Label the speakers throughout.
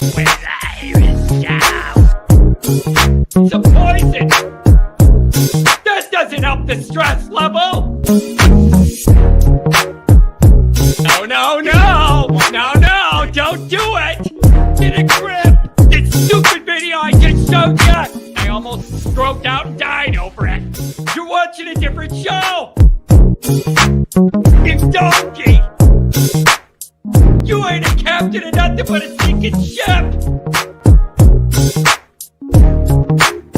Speaker 1: It's a poison. That doesn't help the stress level. No, don't do it. Get a grip. This stupid video I just showed you. I almost stroked out and died over it. You're watching a different show. It's donkey. You ain't a captain of nothing but a sinking ship.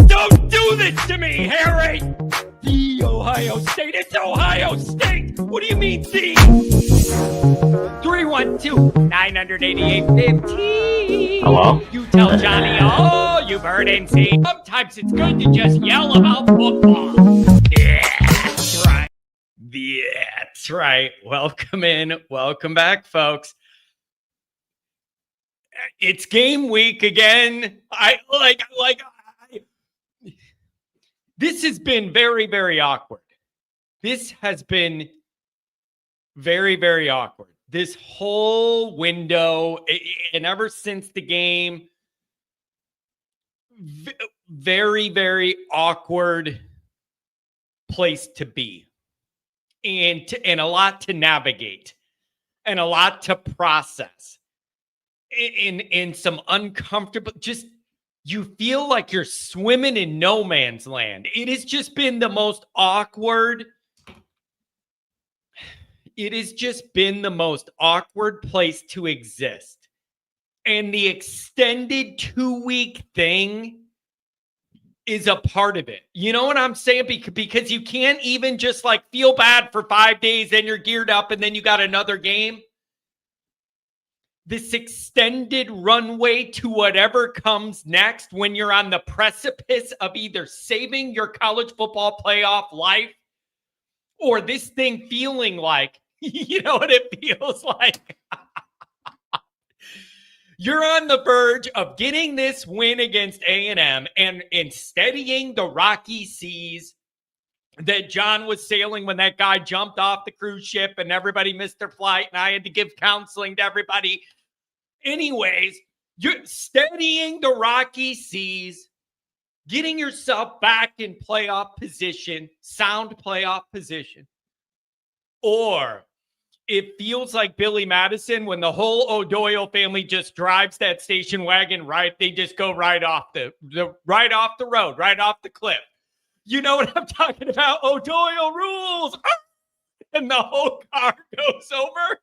Speaker 1: Don't do this to me, Harry. The Ohio State. It's Ohio State. What do you mean, the? 312-988-15.
Speaker 2: Hello?
Speaker 1: You tell Johnny all you've heard and seen. Sometimes it's good to just yell about football. Yeah, that's right. That's right. Welcome in. Welcome back, folks. It's game week again. This has been very, very awkward. This has been very, very awkward. This whole window, and ever since the game, very, very awkward place to be, and a lot to navigate, and a lot to process, in some uncomfortable, just you feel like you're swimming in no man's land. It has just been the most awkward. It has just been the most awkward place to exist. And the extended 2-week thing is a part of it. You know what I'm saying? Because you can't even just like feel bad for 5 days, then you're geared up, and then you got another game. This extended runway to whatever comes next when you're on the precipice of either saving your college football playoff life or this thing feeling like, you know what it feels like? You're on the verge of getting this win against A&M and steadying the rocky seas that John was sailing when that guy jumped off the cruise ship and everybody missed their flight and I had to give counseling to everybody. Anyways, you're steadying the rocky seas, getting yourself back in playoff position, sound playoff position. Or it feels like Billy Madison when the whole O'Doyle family just drives that station wagon right. They just go right off the right off the road, right off the cliff. You know what I'm talking about? O'Doyle rules. And the whole car goes over.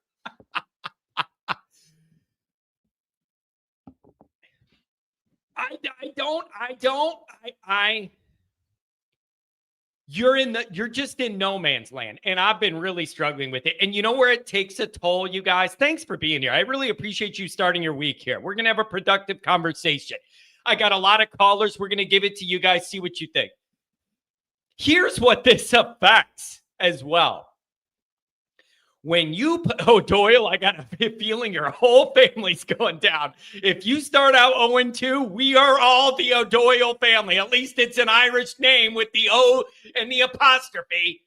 Speaker 1: You're just in no man's land. And I've been really struggling with it. And you know where it takes a toll, you guys? Thanks for being here. I really appreciate you starting your week here. We're going to have a productive conversation. I got a lot of callers. We're going to give it to you guys. See what you think. Here's what this affects as well. When you put O'Doyle, I got a feeling your whole family's going down. If you start out 0-2, we are all the O'Doyle family. At least it's an Irish name with the O and the apostrophe.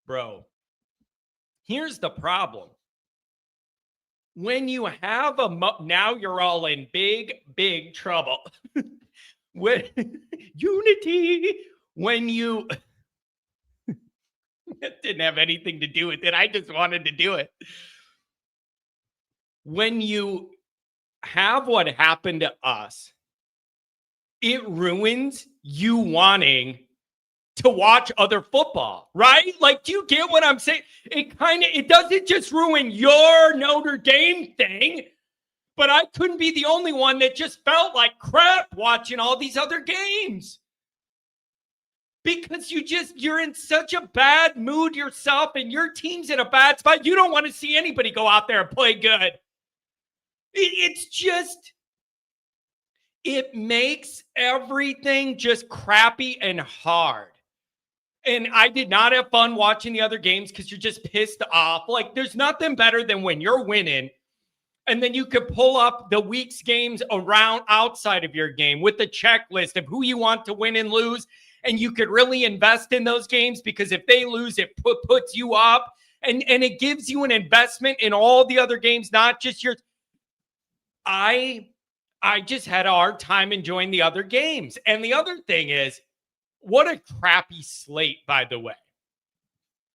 Speaker 1: Bro, here's the problem. When you have now you're all in big, big trouble. With unity, when you... It didn't have anything to do with it. I just wanted to do it. When you have what happened to us, it ruins you wanting to watch other football, right? Like, do you get what I'm saying? It doesn't just ruin your Notre Dame thing, but I couldn't be the only one that just felt like crap watching all these other games. Because you're in such a bad mood yourself and your team's in a bad spot. You don't want to see anybody go out there and play good. It's just, it makes everything just crappy and hard. And I did not have fun watching the other games because you're just pissed off. Like, there's nothing better than when you're winning and then you could pull up the week's games around outside of your game with the checklist of who you want to win and lose. And you could really invest in those games because if they lose, it puts you up and it gives you an investment in all the other games, not just yours. I just had a hard time enjoying the other games. And the other thing is, what a crappy slate, by the way.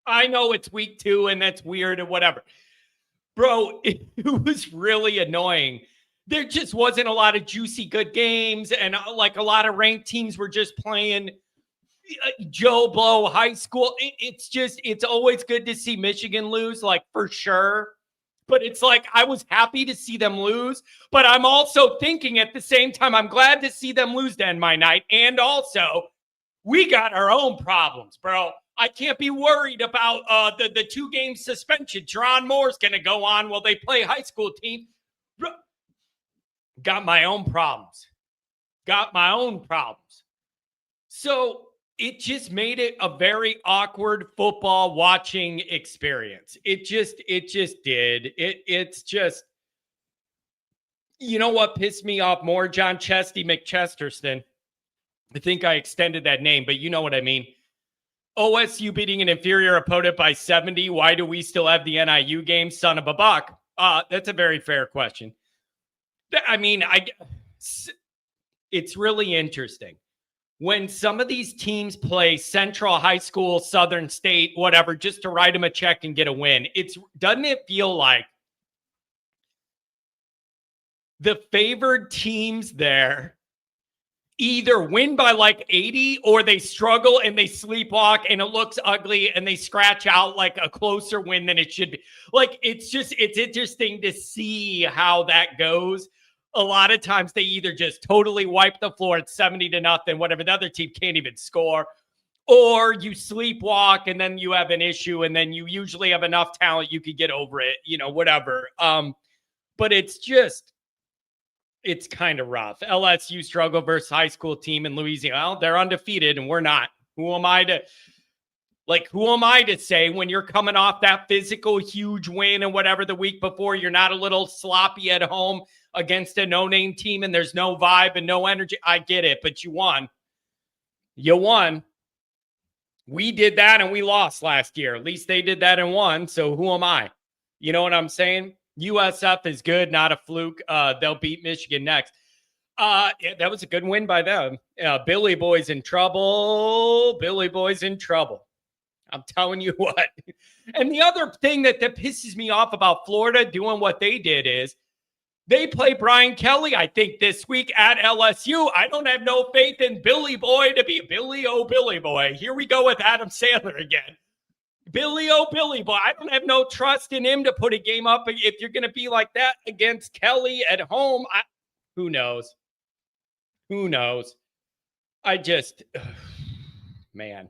Speaker 1: I know it's week 2 and that's weird and whatever. Bro, it was really annoying. There just wasn't a lot of juicy good games, and like a lot of ranked teams were just playing Joe Blow high school. It's always good to see Michigan lose, like for sure. But it's like, I was happy to see them lose, but I'm also thinking at the same time, I'm glad to see them lose to end my night. And also, we got our own problems, bro. I can't be worried about the 2-game suspension. Teron Moore's going to go on while they play high school team. Got my own problems. So it just made it a very awkward football watching experience. It just did. It's just, you know what pissed me off more? John Chesty McChesterton. I think I extended that name, but you know what I mean. OSU beating an inferior opponent by 70. Why do we still have the NIU game? Son of a buck. That's a very fair question. I mean, it's really interesting. When some of these teams play Central High School, Southern State, whatever, just to write them a check and get a win, doesn't it feel like the favored teams there either win by like 80 or they struggle and they sleepwalk and it looks ugly and they scratch out like a closer win than it should be? Like, it's interesting to see how that goes. A lot of times they either just totally wipe the floor at 70-0, whatever, the other team can't even score, or you sleepwalk and then you have an issue and then you usually have enough talent you could get over it, whatever. But it's kind of rough. LSU struggle versus high school team in Louisiana. Well, they're undefeated and we're not. Who am I to say when you're coming off that physical huge win and whatever the week before, you're not a little sloppy at home against a no-name team and there's no vibe and no energy? I get it, but you won. We did that and we lost last year. At least they did that and won. So who am I? You know what I'm saying? USF is good, not a fluke. They'll beat Michigan next. Yeah, that was a good win by them. Billy Boy's in trouble. I'm telling you what. And the other thing that pisses me off about Florida doing what they did is they play Brian Kelly, I think, this week at LSU. I don't have no faith in Billy Boy to be Billy Boy. Here we go with Adam Sandler again. Billy Boy. I don't have no trust in him to put a game up if you're going to be like that against Kelly at home. Who knows? Man.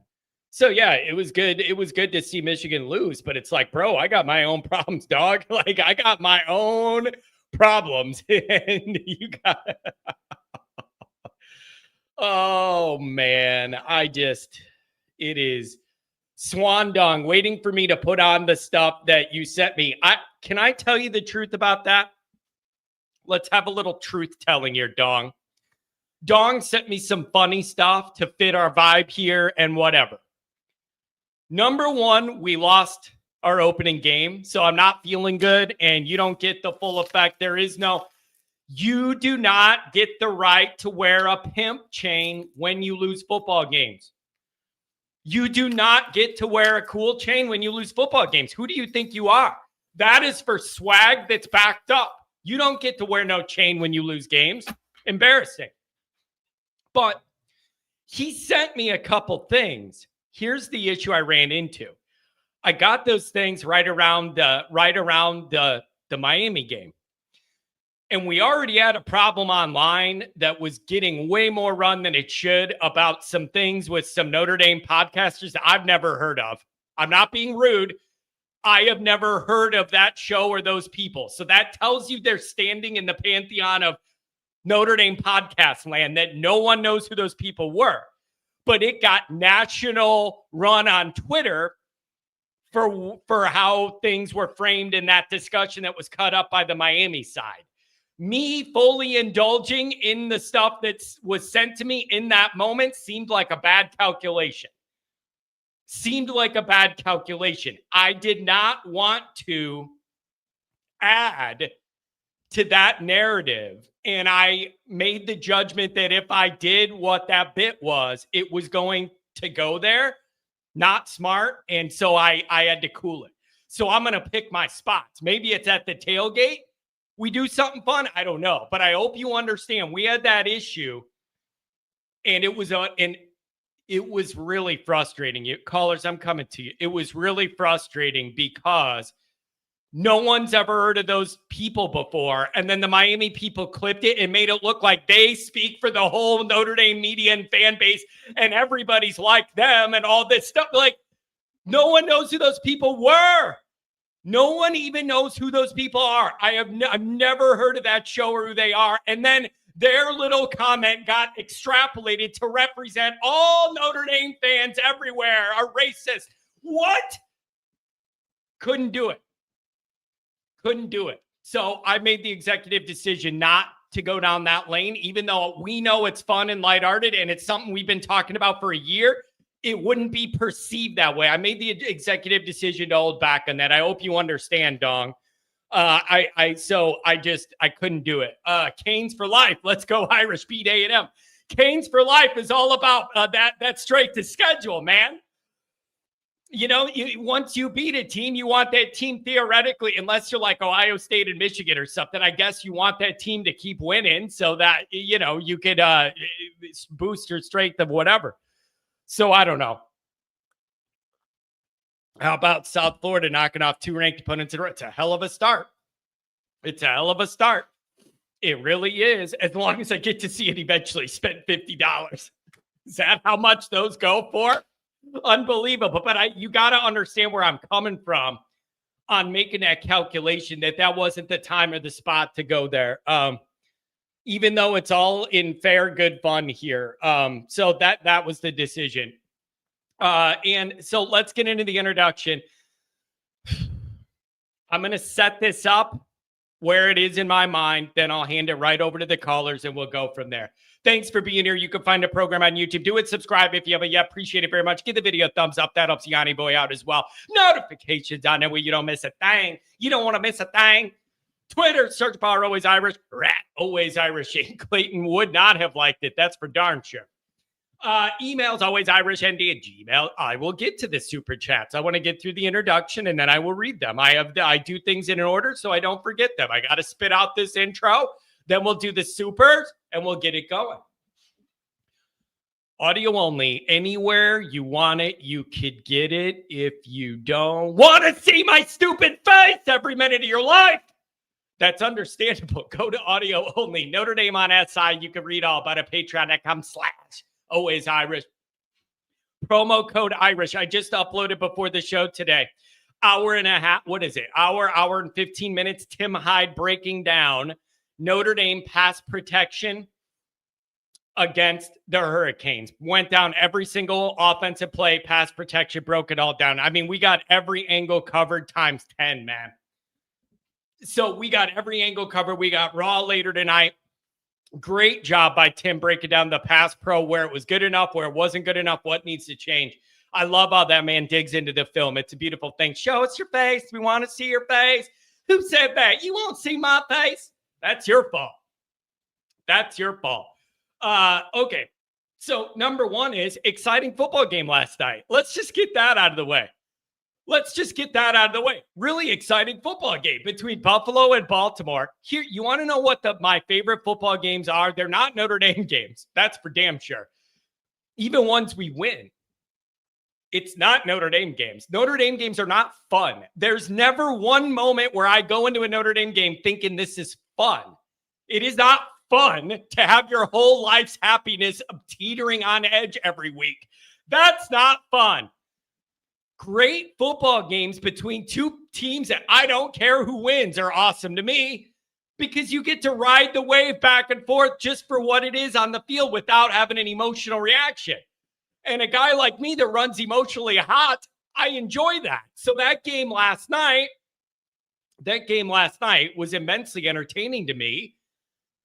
Speaker 1: So, yeah, it was good. It was good to see Michigan lose, but it's like, bro, I got my own problems, dog. Like, I got my own problems. And you got oh, man. It is swan dong waiting for me to put on the stuff that you sent me. Can I tell you the truth about that? Let's have a little truth telling here, Dong. Dong sent me some funny stuff to fit our vibe here and whatever. Number one, we lost our opening game, so I'm not feeling good, and you don't get the full effect. You do not get the right to wear a pimp chain when you lose football games. You do not get to wear a cool chain when you lose football games. Who do you think you are? That is for swag that's backed up. You don't get to wear no chain when you lose games. Embarrassing. But he sent me a couple things. Here's the issue I ran into. I got those things right around the Miami game. And we already had a problem online that was getting way more run than it should about some things with some Notre Dame podcasters that I've never heard of. I'm not being rude. I have never heard of that show or those people. So that tells you they're standing in the pantheon of Notre Dame podcast land, that no one knows who those people were. But it got national run on Twitter for how things were framed in that discussion that was cut up by the Miami side. Me fully indulging in the stuff that was sent to me in that moment seemed like a bad calculation. I did not want to add to that narrative. And I made the judgment that if I did what that bit was, it was going to go there. Not smart. And so I had to cool it. So I'm going to pick my spots. Maybe it's at the tailgate. We do something fun. I don't know. But I hope you understand. We had that issue. And it was really frustrating. Callers, I'm coming to you. It was really frustrating because no one's ever heard of those people before. And then the Miami people clipped it and made it look like they speak for the whole Notre Dame media and fan base and everybody's like them and all this stuff. Like, no one knows who those people were. No one even knows who those people are. I've never heard of that show or who they are. And then their little comment got extrapolated to represent all Notre Dame fans everywhere are racist. What? Couldn't do it. Couldn't do it. So I made the executive decision not to go down that lane, even though we know it's fun and lighthearted and it's something we've been talking about for a year. It wouldn't be perceived that way. I made the executive decision to hold back on that. I hope you understand, Dong. I couldn't do it. Canes for life. Let's go Irish. Beat A&M. Canes for life is all about that straight to schedule, man. You know, once you beat a team, you want that team theoretically, unless you're like Ohio State and Michigan or something, I guess you want that team to keep winning so that, you know, you could boost your strength of whatever. So I don't know. How about South Florida knocking off 2 ranked opponents in a row? It's a hell of a start. It's a hell of a start. It really is. As long as I get to see it eventually spend $50. Is that how much those go for? Unbelievable. But you got to understand where I'm coming from on making that calculation, that wasn't the time or the spot to go there. Even though it's all in fair, good fun here. So that was the decision. And so let's get into the introduction. I'm going to set this up where it is in my mind. Then I'll hand it right over to the callers and we'll go from there. Thanks for being here. You can find the program on YouTube. Do it. Subscribe if you haven't yet. Appreciate it very much. Give the video a thumbs up. That helps Yanni Boy out as well. Notifications on that way you don't miss a thing. You don't want to miss a thing. Twitter, search bar, Always Irish. Rat, Always Irish. Shane Clayton would not have liked it. That's for darn sure. Emails, alwaysirishnd@gmail. I will get to the super chats. I want to get through the introduction and then I will read them. I do things in an order so I don't forget them. I got to spit out this intro. Then we'll do the supers and we'll get it going. Audio only. Anywhere you want it, you could get it. If you don't want to see my stupid face every minute of your life, that's understandable. Go to audio only. Notre Dame on SI. You can read all about it. Patreon.com/Always Irish. Promo code Irish. I just uploaded before the show today. Hour and a half. What is it? Hour and 15 minutes. Tim Hyde breaking down Notre Dame pass protection against the Hurricanes. Went down every single offensive play, pass protection, broke it all down. I mean, we got every angle covered times 10, man. So we got every angle covered. We got Raw later tonight. Great job by Tim breaking down the pass pro, where it was good enough, where it wasn't good enough, what needs to change. I love how that man digs into the film. It's a beautiful thing. Show us your face. We want to see your face. Who said that? You won't see my face. That's your fault. That's your fault. Okay. So number one is exciting football game last night. Let's just get that out of the way. Really exciting football game between Buffalo and Baltimore. Here, you want to know what my favorite football games are? They're not Notre Dame games. That's for damn sure. Even ones we win. It's not Notre Dame games. Notre Dame games are not fun. There's never one moment where I go into a Notre Dame game thinking this is fun. It is not fun to have your whole life's happiness teetering on edge every week. That's not fun. Great football games between two teams that I don't care who wins are awesome to me because you get to ride the wave back and forth just for what it is on the field without having an emotional reaction. And a guy like me that runs emotionally hot, I enjoy that. So that game last night was immensely entertaining to me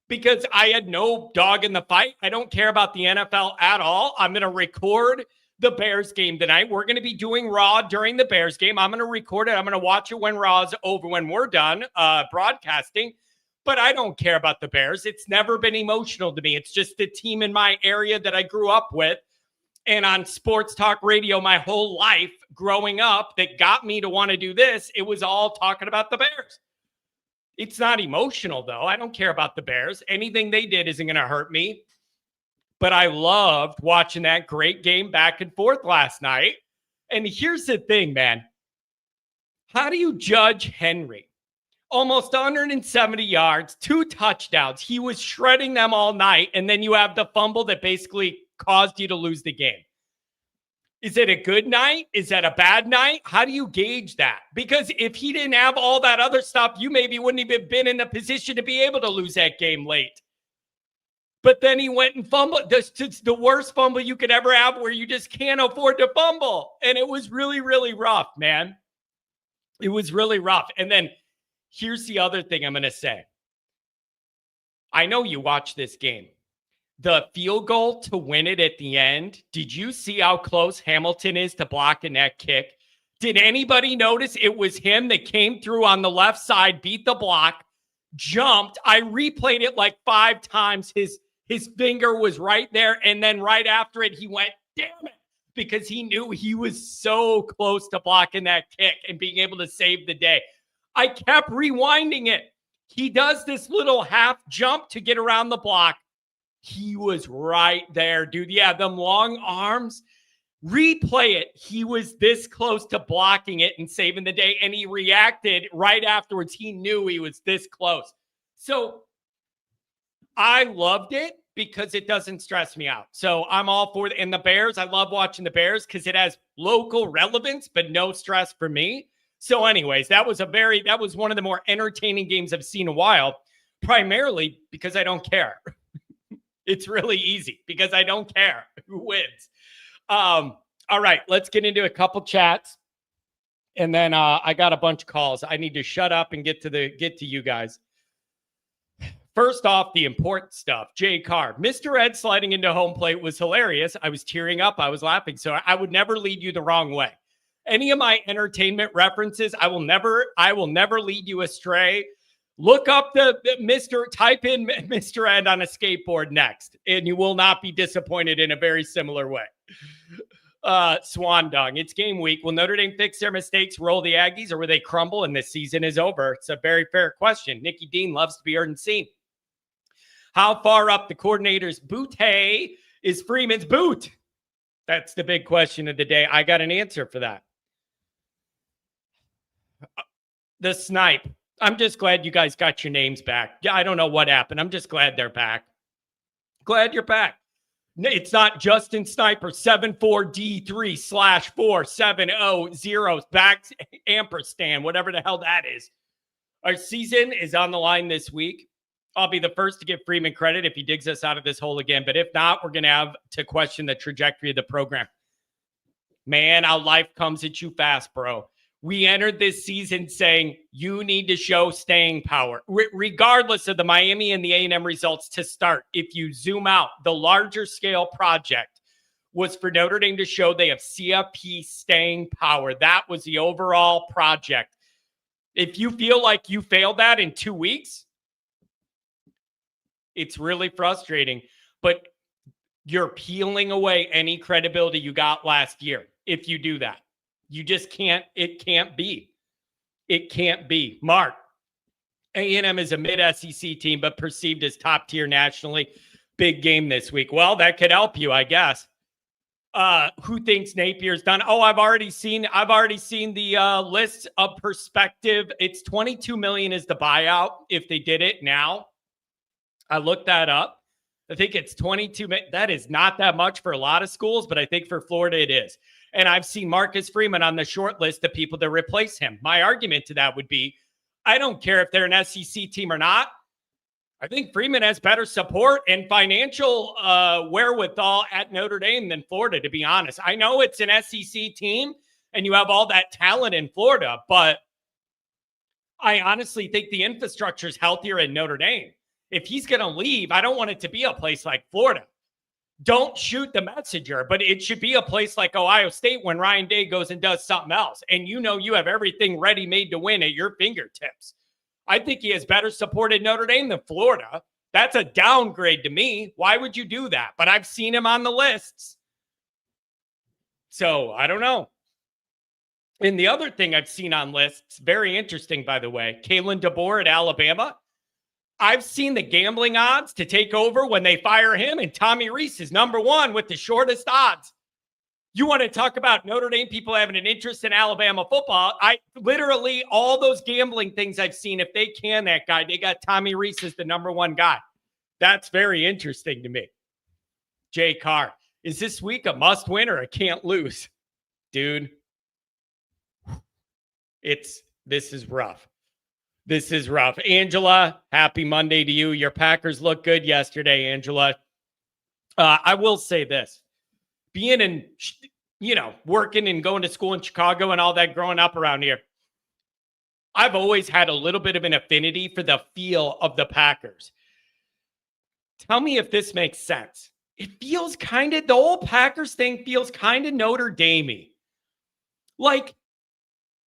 Speaker 1: because I had no dog in the fight. I don't care about the NFL at all. I'm going to record the Bears game tonight. We're going to be doing Raw during the Bears game. I'm going to record it. I'm going to watch it when Raw's over, when we're done broadcasting. But I don't care about the Bears. It's never been emotional to me. It's just the team in my area that I grew up with and on sports talk radio my whole life growing up that got me to want to do this. It was all talking about the Bears. It's not emotional, though. I don't care about the Bears. Anything they did isn't going to hurt me. But I loved watching that great game back and forth last night. And here's the thing, man. How do you judge Henry? Almost 170 yards, 2 touchdowns. He was shredding them all night. And then you have the fumble that basically caused you to lose the game. Is it a good night? Is that a bad night? How do you gauge that? Because if he didn't have all that other stuff, you maybe wouldn't even been in a position to be able to lose that game late. But then he went and fumbled. It's the worst fumble you could ever have where you just can't afford to fumble. And it was really, really rough, man. It was really rough. And then here's the other thing I'm going to say. I know you watched this game. The field goal to win it at the end, did you see how close Hamilton is to blocking that kick? Did anybody notice it was him that came through on the left side, beat the block, jumped? I replayed it like 5 times. His finger was right there, and then right after it, he went, damn it, because he knew he was so close to blocking that kick and being able to save the day. I kept rewinding it. He does this little half jump to get around the block. He was right there, dude. Yeah, them long arms. Replay it. He was this close to blocking it and saving the day, and he reacted right afterwards. He knew he was this close. So I loved it because it doesn't stress me out. So I'm all for it. And the Bears, I love watching the Bears because it has local relevance, but no stress for me. So anyways, that was one of the more entertaining games I've seen in a while, primarily because I don't care. It's really easy because I don't care who wins. All right, let's get into a couple chats. And then I got a bunch of calls. I need to shut up and get to you guys. First off, the important stuff. Jay Carr, Mr. Ed sliding into home plate was hilarious. I was tearing up. I was laughing. So I would never lead you the wrong way. Any of my entertainment references, I will never lead you astray. Look up type in Mr. Ed on a skateboard next, and you will not be disappointed in a very similar way. Swan Dong, it's game week. Will Notre Dame fix their mistakes, roll the Aggies, or will they crumble and the season is over? It's a very fair question. Nikki Dean loves to be heard and seen. How far up the coordinator's boot is Freeman's boot? That's the big question of the day. I got an answer for that. The snipe. I'm just glad you guys got your names back. Yeah, I don't know what happened. I'm just glad they're back. Glad you're back. It's not Justin Sniper 74D3/4700 back ampersand, whatever the hell that is. Our season is on the line this week. I'll be the first to give Freeman credit if he digs us out of this hole again. But if not, we're going to have to question the trajectory of the program. Man, how life comes at you fast, bro. We entered this season saying you need to show staying power, regardless of the Miami and the A&M results to start. If you zoom out, the larger scale project was for Notre Dame to show they have CFP staying power. That was the overall project. If you feel like you failed that in 2 weeks, it's really frustrating, but you're peeling away any credibility you got last year if you do that. You just can't. It can't be. It can't be. Mark, A&M is a mid-SEC team, but perceived as top tier nationally. Big game this week. Well, that could help you, I guess. Who thinks Napier's done? Oh, I've already seen the list of perspective. It's $22 million is the buyout if they did it now. I looked that up. I think it's 22. That is not that much for a lot of schools, but I think for Florida it is. And I've seen Marcus Freeman on the short list of people to replace him. My argument to that would be, I don't care if they're an SEC team or not. I think Freeman has better support and financial wherewithal at Notre Dame than Florida, to be honest. I know it's an SEC team and you have all that talent in Florida, but I honestly think the infrastructure is healthier in Notre Dame. If he's going to leave, I don't want it to be a place like Florida. Don't shoot the messenger, but it should be a place like Ohio State when Ryan Day goes and does something else. And you know you have everything ready-made to win at your fingertips. I think he has better support at Notre Dame than Florida. That's a downgrade to me. Why would you do that? But I've seen him on the lists. So I don't know. And the other thing I've seen on lists, very interesting, by the way, Kalen DeBoer at Alabama. I've seen the gambling odds to take over when they fire him, and Tommy Rees is number one with the shortest odds. You want to talk about Notre Dame people having an interest in Alabama football? I literally, all those gambling things I've seen, if they can that guy, they got Tommy Rees as the number one guy. That's very interesting to me. Jay Carr, is this week a must win or a can't lose? Dude, this is rough. This is rough. Angela, happy Monday to you. Your Packers look good yesterday, Angela. I will say this. Being in, working and going to school in Chicago and all that growing up around here, I've always had a little bit of an affinity for the feel of the Packers. Tell me if this makes sense. It feels kind of, the old Packers thing feels kind of Notre Dame-y. Like,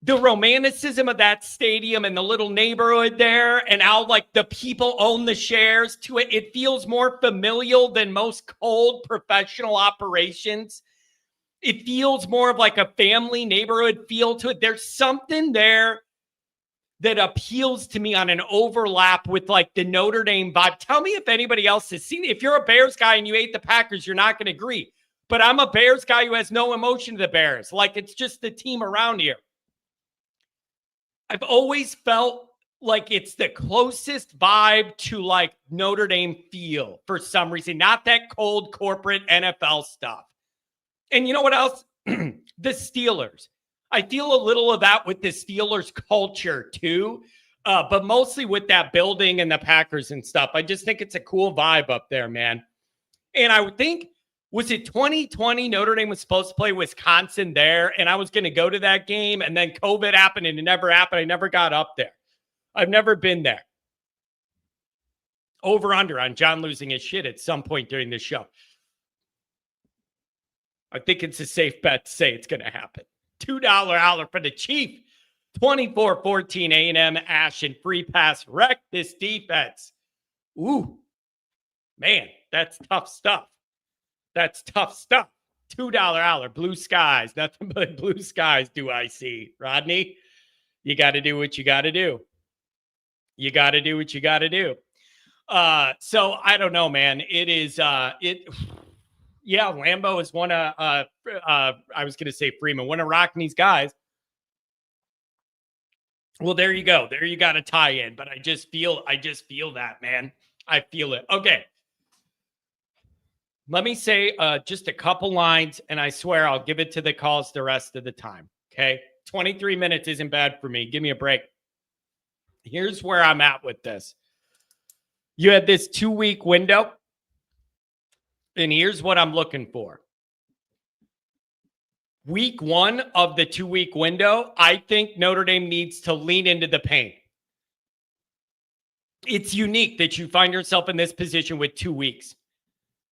Speaker 1: the romanticism of that stadium and the little neighborhood there and how like the people own the shares to it. It feels more familial than most cold professional operations. It feels more of like a family neighborhood feel to it. There's something there that appeals to me on an overlap with like the Notre Dame vibe. Tell me if anybody else has seen it. If you're a Bears guy and you hate the Packers, you're not going to agree. But I'm a Bears guy who has no emotion to the Bears. Like it's just the team around here. I've always felt like it's the closest vibe to like Notre Dame feel for some reason, not that cold corporate NFL stuff. And you know what else? The Steelers. I feel a little of that with the Steelers culture too, but mostly with that building and the Packers and stuff. I just think it's a cool vibe up there, man. And I would think, was it 2020? Notre Dame was supposed to play Wisconsin there, and I was going to go to that game, and then COVID happened, and it never happened. I never got up there. I've never been there. Over under on John losing his shit at some point during this show. I think it's a safe bet to say it's going to happen. $2 holler for the Chief. 24-14 A&M Ash and free pass wreck this defense. Ooh, man, that's tough stuff. That's tough stuff. $2 holler, blue skies. Nothing but blue skies do I see. Rodney, you got to do what you got to do. You got to do what you got to do. So I don't know, man. It is, Lambeau is one of, I was going to say Freeman, one of Rockney's guys. Well, there you go. There you got a tie in, but I just feel that, man. I feel it. Okay. Let me say just a couple lines, and I swear I'll give it to the calls the rest of the time, okay? 23 minutes isn't bad for me. Give me a break. Here's where I'm at with this. You had this 2-week window, and here's what I'm looking for. Week 1 of the 2-week window, I think Notre Dame needs to lean into the pain. It's unique that you find yourself in this position with 2 weeks.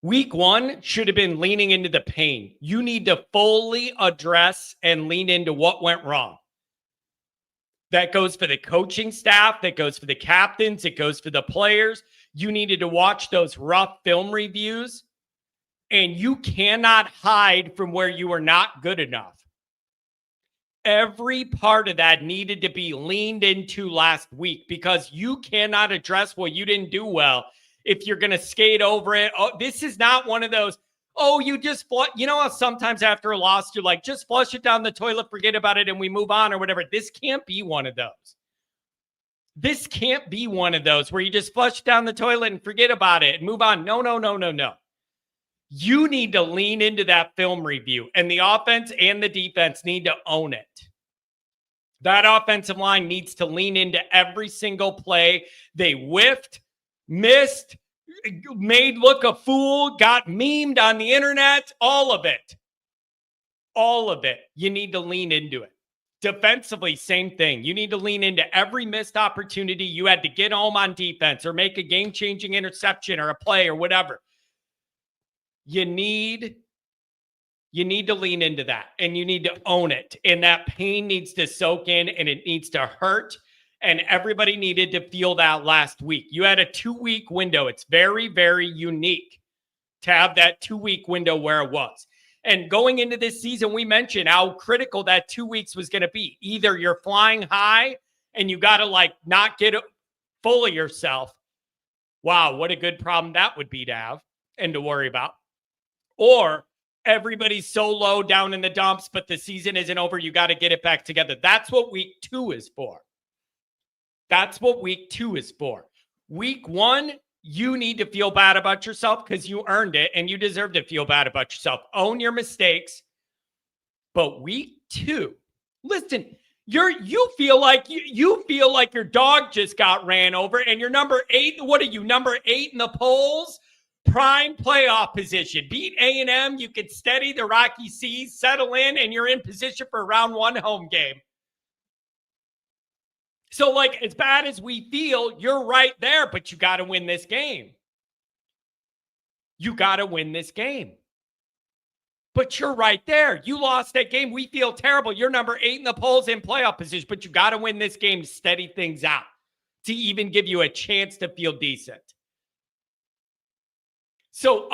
Speaker 1: Week 1 should have been leaning into the pain. You need to fully address and lean into what went wrong. That goes for the coaching staff. That goes for the captains. It goes for the players. You needed to watch those rough film reviews. And you cannot hide from where you are not good enough. Every part of that needed to be leaned into last week because you cannot address what you didn't do well if you're going to skate over it. Oh, this is not one of those, you just, you know how sometimes after a loss, you're like, just flush it down the toilet, forget about it, and we move on or whatever. This can't be one of those. This can't be one of those where you just flush down the toilet and forget about it and move on. No. You need to lean into that film review, and the offense and the defense need to own it. That offensive line needs to lean into every single play. They whiffed, missed, made look a fool, got memed on the internet, all of it. All of it. You need to lean into it. Defensively, same thing. You need to lean into every missed opportunity you had to get home on defense or make a game-changing interception or a play or whatever. You need to lean into that, and you need to own it. And that pain needs to soak in, and it needs to hurt. And everybody needed to feel that last week. You had a 2-week window. It's very, very unique to have that 2-week window where it was. And going into this season, we mentioned how critical that 2 weeks was going to be. Either you're flying high and you got to like not get full of yourself. Wow, what a good problem that would be to have and to worry about. Or everybody's so low down in the dumps, but the season isn't over. You got to get it back together. That's what week 2 is for. That's what week 2 is for. Week 1, you need to feel bad about yourself because you earned it and you deserve to feel bad about yourself. Own your mistakes. But week 2, listen, you feel like your dog just got ran over and you're number 8. What are you, number 8 in the polls? Prime playoff position. Beat A&M. You can steady the Rocky Seas, settle in, and you're in position for a round 1 home game. So, like, as bad as we feel, you're right there, but you got to win this game. You got to win this game. But you're right there. You lost that game. We feel terrible. You're number 8 in the polls in playoff position, but you got to win this game to steady things out, to even give you a chance to feel decent. So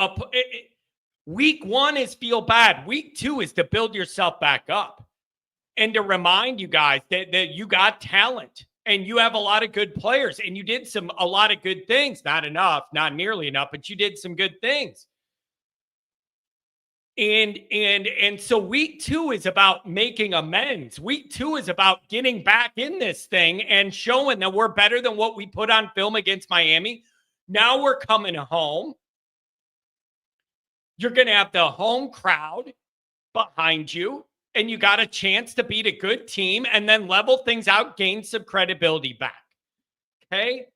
Speaker 1: week 1 is feel bad. Week 2 is to build yourself back up and to remind you guys that you got talent and you have a lot of good players and you did a lot of good things. Not enough, not nearly enough, but you did some good things. And so week 2 is about making amends. Week 2 is about getting back in this thing and showing that we're better than what we put on film against Miami. Now we're coming home. You're going to have the home crowd behind you, and you got a chance to beat a good team and then level things out, gain some credibility back. Okay?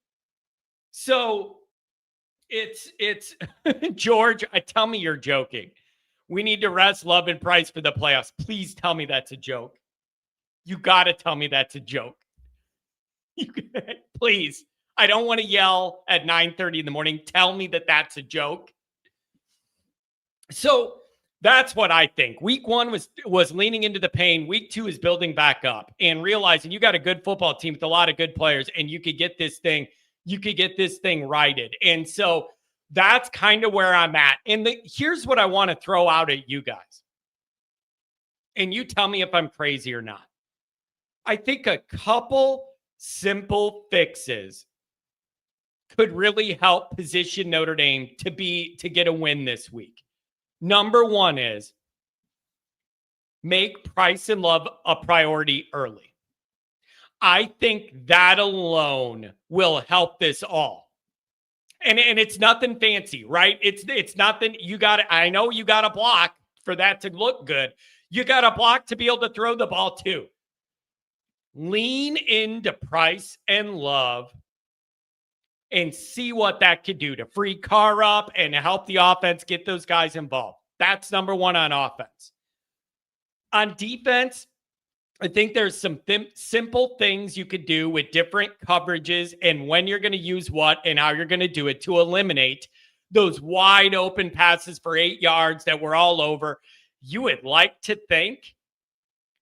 Speaker 1: So it's George, tell me you're joking. We need to rest Love and Price for the playoffs. Please tell me that's a joke. You got to tell me that's a joke. Please. I don't want to yell at 9:30 in the morning. Tell me that that's a joke. So that's what I think. Week 1 was leaning into the pain. Week 2 is building back up and realizing you got a good football team with a lot of good players and you could get this thing righted. And so that's kind of where I'm at. And here's what I want to throw out at you guys. And you tell me if I'm crazy or not. I think a couple simple fixes could really help position Notre Dame to get a win this week. Number 1 is make Price and Love a priority early. I think that alone will help this all. And it's nothing fancy, right? It's nothing I know you got to block for that to look good. You got to block to be able to throw the ball too. Lean into Price and Love and see what that could do to free Carr up and help the offense get those guys involved. That's number 1 on offense. On defense, I think there's some simple things you could do with different coverages and when you're going to use what and how you're going to do it to eliminate those wide open passes for 8 yards that were all over. You would like to think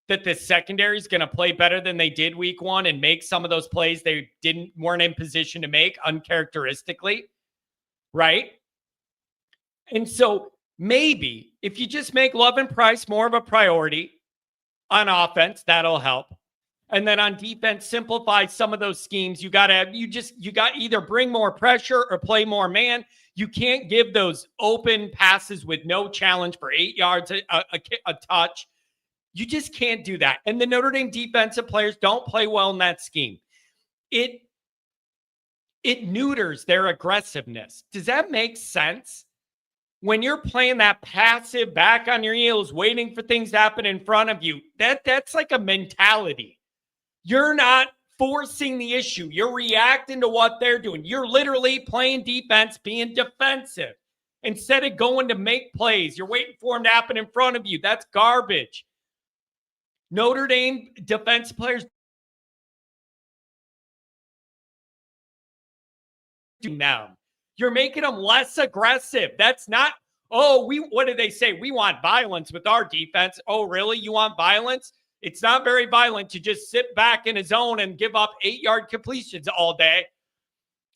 Speaker 1: that the secondary is going to play better than they did week 1 and make some of those plays they weren't in position to make uncharacteristically, right? And so maybe if you just make Love and Price more of a priority on offense, that'll help. And then on defense, simplify some of those schemes. You got either bring more pressure or play more man. You can't give those open passes with no challenge for 8 yards a touch. You just can't do that. And the Notre Dame defensive players don't play well in that scheme. It neuters their aggressiveness. Does that make sense? When you're playing that passive back on your heels, waiting for things to happen in front of you, that's like a mentality. You're not forcing the issue. You're reacting to what they're doing. You're literally playing defense, being defensive. Instead of going to make plays, you're waiting for them to happen in front of you. That's garbage. Notre Dame defense players do now. You're making them less aggressive. That's not, what do they say? We want violence with our defense. Oh, really? You want violence? It's not very violent to just sit back in a zone and give up 8-yard completions all day.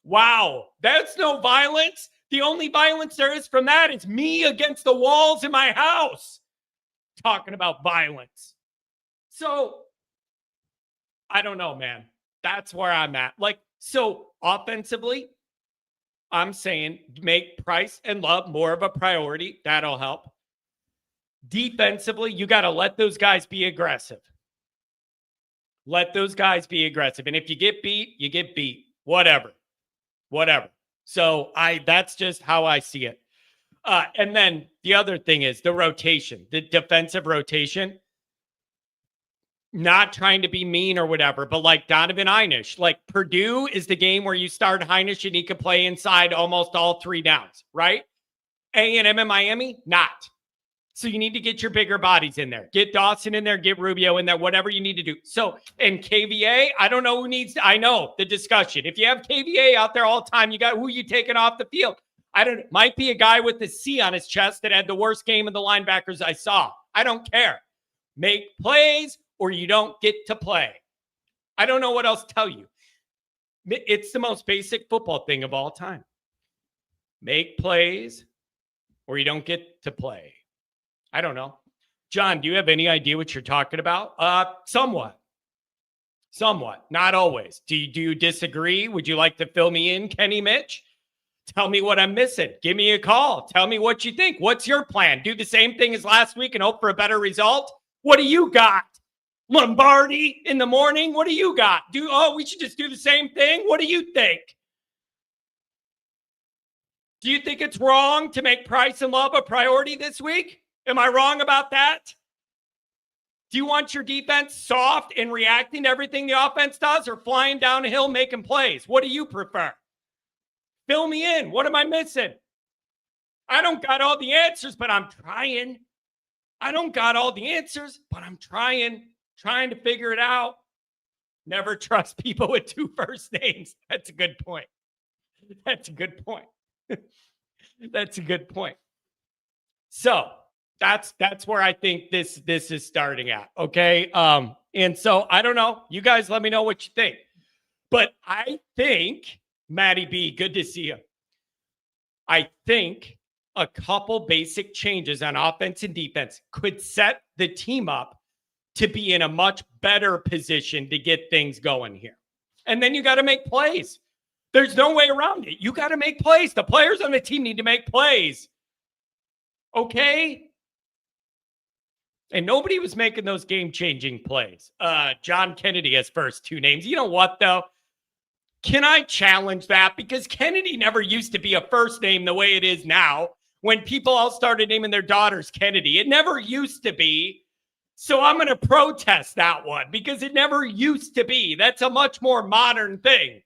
Speaker 1: Wow, that's no violence. The only violence there is from that is me against the walls in my house. Talking about violence. So, I don't know, man. That's where I'm at. Like, so offensively, I'm saying make price and love more of a priority. That'll help. Defensively, you got to let those guys be aggressive. Let those guys be aggressive. And if you get beat, you get beat. Whatever. So that's just how I see it. And then the other thing is the rotation, the defensive rotation. Not trying to be mean or whatever, but like Donovan Heinisch, like Purdue is the game where you start Heinisch and he can play inside almost all 3 downs, right? A&M and Miami, not. So you need to get your bigger bodies in there. Get Dawson in there, get Rubio in there, whatever you need to do. So, and KVA, I don't know who needs to, I know the discussion. If you have KVA out there all the time, you got who you taking off the field. Might be a guy with the C on his chest that had the worst game of the linebackers I saw. I don't care. Make plays or you don't get to play. I don't know what else to tell you. It's the most basic football thing of all time. Make plays or you don't get to play. I don't know. John, do you have any idea what you're talking about? Somewhat. Not always. Do you disagree? Would you like to fill me in, Kenny Mitch? Tell me what I'm missing. Give me a call. Tell me what you think. What's your plan? Do the same thing as last week and hope for a better result? What do you got? Lombardi in the morning? What do you got? We should just do the same thing? What do you think? Do you think it's wrong to make price and love a priority this week? Am I wrong about that? Do you want your defense soft and reacting to everything the offense does or flying down a hill making plays? What do you prefer? Fill me in. What am I missing? I don't got all the answers, but I'm trying. I don't got all the answers, but I'm trying to figure it out. Never trust people with 2 first names. That's a good point. That's a good point. So that's where I think this is starting at. Okay. And so I don't know. You guys let me know what you think. But I think, Matty B, good to see you. I think a couple basic changes on offense and defense could set the team up to be in a much better position to get things going here. And then you got to make plays. There's no way around it. You got to make plays. The players on the team need to make plays. Okay? And nobody was making those game-changing plays. John Kennedy has first 2 names. You know what, though? Can I challenge that? Because Kennedy never used to be a first name the way it is now when people all started naming their daughters Kennedy. It never used to be. So I'm going to protest that one because it never used to be. That's a much more modern thing.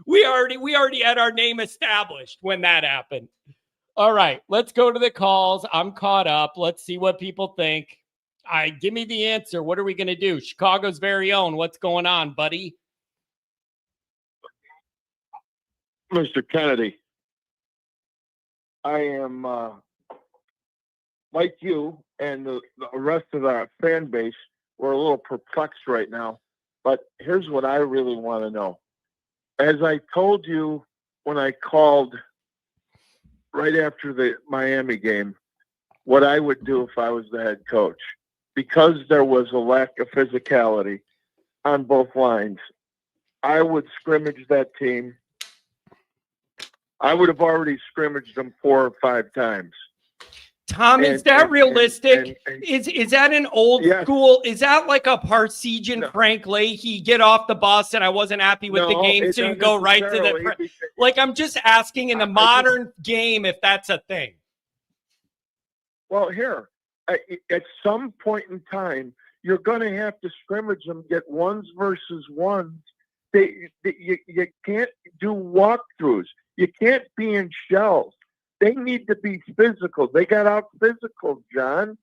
Speaker 1: We already had our name established when that happened. All right, let's go to the calls. I'm caught up. Let's see what people think. Give me the answer. What are we going to do? Chicago's very own. What's going on, buddy?
Speaker 2: Mr. Kennedy, I am like you and the rest of our fan base. We're a little perplexed right now, but here's what I really want to know. As I told you when I called right after the Miami game, what I would do if I was the head coach, because there was a lack of physicality on both lines, I would scrimmage that team. I would have already scrimmaged them 4 or 5 times.
Speaker 1: Tom, is that realistic? Is that an old school? Is that like a Parsegian Frank Leahy, get off the bus and I wasn't happy with the game, so you go right to the... Like, I'm just asking in the modern game if that's a thing.
Speaker 2: Well, here, at some point in time, you're going to have to scrimmage them, get 1s versus 1s. You can't do walkthroughs. You can't be in shells. They need to be physical. They got out physical, John.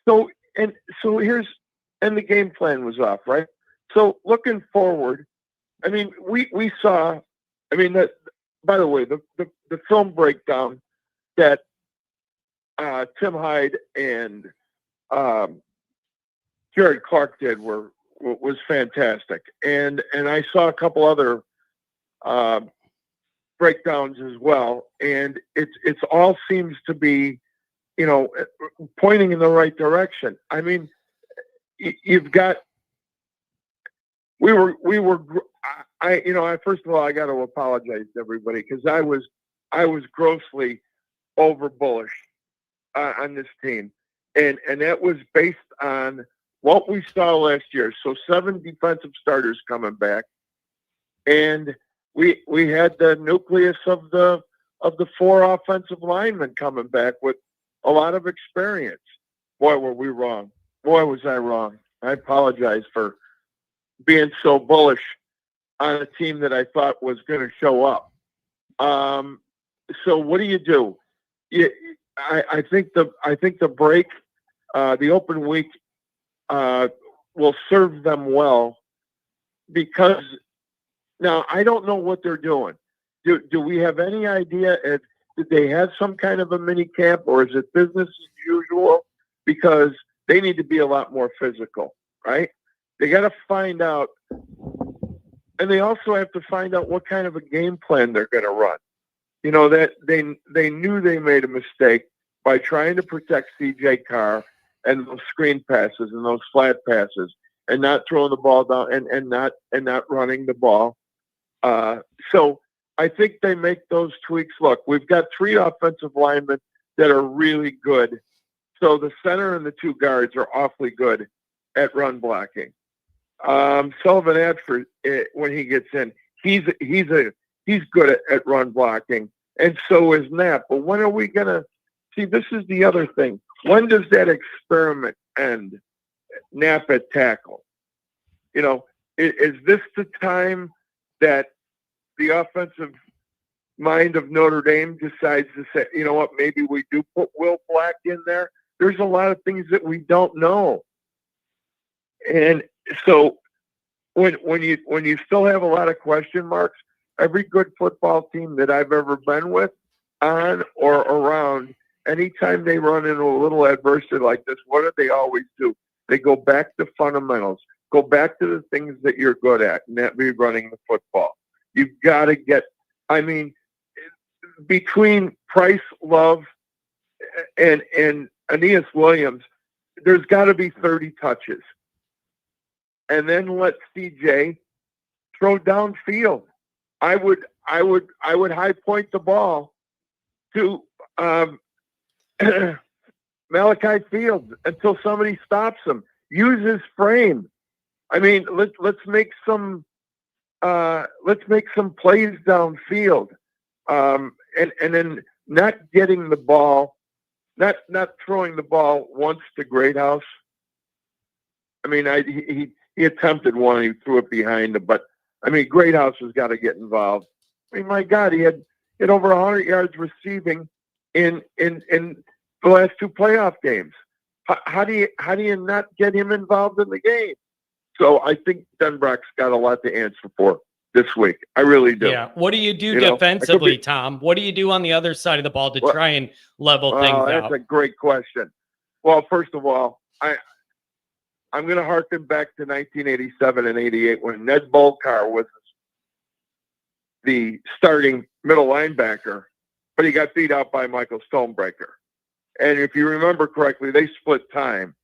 Speaker 2: So the game plan was off, right? So looking forward, I mean, we saw, I mean, by the way, the film breakdown that Tim Hyde and Jared Clark did was fantastic. And I saw a couple other breakdowns as well. And it's all seems to be, pointing in the right direction. I mean, you've got, first of all, I got to apologize to everybody because I was grossly over bullish on this team. And that was based on what we saw last year. So 7 defensive starters coming back. And we had the nucleus of the 4 offensive linemen coming back with a lot of experience. Boy, were we wrong. Boy, was I wrong. I apologize for being so bullish on a team that I thought was going to show up. So what do? I think the break, the open week, will serve them well because now I don't know what they're doing. Do we have any idea? Did they have some kind of a mini camp, or is it business as usual? Because they need to be a lot more physical, right? They got to find out, and they also have to find out what kind of a game plan they're going to run. That they knew they made a mistake by trying to protect CJ Carr and those screen passes and those flat passes and not throwing the ball down and not running the ball. So I think they make those tweaks. Look, we've got 3 offensive linemen that are really good. So the center and the 2 guards are awfully good at run blocking. Sullivan Adford, when he gets in, he's good at run blocking, and so is Knapp. But when are we gonna see? This is the other thing. When does that experiment end? Knapp at tackle. Is this the time that the offensive mind of Notre Dame decides to say, you know what, maybe we do put Will Black in there? There's a lot of things that we don't know. And so when you still have a lot of question marks, every good football team that I've ever been with, on or around, anytime they run into a little adversity like this, what do they always do? They go back to fundamentals, go back to the things that you're good at, and that be running the football. You've got to get, between Price, Love, and Aeneas Williams, there's got to be 30 touches. And then let CJ throw downfield. I would high point the ball to Malachi Fields until somebody stops him. Use his frame. Let's make some plays downfield. And then not getting the ball, not throwing the ball once to Greathouse. He attempted one, he threw it behind him, but Greathouse has got to get involved. My God, he had over 100 yards receiving in the last 2 playoff games. How do you not get him involved in the game? So I think Denbrock's got a lot to answer for this week. I really do.
Speaker 1: Yeah. What do you do defensively, Tom? What do you do on the other side of the ball to try and level things out?
Speaker 2: That's a great question. Well, first of all, I'm going to harken back to 1987 and 88 when Ned Bolkar was the starting middle linebacker, but he got beat out by Michael Stonebreaker. And if you remember correctly, they split time.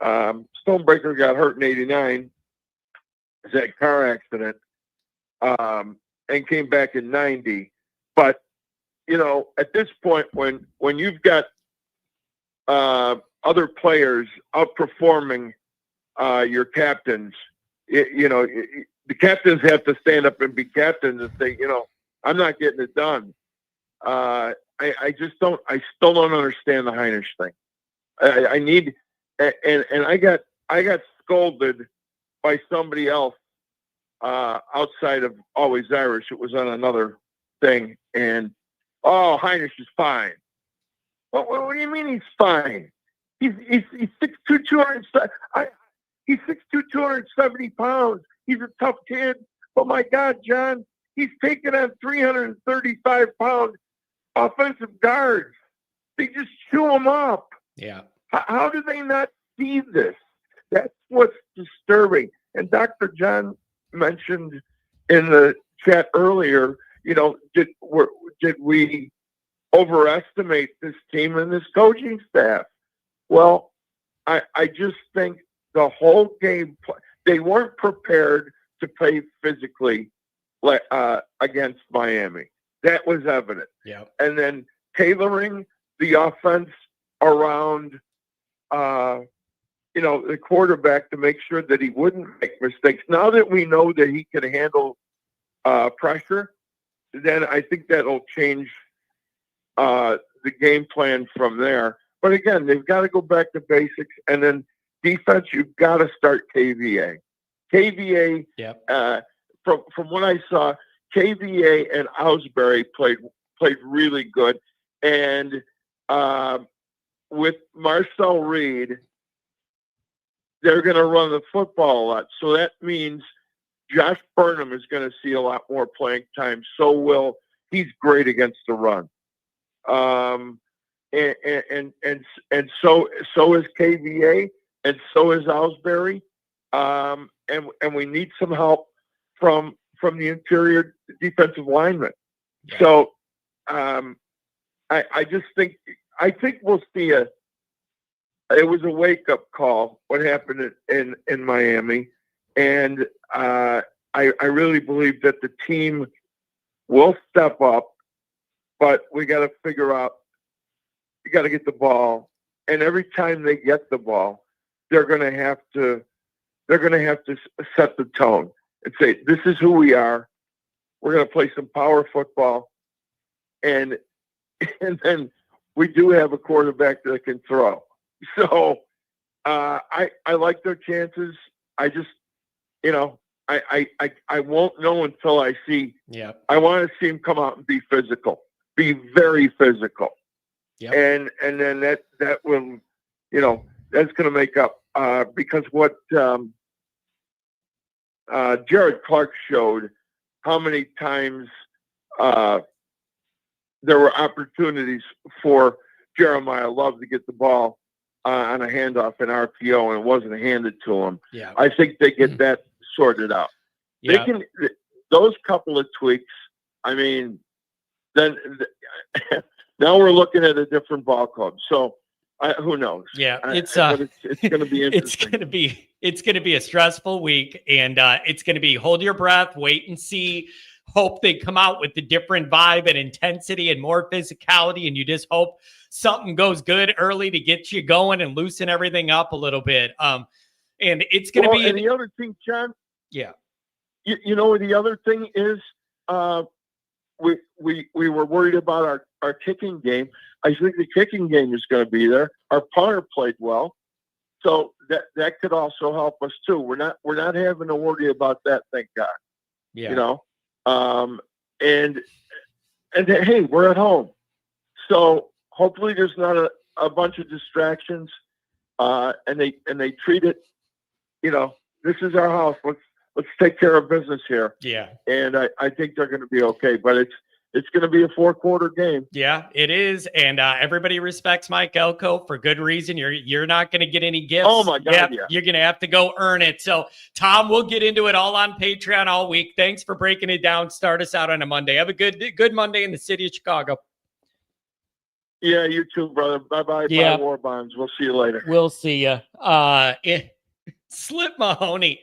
Speaker 2: Stonebreaker got hurt in 89, that car accident, and came back in 90. But, at this point, when you've got other players outperforming your captains, the captains have to stand up and be captains and say, I'm not getting it done. I still don't understand the Heinisch thing. I need, and I got scolded by somebody else outside of Always Irish. It was on another thing, and Heinisch is fine. What do you mean he's fine? He's 6'2", 270 pounds. He's a tough kid. But my God, John, he's taking on 335-pound offensive guards. They just chew him up.
Speaker 1: Yeah.
Speaker 2: How do they not see this? That what's disturbing. And Dr. John mentioned in the chat earlier, did we overestimate this team and this coaching staff? Well, I just think the whole game, they weren't prepared to play physically against Miami. That was evident.
Speaker 1: Yeah.
Speaker 2: And then tailoring the offense around, the quarterback to make sure that he wouldn't make mistakes. Now that we know that he can handle pressure, then I think that'll change the game plan from there. But again, they've got to go back to basics. And then defense, you've got to start KVA. KVA,
Speaker 1: yep.
Speaker 2: From what I saw, KVA and Ausberry played really good. And with Marcel Reed, they're going to run the football a lot. So that means Josh Burnham is going to see a lot more playing time. He's great against the run. And so is KVA, and so is Ausberry. And we need some help from the interior defensive linemen. Yeah. So I think we'll see it was a wake-up call what happened in Miami, and I really believe that the team will step up, but we got to figure out, you got to get the ball, and every time they get the ball, they're going to have to set the tone and say, this is who we are. We're going to play some power football, and then we do have a quarterback that can throw. So I like their chances. I just, I won't know until I see.
Speaker 1: Yeah.
Speaker 2: I want to see him come out and be physical, be very physical.
Speaker 1: Yep.
Speaker 2: And then that will, that's going to make up because what Jared Clark showed, how many times there were opportunities for Jeremiah Love to get the ball on a handoff in RPO, and it wasn't handed to him.
Speaker 1: Yeah.
Speaker 2: I think they get that sorted out.
Speaker 1: Yeah.
Speaker 2: They can, those couple of tweaks, I mean, then now we're looking at a different ball club. So who knows?
Speaker 1: Yeah, it's
Speaker 2: going to be interesting.
Speaker 1: It's going to be a stressful week, and it's going to be hold your breath, wait and see. Hope they come out with a different vibe and intensity and more physicality, and you just hope something goes good early to get you going and loosen everything up a little bit. And it's going to be.
Speaker 2: And the other thing, John.
Speaker 1: Yeah.
Speaker 2: The other thing is, we were worried about our kicking game. I think the kicking game is going to be there. Our punter played well, so that could also help us too. We're not having to worry about that, thank God.
Speaker 1: Yeah.
Speaker 2: And hey, we're at home, so hopefully there's not a bunch of distractions. And they treat it, this is our house. Let's take care of business here.
Speaker 1: Yeah.
Speaker 2: And I think they're going to be okay, but it's going to be a 4-quarter game.
Speaker 1: Yeah, it is. And everybody respects Mike Elco for good reason. You're not going to get any gifts.
Speaker 2: Oh, my God, yeah.
Speaker 1: You're going to have to go earn it. So, Tom, we'll get into it all on Patreon all week. Thanks for breaking it down. Start us out on a Monday. Have a good Monday in the city of Chicago.
Speaker 2: Yeah, you too, brother. Bye-bye.
Speaker 1: Yeah.
Speaker 2: Bye, War Bonds. We'll see you later.
Speaker 1: We'll see you. Slip Mahoney.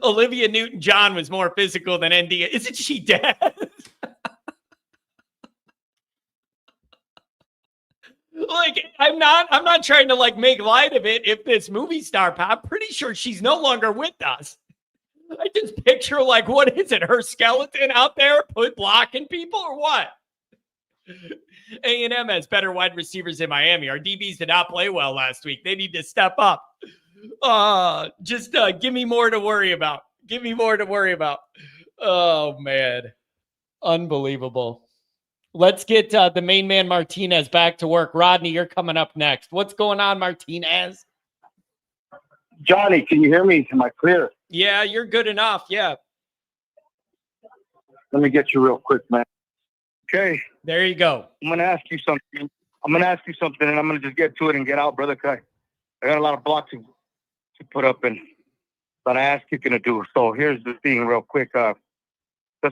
Speaker 1: Olivia Newton-John was more physical than ND. Isn't she dead? Like, I'm not trying to make light of it. If this movie star, I'm pretty sure she's no longer with us. I just picture what is it? Her skeleton out there blocking people or what? A&M has better wide receivers in Miami. Our DBs did not play well last week. They need to step up. Just give me more to worry about. Give me more to worry about. Oh, man. Unbelievable. Let's get the main man Martinez back to work. Rodney, you're coming up next. What's going on, Martinez?
Speaker 3: Johnny, can you hear me? Am I clear?
Speaker 1: Yeah, you're good enough. Yeah.
Speaker 3: Let me get you real quick, man. Okay.
Speaker 1: There you go.
Speaker 3: I'm going to ask you something, and I'm going to just get to it and get out, brother. I got a lot of blocks to put up, and that I asked you to do. So here's the thing real quick. The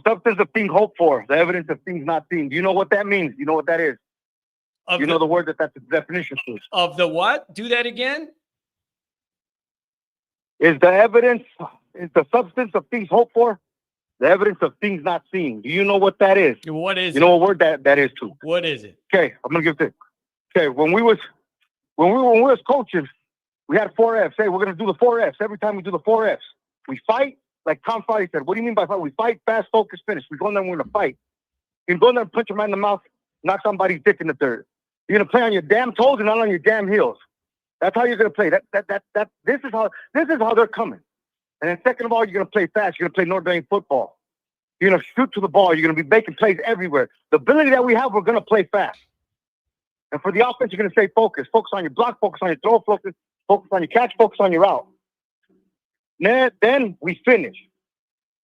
Speaker 3: substance of things hoped for, the evidence of things not seen. Do you know what that means? You know what that is? You know the word that's the definition to.
Speaker 1: Of the what? Do that again?
Speaker 3: Is the evidence, is the substance of things hoped for, the evidence of things not seen. Do you know what that is?
Speaker 1: What is it?
Speaker 3: You know what word that is too?
Speaker 1: What is it?
Speaker 3: Okay, I'm gonna give this. Okay, when we was coaching, we had 4 Fs. Hey, we're gonna do the 4 Fs. Every time we do the 4 Fs, we fight. Like Tom Farley said, what do you mean by fight? We fight, fast, focus, finish. We go in there and we're gonna fight. You can go in there and punch a man in the mouth, knock somebody's dick in the third. You're gonna play on your damn toes and not on your damn heels. That's how you're gonna play. This is how they're coming. And then second of all, you're gonna play fast. You're gonna play Notre Dame football. You're gonna shoot to the ball. You're gonna be making plays everywhere. The ability that we have, we're gonna play fast. And for the offense, you're gonna stay focused. Focus on your block. Focus on your throw. Focus on your catch. Focus on your route. Then we finish.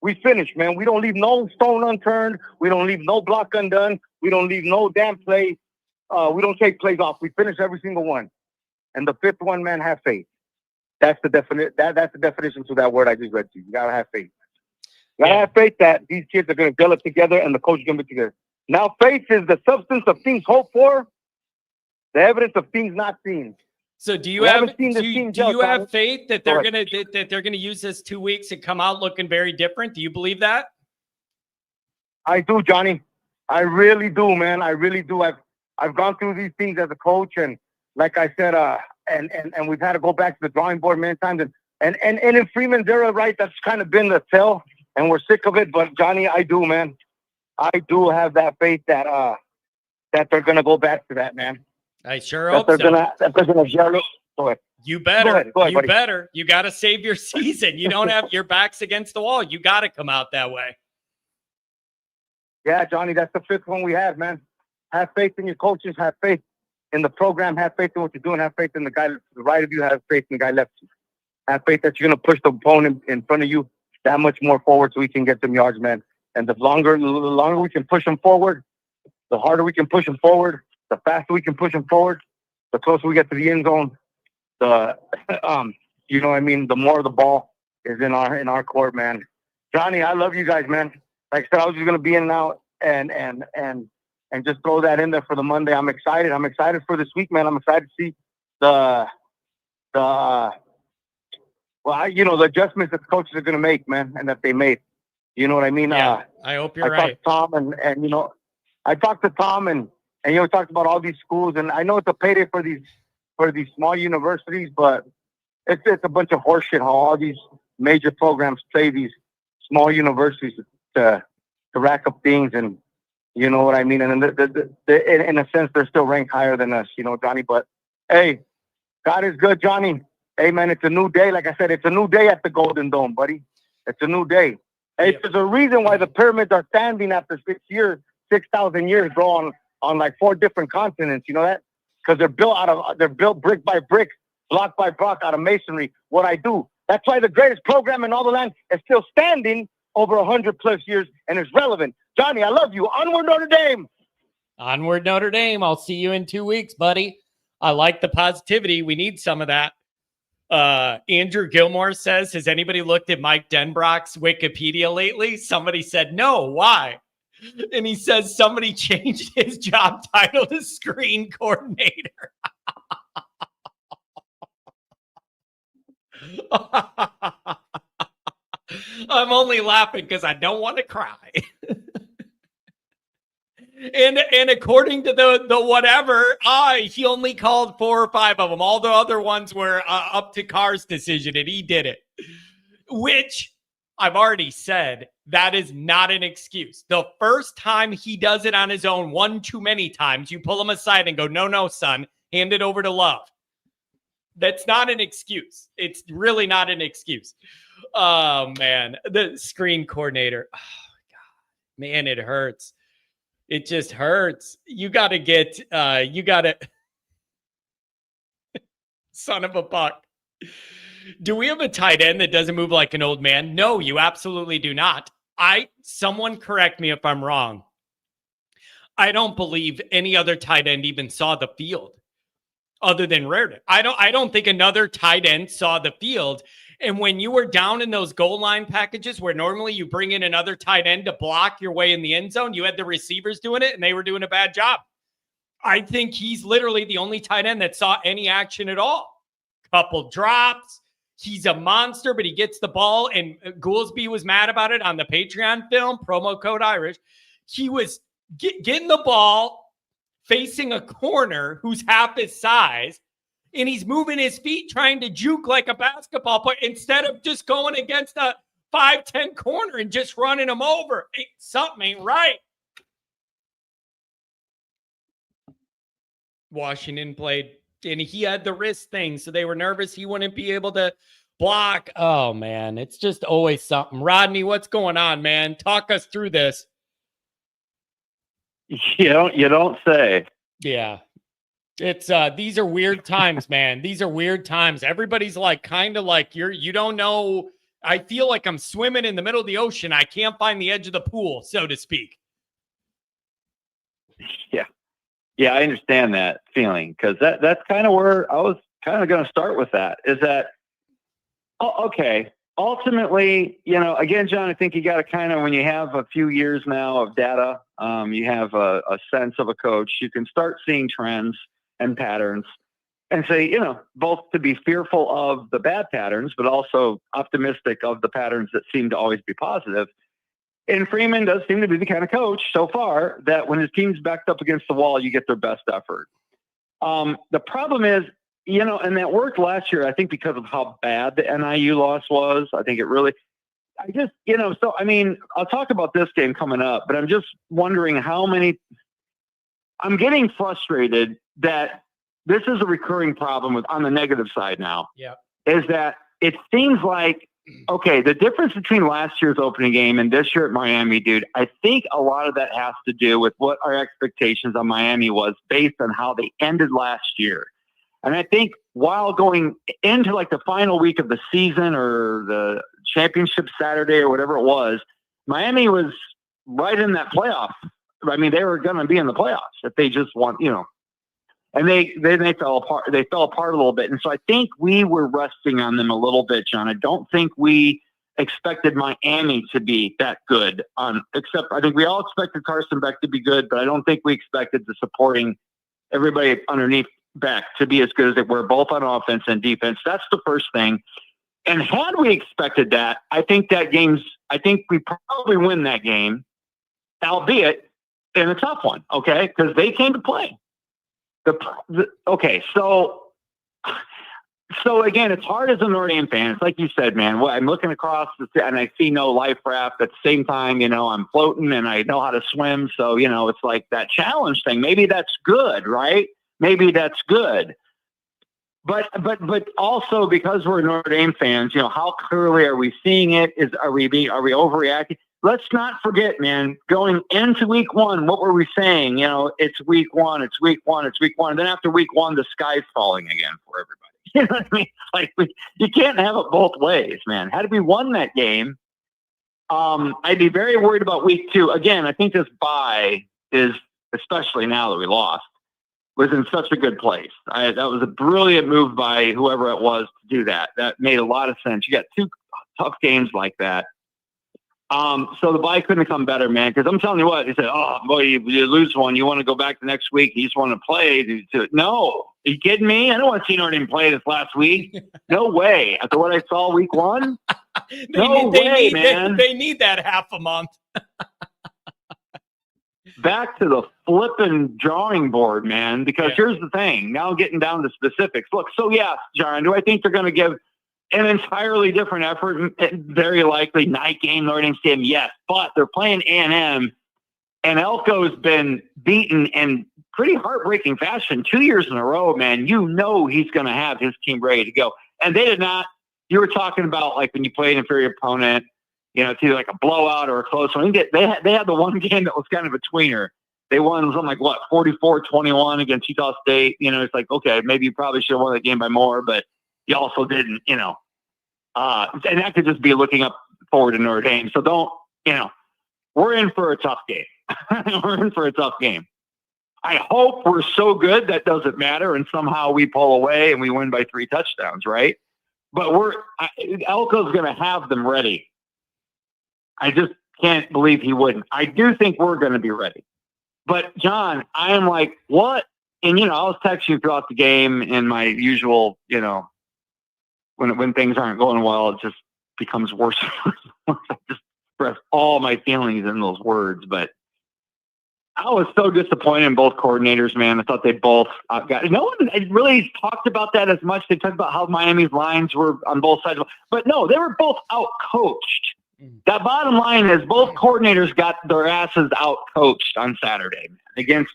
Speaker 3: We finish, man. We don't leave no stone unturned. We don't leave no block undone. We don't leave no damn play. We don't take plays off. We finish every single one. And the fifth one, man, have faith. That's the definition to that word I just read to you. You gotta have faith. You gotta have faith that these kids are gonna gel it together and the coach is gonna be together. Now, faith is the substance of things hoped for, the evidence of things not seen.
Speaker 1: So do you have faith that they're gonna use this 2 weeks and come out looking very different? Do you believe that?
Speaker 3: I do, Johnny. I really do, man. I really do. I've gone through these things as a coach, and like I said, and we've had to go back to the drawing board many times. And in Freeman's era, right, that's kind of been the tell, and we're sick of it. But Johnny, I do, man. I do have that faith that they're gonna go back to that, man.
Speaker 1: I sure hope so.
Speaker 3: That they're gonna gel it. Go ahead.
Speaker 1: You better.
Speaker 3: Go ahead,
Speaker 1: you better. You got to save your season. You don't have your back's against the wall. You got to come out that way.
Speaker 3: Yeah, Johnny, that's the fifth one we have, man. Have faith in your coaches. Have faith in the program. Have faith in what you're doing. Have faith in the guy to the right of you. Have faith in the guy left of you. Have faith that you're going to push the opponent in front of you that much more forward so we can get some yards, man. And the longer we can push them forward, the harder we can push them forward, the faster we can push them forward, the closer we get to the end zone, you know what I mean, the more the ball is in our court, man. Johnny, I love you guys, man. Like I said, I was just going to be in and out and just throw that in there for the Monday. I'm excited. I'm excited for this week, man. I'm excited to see the adjustments that the coaches are going to make, man, and that they made. You know what I mean?
Speaker 1: Yeah, I hope you're right.
Speaker 3: I talked to Tom and I talked to Tom and talked about all these schools, and I know it's a payday for these small universities, but it's a bunch of horseshit how all these major programs play these small universities to rack up things, and you know what I mean. And in a sense, they're still ranked higher than us, you know, Johnny. But hey, God is good, Johnny. Hey, man, it's a new day. Like I said, it's a new day at the Golden Dome, buddy. It's a new day. Hey, there's a reason why the pyramids are standing after 6,000 years, bro, on like 4 different continents. You know that? Because they're built brick by brick, block by block out of masonry. What I do. That's why the greatest program in all the land is still standing over 100+ years and is relevant. Johnny, I love you. Onward, Notre Dame.
Speaker 1: Onward, Notre Dame. I'll see you in 2 weeks, buddy. I like the positivity. We need some of that. Andrew Gilmore says, has anybody looked at Mike Denbrock's Wikipedia lately? Somebody said, no. Why? And he says somebody changed his job title to screen coordinator. I'm only laughing because I don't want to cry. And according to the whatever, he only called 4 or 5 of them. All the other ones were up to Carr's decision, and he did it. Which I've already said, that is not an excuse. The first time he does it on his own, one too many times, you pull him aside and go, no, son, hand it over to Love. That's not an excuse. It's really not an excuse. Oh, man. The screen coordinator. Oh, God. Man, it hurts. It just hurts. You got to get, son of a buck. Do we have a tight end that doesn't move like an old man? No, you absolutely do not. Someone correct me if I'm wrong. I don't believe any other tight end even saw the field. other than Reardon. I don't think another tight end saw the field. And when you were down in those goal line packages where normally you bring in another tight end to block your way in the end zone, you had the receivers doing it and they were doing a bad job. I think he's literally the only tight end that saw any action at all. Couple drops. He's a monster, but he gets the ball. And Goolsby was mad about it on the Patreon film, promo code Irish. He was getting the ball, facing a corner who's half his size, and he's moving his feet, trying to juke like a basketball player instead of just going against a 5'10" corner and just running him over. Something ain't right. Washington played, and he had the wrist thing, so they were nervous he wouldn't be able to block. Oh, man, it's just always something. Rodney, what's going on, man? Talk us through this.
Speaker 4: You don't say.
Speaker 1: Yeah. It's these are weird times, man. These are weird times. Everybody's like kind of like you don't know. I feel like I'm swimming in the middle of the ocean. I can't find the edge of the pool, so to speak.
Speaker 4: Yeah, I understand that feeling, because that's kind of where I was kind of going to start with. That is that okay. Ultimately, again, John, I think you got to kind of, when you have a few years now of data, you have a sense of a coach, you can start seeing trends and patterns and say, both to be fearful of the bad patterns, but also optimistic of the patterns that seem to always be positive. And Freeman does seem to be the kind of coach so far that when his team's backed up against the wall, you get their best effort. The problem is, and that worked last year, I think, because of how bad the NIU loss was. I think it really, I'll talk about this game coming up, but I'm just wondering I'm getting frustrated that this is a recurring problem on the negative side now.
Speaker 1: Yeah.
Speaker 4: Is that it seems like, okay, the difference between last year's opening game and this year at Miami, dude, I think a lot of that has to do with what our expectations on Miami was based on how they ended last year. And I think while going into like the final week of the season or the championship Saturday or whatever it was, Miami was right in that playoff. I mean, they were going to be in the playoffs if they just won, and they fell apart. They fell apart a little bit. And so I think we were resting on them a little bit, John. I don't think we expected Miami to be that good except I think we all expected Carson Beck to be good, but I don't think we expected the supporting everybody underneath Beck to be as good as they were, both on offense and defense. That's the first thing. And had we expected that, I think we probably win that game, albeit in a tough one. Okay. Because they came to play. So again, it's hard as a Notre Dame fan. It's like you said, man, I'm looking across and I see no life raft. At the same time, I'm floating and I know how to swim. So, it's like that challenge thing. Maybe that's good, right? Maybe that's good. But also because we're Notre Dame fans, how clearly are we seeing it? Are we overreacting? Let's not forget, man, going into week one, what were we saying? It's week one. And then after week one, the sky's falling again for everybody. You know what I mean? Like, you can't have it both ways, man. Had we won that game, I'd be very worried about week two. Again, I think this bye is, especially now that we lost, was in such a good place. That was a brilliant move by whoever it was to do that. That made a lot of sense. You got two tough games like that. So the bye couldn't have come better, man, because I'm telling you what, he said, oh, boy, you lose one. You want to go back the next week. You just want to play. No. Are you kidding me? I don't want to see Notre Dame play this last week. No way. After what I saw week one? Man.
Speaker 1: They need that half a month.
Speaker 4: Back to the flipping drawing board, man, because here's the thing. Now getting down to specifics. Look, so yeah, John, do I think they're going to give an entirely different effort? Very likely night game, Notre Dame Stadium, yes. But they're playing A&M, and Elco's been beaten in pretty heartbreaking fashion 2 years in a row, man. He's going to have his team ready to go. And they did not. You were talking about, like, when you play an inferior opponent, it's either like a blowout or a close one. They had the one game that was kind of a tweener. They won something like, 44-21 against Utah State. It's like, okay, maybe you probably should have won that game by more, but you also didn't, and that could just be looking up forward to Notre Dame. So don't, we're in for a tough game. We're in for a tough game. I hope we're so good that doesn't matter, and somehow we pull away and we win by 3 touchdowns, right? But Elco's going to have them ready. I just can't believe he wouldn't. I do think we're going to be ready. But, John, I am like, what? And, I was texting you throughout the game in my usual, when things aren't going well, it just becomes worse. I just express all my feelings in those words. But I was so disappointed in both coordinators, man. I thought they both got. No one really talked about that as much. They talked about how Miami's lines were on both sides, but no, they were both out coached. That bottom line is both coordinators got their asses out coached on Saturday, man, against.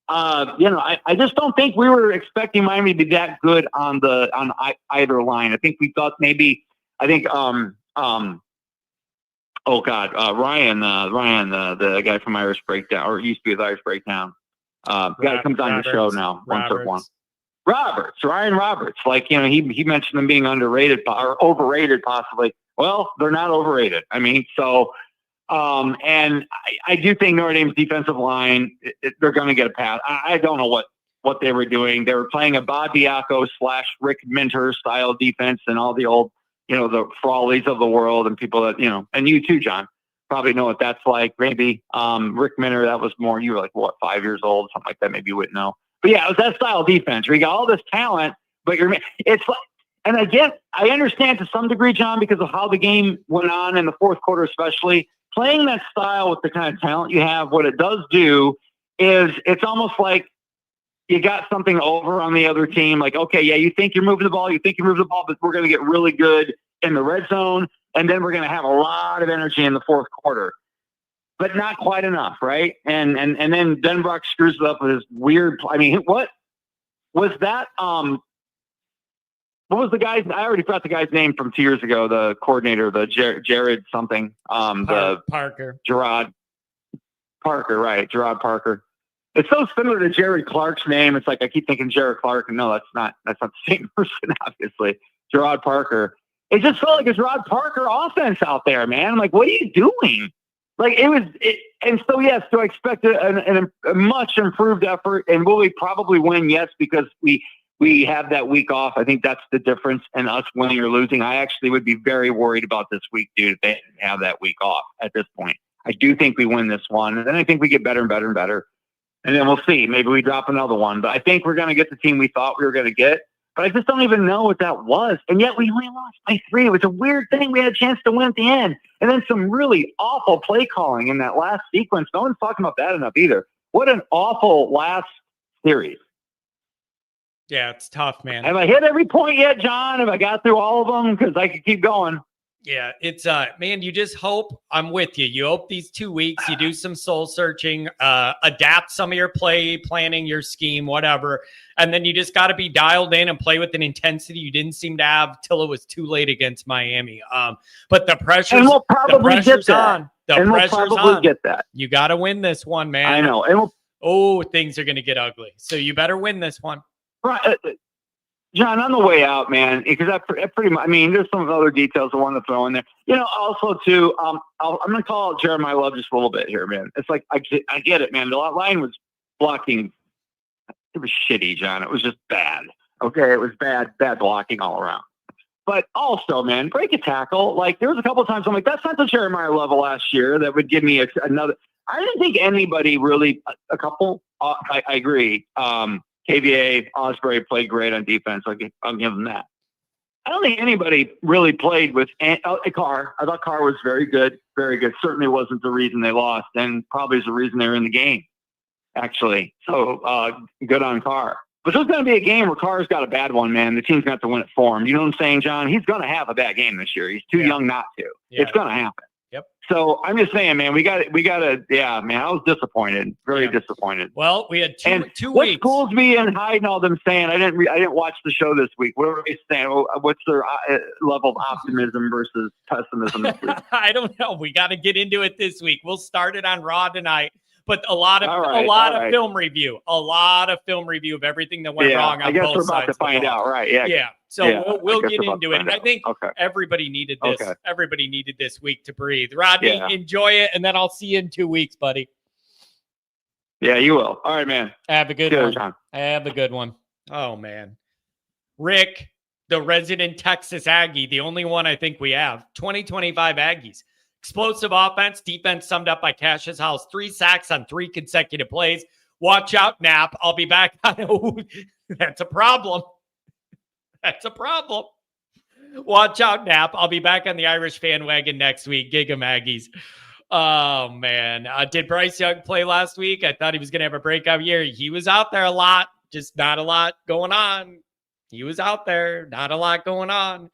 Speaker 4: I just don't think we were expecting Miami to be that good on either line. I think we thought maybe. Ryan, the guy from Irish Breakdown, or used to be with Irish Breakdown, guy that comes on the show now, Ryan Roberts. Like, he mentioned them being underrated or overrated possibly. Well, they're not overrated. I mean, so, and I do think Notre Dame's defensive line, they're going to get a pass. I don't know what they were doing. They were playing a Bob Diaco / Rick Minter style defense, and all the old, the Frawleys of the world and people that, and you too, John, probably know what that's like. Maybe Rick Minter, that was more, you were like, 5 years old, something like that. Maybe you wouldn't know. But yeah, it was that style of defense where you got all this talent, but it's like, and again, I understand to some degree, John, because of how the game went on in the fourth quarter, especially playing that style with the kind of talent you have. What it does do is it's almost like you got something over on the other team. Like, okay, yeah, you think you're moving the ball, but we're going to get really good in the red zone, and then we're going to have a lot of energy in the fourth quarter, but not quite enough, right? And then Denbrock screws it up with his weird. I mean, what was that? What was the guy's? I already forgot the guy's name from 2 years ago. The coordinator, the Jared something.
Speaker 1: Parker.
Speaker 4: Gerard Parker, right? Gerard Parker. It's so similar to Jared Clark's name. It's like I keep thinking Jared Clark, and no, that's not the same person, obviously. Gerard Parker. It just felt like a Gerard Parker offense out there, man. I'm like, what are you doing? Like and so yes, do I expect a much improved effort, and will we probably win? Yes, because we have that week off. I think that's the difference in us winning or losing. I actually would be very worried about this week, dude, if they didn't have that week off at this point. I do think we win this one, and then I think we get better and better and better. And then we'll see. Maybe we drop another one. But I think we're going to get the team we thought we were going to get. But I just don't even know what that was. And yet we only lost by 3. It was a weird thing. We had a chance to win at the end. And then some really awful play calling in that last sequence. No one's talking about that enough either. What an awful last series.
Speaker 1: Yeah, it's tough, man.
Speaker 4: Have I hit every point yet, John? Have I got through all of them? Because I could keep going.
Speaker 1: Yeah, it's man, you just hope. I'm with you. You hope these 2 weeks you do some soul searching, adapt some of your play planning, your scheme, whatever, and then you just got to be dialed in and play with an intensity you didn't seem to have till it was too late against Miami. But the pressure's,
Speaker 4: and we'll probably get that.
Speaker 1: On. The pressure's
Speaker 4: we'll probably
Speaker 1: on.
Speaker 4: Get that.
Speaker 1: You got to win this one, man.
Speaker 4: I know. And
Speaker 1: things are going to get ugly. So you better win this one.
Speaker 4: Right. John, on the way out, man, because I pretty much, I mean, there's some other details I want to throw in there. Also, too, I'm going to call out Jeremiah Love just a little bit here, man. It's like, I get it, man. The line was blocking. It was shitty, John. It was just bad. Okay, it was bad blocking all around. But also, man, break a tackle. Like, there was a couple of times I'm like, that's not the Jeremiah Love last year that would give me another. I didn't think anybody really, a couple, I agree. KVA, Osbury played great on defense. I'll give them that. I don't think anybody really played with Carr. I thought Carr was very good, very good. Certainly wasn't the reason they lost, and probably is the reason they're in the game, actually. So good on Carr. But there's going to be a game where Carr's got a bad one, man. The team's going to have to win it for him. You know what I'm saying, John? He's going to have a bad game this year. He's too young not to. Yeah. It's going to happen.
Speaker 1: Yep.
Speaker 4: So I'm just saying, man, we got to, yeah, man, I was disappointed, very disappointed.
Speaker 1: Well, we had two
Speaker 4: what's
Speaker 1: weeks.
Speaker 4: Goolsby and Hyde and all them saying? I didn't watch the show this week. What are they saying? What's their level of optimism versus pessimism this week?
Speaker 1: I don't know. We got to get into it this week. We'll start it on Raw tonight. But a lot of film review, of everything that went wrong on both sides.
Speaker 4: I guess we're about to find out, right? Yeah.
Speaker 1: Yeah. So we'll get into it. And I think everybody needed this.
Speaker 4: Okay.
Speaker 1: Everybody needed this week to breathe. Rodney, enjoy it, and then I'll see you in 2 weeks, buddy.
Speaker 4: Yeah, you will. All right, man.
Speaker 1: Have a good
Speaker 4: Cheers,
Speaker 1: one.
Speaker 4: John.
Speaker 1: Have a good one. Oh, man. Rick, the resident Texas Aggie, the only one I think we have. 2025 Aggies. Explosive offense, defense summed up by Cassius House. 3 sacks on 3 consecutive plays. Watch out, Nap. I'll be back. That's a problem. That's a problem. Watch out, Nap. I'll be back on the Irish fan wagon next week. Giga Aggies. Oh, man. Did Bryce Young play last week? I thought he was going to have a breakout year. He was out there a lot, just not a lot going on. He was out there, not a lot going on.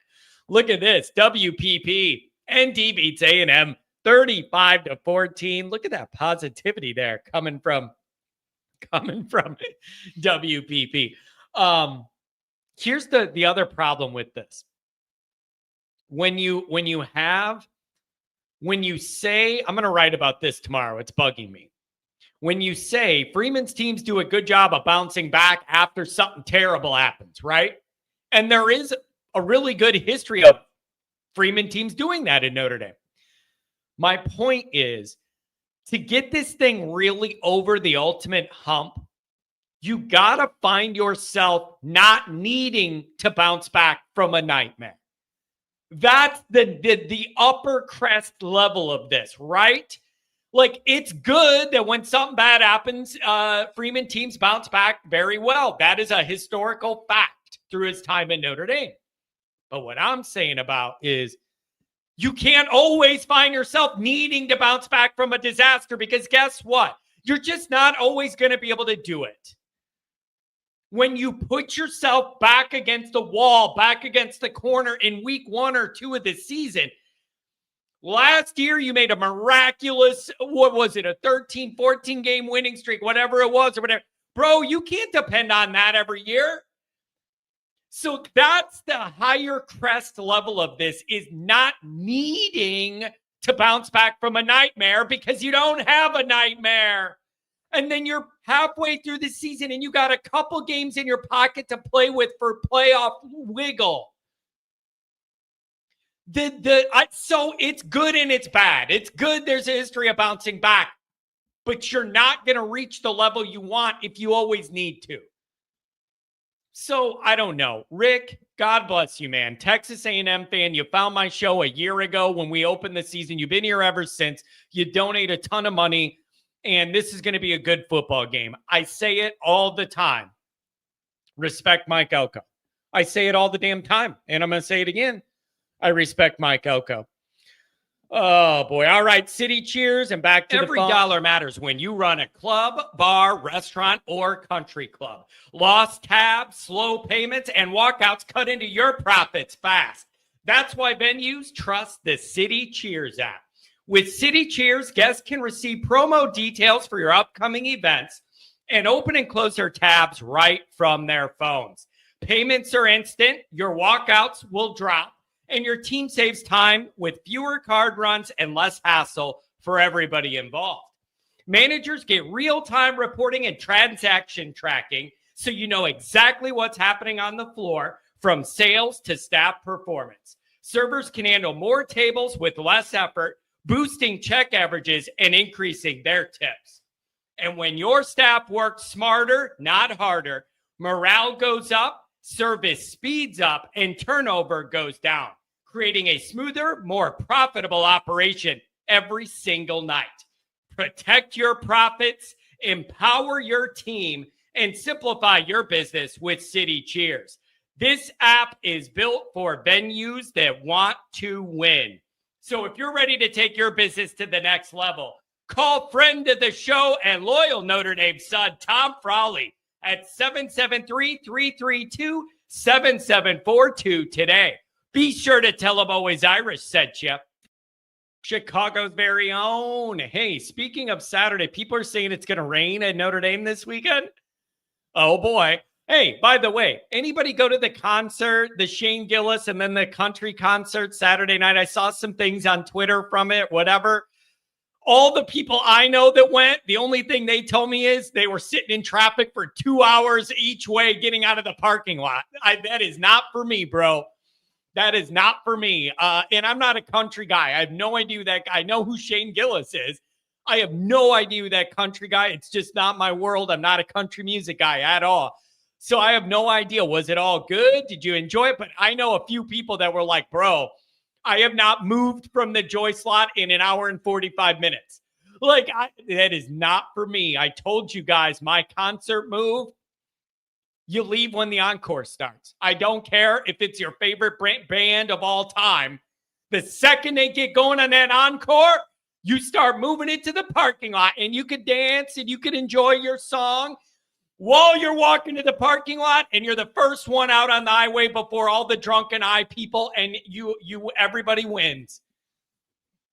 Speaker 1: Look at this. WPP. ND beats A&M 35-14. Look at that positivity there coming from WPP. Here's the other problem with this. When you say, I'm going to write about this tomorrow. It's bugging me. When you say Freeman's teams do a good job of bouncing back after something terrible happens, right? And there is a really good history of Freeman teams doing that in Notre Dame. My point is, to get this thing really over the ultimate hump, you got to find yourself not needing to bounce back from a nightmare. That's the upper crest level of this, right? Like, it's good that when something bad happens, Freeman teams bounce back very well. That is a historical fact through his time in Notre Dame. But what I'm saying about is you can't always find yourself needing to bounce back from a disaster, because guess what? You're just not always going to be able to do it. When you put yourself back against the wall, back against the corner in week 1 or 2 of the season, last year you made a miraculous, what was it, a 13, 14 game winning streak, whatever it was or whatever. Bro, you can't depend on that every year. So that's the higher crest level of this, is not needing to bounce back from a nightmare because you don't have a nightmare. And then you're halfway through the season and you got a couple games in your pocket to play with for playoff wiggle. So it's good and it's bad. It's good there's a history of bouncing back, but you're not going to reach the level you want if you always need to. So I don't know. Rick, God bless you, man. Texas A&M fan, you found my show a year ago when we opened the season. You've been here ever since. You donate a ton of money. And this is going to be a good football game. I say it all the time. Respect Mike Elco. I say it all the damn time. And I'm going to say it again. I respect Mike Elco. Oh, boy. All right. City cheers and back to every dollar matters when you run a club, bar, restaurant, or country club. Lost tabs, slow payments, and walkouts cut into your profits fast. That's why venues trust the City Cheers app. With City Cheers, guests can receive promo details for your upcoming events and open and close their tabs right from their phones. Payments are instant, your walkouts will drop, and your team saves time with fewer card runs and less hassle for everybody involved. Managers get real-time reporting and transaction tracking, so you know exactly what's happening on the floor, from sales to staff performance. Servers can handle more tables with less effort, boosting check averages and increasing their tips. And when your staff works smarter, not harder, morale goes up, service speeds up, and turnover goes down, creating a smoother, more profitable operation every single night. Protect your profits, empower your team, and simplify your business with City Cheers. This app is built for venues that want to win. So if you're ready to take your business to the next level, call friend of the show and loyal Notre Dame son, Tom Frawley, at 773-332-7742 today. Be sure to tell him Always Irish sent you. Chicago's very own. Hey, speaking of Saturday, people are saying it's going to rain at Notre Dame this weekend. Oh, boy. Hey, by the way, anybody go to the concert, the Shane Gillis and then the country concert Saturday night? I saw some things on Twitter from it, whatever. All the people I know that went, the only thing they told me is they were sitting in traffic for 2 hours each way getting out of the parking lot. That is not for me, bro. That is not for me. And I'm not a country guy. I have no idea who that guy. I know who Shane Gillis is. I have no idea who that country guy. It's just not my world. I'm not a country music guy at all. So I have no idea. Was it all good? Did you enjoy it? But I know a few people that were like, bro, I have not moved from the Joy slot in an hour and 45 minutes. Like, that is not for me. I told you guys, my concert move, you leave when the encore starts. I don't care if it's your favorite band of all time. The second they get going on that encore, you start moving into the parking lot, and you could dance and you could enjoy your song while you're walking to the parking lot, and you're the first one out on the highway before all the drunken eye people, and everybody wins.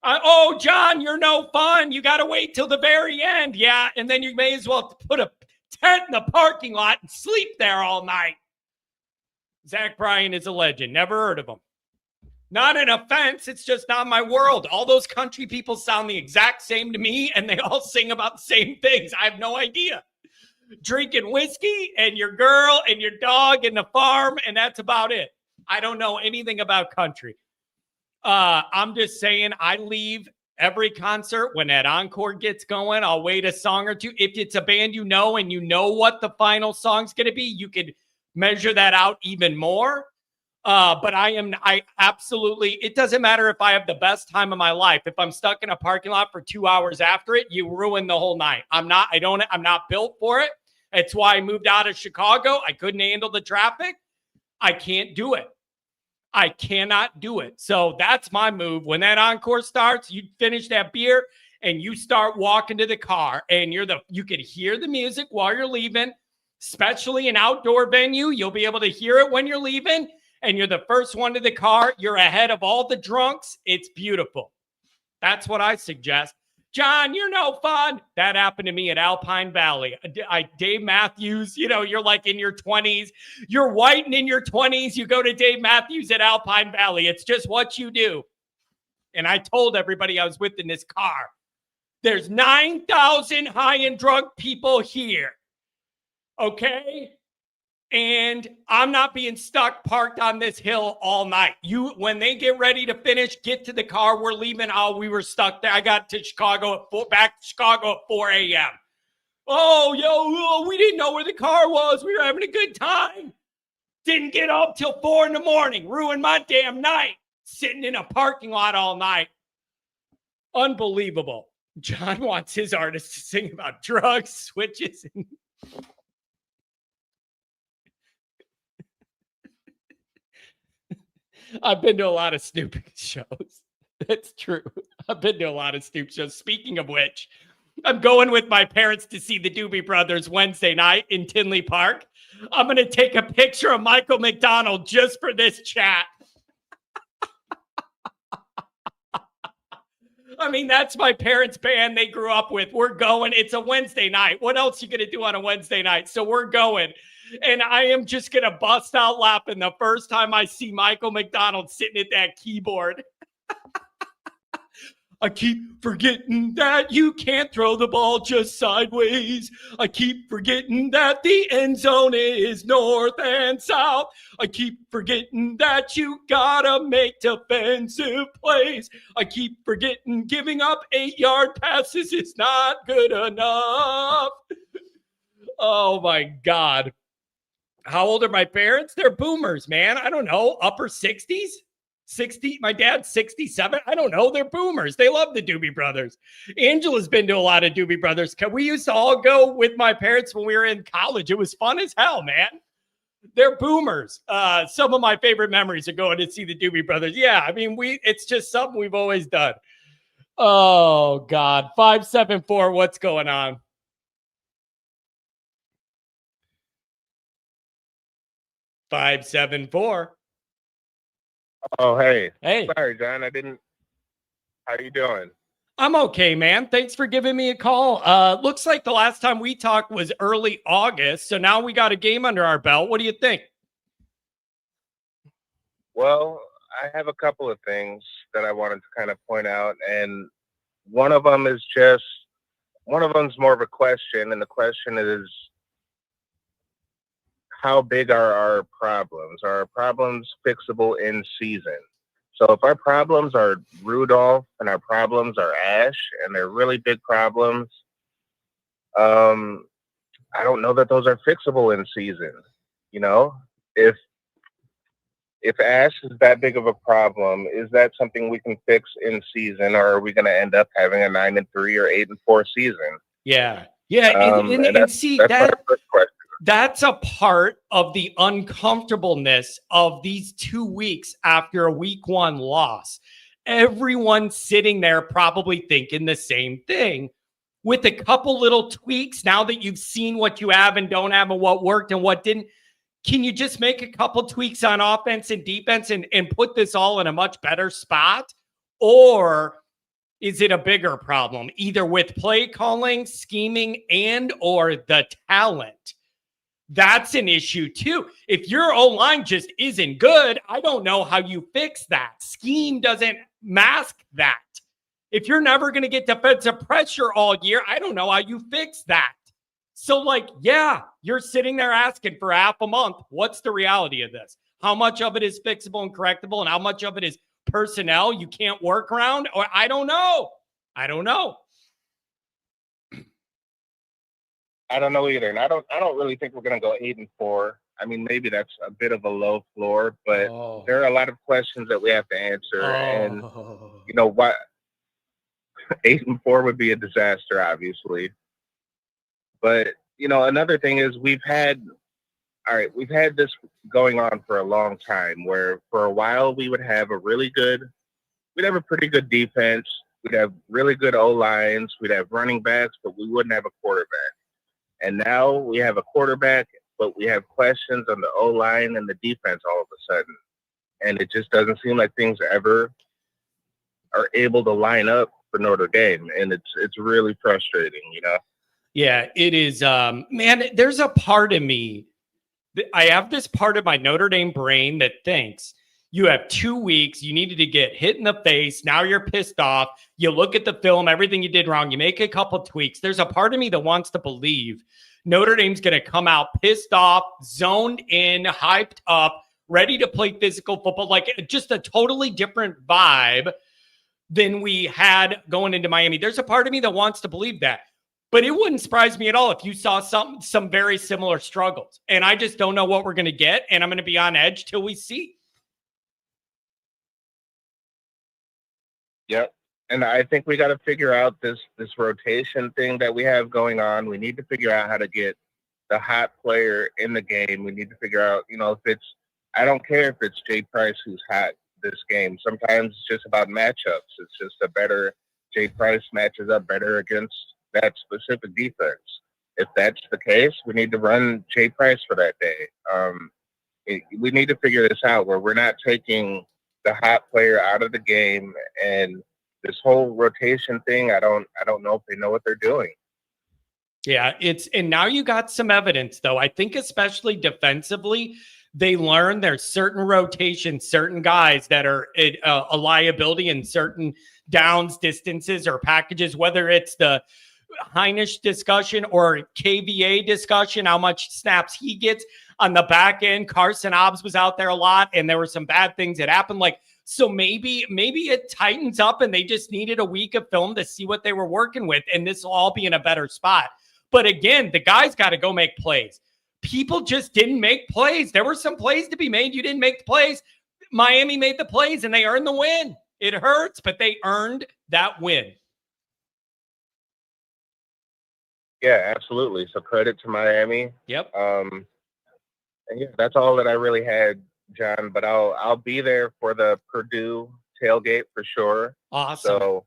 Speaker 1: Oh, John, you're no fun. You got to wait till the very end. Yeah, and then you may as well put a tent in the parking lot and sleep there all night. Zach Bryan is a legend. Never heard of him. Not an offense. It's just not my world. All those country people sound the exact same to me, and they all sing about the same things. I have no idea. Drinking whiskey and your girl and your dog and the farm, and that's about it. I don't know anything about country. I'm just saying I leave every concert when that encore gets going. I'll wait a song or two. If it's a band you know and you know what the final song's going to be, you could measure that out even more. But I absolutely, it doesn't matter if I have the best time of my life. If I'm stuck in a parking lot for 2 hours after it, you ruin the whole night. I'm not built for it. It's why I moved out of Chicago. I couldn't handle the traffic. I can't do it. I cannot do it. So that's my move. When that encore starts, you finish that beer and you start walking to the car, and you can hear the music while you're leaving, especially an outdoor venue. You'll be able to hear it when you're leaving, and you're the first one to the car. You're ahead of all the drunks. It's beautiful. That's what I suggest. John, you're no fun. That happened to me at Alpine Valley. Dave Matthews, you're like in your 20s. You're white and in your 20s. You go to Dave Matthews at Alpine Valley. It's just what you do. And I told everybody I was with in this car, there's 9,000 high and drunk people here. Okay? And I'm not being stuck parked on this hill all night. When they get ready to finish, get to the car. We're leaving. Oh, we were stuck there. I got to back to Chicago at 4 a.m. Oh, we didn't know where the car was. We were having a good time. Didn't get up till 4 a.m. Ruined my damn night. Sitting in a parking lot all night. Unbelievable. John wants his artists to sing about drugs, switches, and I've been to a lot of Snoop shows. That's true. I've been to a lot of Snoop shows. Speaking of which, I'm going with my parents to see the Doobie Brothers Wednesday night in Tinley Park. I'm going to take a picture of Michael McDonald just for this chat. I mean, that's my parents' band they grew up with. We're going. It's a Wednesday night. What else you going to do on a Wednesday night? So we're going. And I am just going to bust out laughing the first time I see Michael McDonald sitting at that keyboard. I keep forgetting that you can't throw the ball just sideways. I keep forgetting that the end zone is north and south. I keep forgetting that you gotta make defensive plays. I keep forgetting giving up 8-yard passes is not good enough. Oh my God. How old are my parents? They're boomers, man. I don't know. Upper 60s? 60? My dad's 67. I don't know. They're boomers. They love the Doobie Brothers. Angela's been to a lot of Doobie Brothers. We used to all go with my parents when we were in college. It was fun as hell, man. They're boomers. Some of my favorite memories are going to see the Doobie Brothers. Yeah, I mean, it's just something we've always done. Oh, God. 574, what's going on? Five, 7, 4.
Speaker 5: Oh, hey.
Speaker 1: Hey.
Speaker 5: Sorry, John. How you doing?
Speaker 1: I'm okay, man. Thanks for giving me a call. Looks like the last time we talked was early August. So now we got a game under our belt. What do you think?
Speaker 5: Well, I have a couple of things that I wanted to kind of point out. And one of them's more of a question. And the question is, how big are our problems? Are our problems fixable in season? So if our problems are Rudolph and our problems are Ash, and they're really big problems, I don't know that those are fixable in season. You know, if Ash is that big of a problem, is that something we can fix in season, or are we going to end up having a 9-3 or 8-4 season?
Speaker 1: Yeah. Yeah. And see,
Speaker 5: that's my first question.
Speaker 1: That's a part of the uncomfortableness of these 2 weeks after a week 1 loss. Everyone's sitting there probably thinking the same thing. With a couple little tweaks, now that you've seen what you have and don't have and what worked and what didn't, can you just make a couple tweaks on offense and defense and put this all in a much better spot? Or is it a bigger problem, either with play calling, scheming, and or the talent? That's an issue too. If your O-line just isn't good, I don't know how you fix that. Scheme doesn't mask that. If you're never going to get defensive pressure all year, I don't know how you fix that. So, like, yeah, you're sitting there asking for half a month. What's the reality of this? How much of it is fixable and correctable, and how much of it is personnel you can't work around? Or I don't know. I don't know
Speaker 5: either, and I don't really think we're going to go 8-4. I mean, maybe that's a bit of a low floor, but there are a lot of questions that we have to answer, and you know what? 8-4 would be a disaster, obviously. But you know, another thing is we've had this going on for a long time, where for a while we'd have a pretty good defense, we'd have really good O-lines, we'd have running backs, but we wouldn't have a quarterback. And now we have a quarterback, but we have questions on the O-line and the defense all of a sudden. And it just doesn't seem like things ever are able to line up for Notre Dame. And it's really frustrating, you know?
Speaker 1: Yeah, it is. Man, there's a part of me, I have this part of my Notre Dame brain that thinks you have 2 weeks, you needed to get hit in the face, now you're pissed off, you look at the film, everything you did wrong, you make a couple tweaks. There's a part of me that wants to believe Notre Dame's going to come out pissed off, zoned in, hyped up, ready to play physical football, like just a totally different vibe than we had going into Miami. There's a part of me that wants to believe that. But it wouldn't surprise me at all if you saw some very similar struggles. And I just don't know what we're going to get. And I'm going to be on edge till we see.
Speaker 5: Yep. And I think we got to figure out this rotation thing that we have going on. We need to figure out how to get the hot player in the game. We need to figure out, you know, I don't care if it's Jay Price who's hot this game. Sometimes it's just about matchups. It's just Jay Price matches up better against that specific defense. If that's the case, we need to run Jay Price for that day. We need to figure this out where we're not taking the hot player out of the game, and this whole rotation thing, I don't know if they know what they're doing.
Speaker 1: Yeah, and now you got some evidence though. I think especially defensively, they learn there's certain rotations, certain guys that are a liability in certain downs, distances, or packages, whether it's the Heinisch discussion or KVA discussion, how much snaps he gets on the back end. Carson Hobbs was out there a lot, and there were some bad things that happened. Like, so maybe it tightens up, and they just needed a week of film to see what they were working with, and this will all be in a better spot. But again, the guys got to go make plays. People just didn't make plays. There were some plays to be made. You didn't make the plays. Miami made the plays, and they earned the win. It hurts, but they earned that win.
Speaker 5: Yeah, absolutely. So credit to Miami.
Speaker 1: Yep.
Speaker 5: And yeah, that's all that I really had, John. But I'll be there for the Purdue tailgate for sure.
Speaker 1: Awesome.
Speaker 5: So,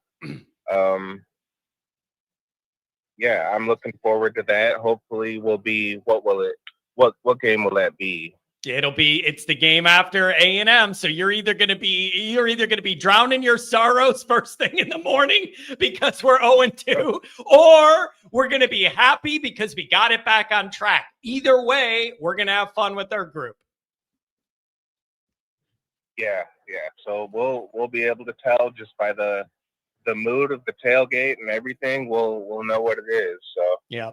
Speaker 5: yeah, I'm looking forward to that. Hopefully, we'll be. What game will that be?
Speaker 1: It's the game after A&M. So you're either going to be drowning your sorrows first thing in the morning because we're 0-2, or we're going to be happy because we got it back on track. Either way, we're going to have fun with our group.
Speaker 5: Yeah. So we'll be able to tell just by the mood of the tailgate and everything. We'll know what it is. So
Speaker 1: yeah.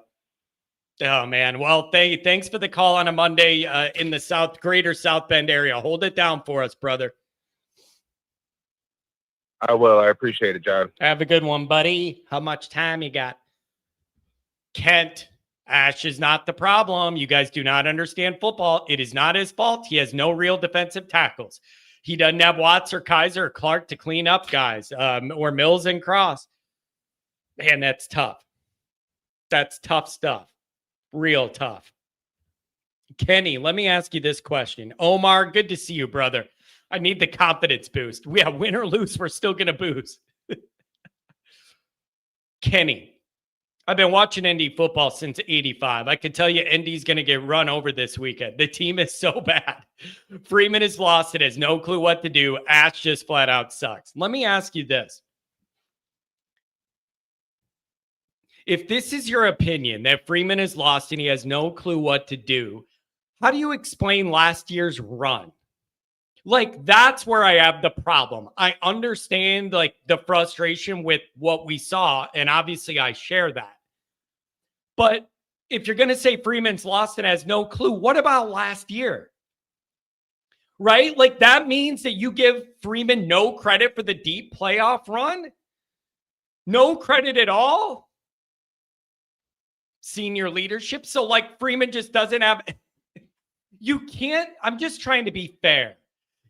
Speaker 1: Oh, man. Well, thanks for the call on a Monday in the greater South Bend area. Hold it down for us, brother.
Speaker 5: I will. I appreciate it, John.
Speaker 1: Have a good one, buddy. How much time you got? Kent, Ash is not the problem. You guys do not understand football. It is not his fault. He has no real defensive tackles. He doesn't have Watts or Kaiser or Clark to clean up guys, or Mills and Cross. Man, that's tough. That's tough stuff. Real tough. Kenny, let me ask you this question. Omar, good to see you, brother. I need the confidence boost. We have win or lose, we're still going to boost. Kenny, I've been watching Indy football since 85. I can tell you Indy's going to get run over this weekend. The team is so bad. Freeman is lost and has no clue what to do. Ash just flat out sucks. Let me ask you this. If this is your opinion that Freeman is lost and he has no clue what to do, how do you explain last year's run? Like, that's where I have the problem. I understand, like, the frustration with what we saw, and obviously I share that. But if you're going to say Freeman's lost and has no clue, what about last year? Right? Like, that means that you give Freeman no credit for the deep playoff run? No credit at all? Senior leadership? So, like, Freeman just doesn't have... You can't... I'm just trying to be fair.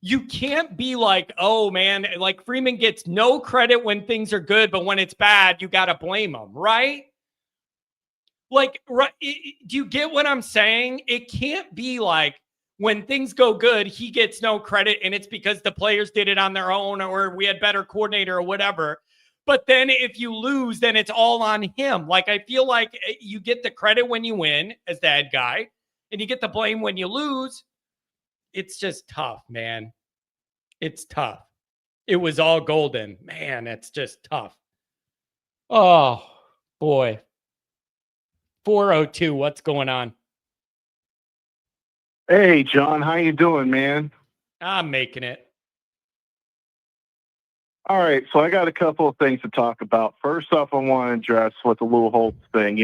Speaker 1: You can't be like, oh, man, like Freeman gets no credit when things are good, but when it's bad, you got to blame him, right? Like, right, do you get what I'm saying? It can't be like when things go good, he gets no credit and it's because the players did it on their own or we had better coordinator or whatever. But then if you lose, then it's all on him. Like, I feel like you get the credit when you win as the head guy and you get the blame when you lose. It's just tough, man. It's tough. It was all golden. Man, it's just tough. Oh, boy. 402, what's going on?
Speaker 3: Hey, John, how you doing, man?
Speaker 1: I'm making it.
Speaker 3: All right, so I got a couple of things to talk about. First off, I want to address with the Lou Holtz thing.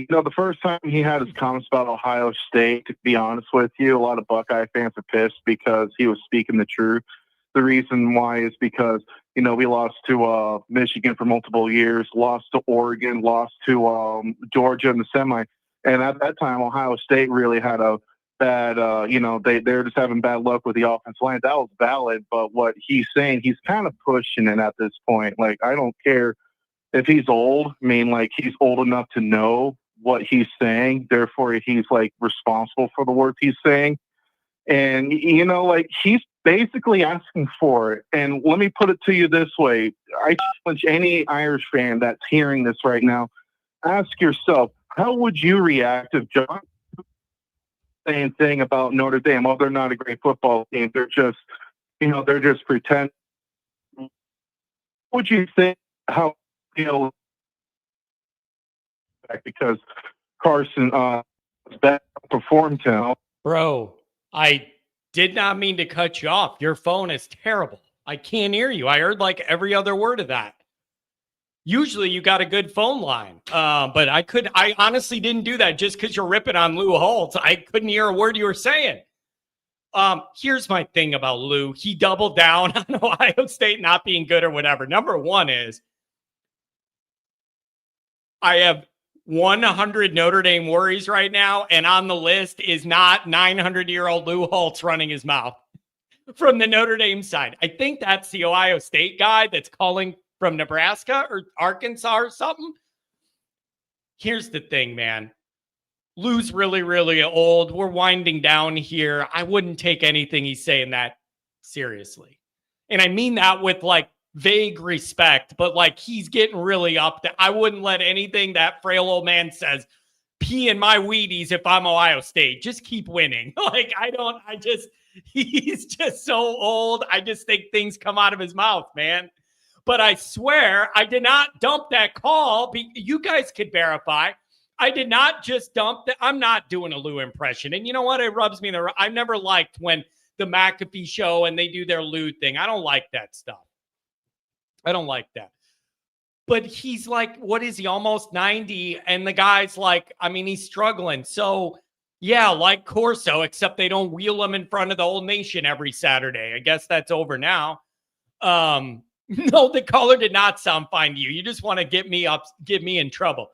Speaker 3: The first time he had his comments about Ohio State, to be honest with you, a lot of Buckeye fans are pissed because he was speaking the truth. The reason why is because, we lost to Michigan for multiple years, lost to Oregon, lost to Georgia in the semi. And at that time, Ohio State really had a bad, they're just having bad luck with the offensive line. That was valid, but what he's saying, he's kind of pushing it at this point. Like, I don't care if he's old. I mean, like, he's old enough to know what he's saying. Therefore, he's, like, responsible for the words he's saying. And, he's basically asking for it. And let me put it to you this way. I challenge any Irish fan that's hearing this right now, ask yourself, how would you react if John same thing about Notre Dame? Oh, they're not a great football team. They're just, they're just pretend. What would you think? How because Carson performed him.
Speaker 1: Bro, I did not mean to cut you off. Your phone is terrible. I can't hear you. I heard like every other word of that. Usually you got a good phone line. But I honestly didn't do that just because you're ripping on Lou Holtz. I couldn't hear a word you were saying. Here's my thing about Lou. He doubled down on Ohio State not being good or whatever. Number one is I have 100 Notre Dame worries right now, and on the list is not 900-year-old Lou Holtz running his mouth from the Notre Dame side. I think that's the Ohio State guy that's calling from Nebraska or Arkansas or something. Here's the thing, man. Lou's really, really old. We're winding down here. I wouldn't take anything he's saying that seriously. And I mean that with like vague respect, but like he's getting really up there. I wouldn't let anything that frail old man says pee in my Wheaties if I'm Ohio State. Just keep winning. He's just so old. I just think things come out of his mouth, man. But I swear I did not dump that call. You guys could verify. I did not just dump that. I'm not doing a Lou impression. And you know what? It rubs me. I never liked when the McAfee show and they do their Lou thing. I don't like that stuff. I don't like that. But he's like, what is he, almost 90? And the guy's like, I mean, he's struggling. So, yeah, like Corso, except they don't wheel him in front of the whole nation every Saturday. I guess that's over now. No, the caller did not sound fine to you. You just want to get me in trouble.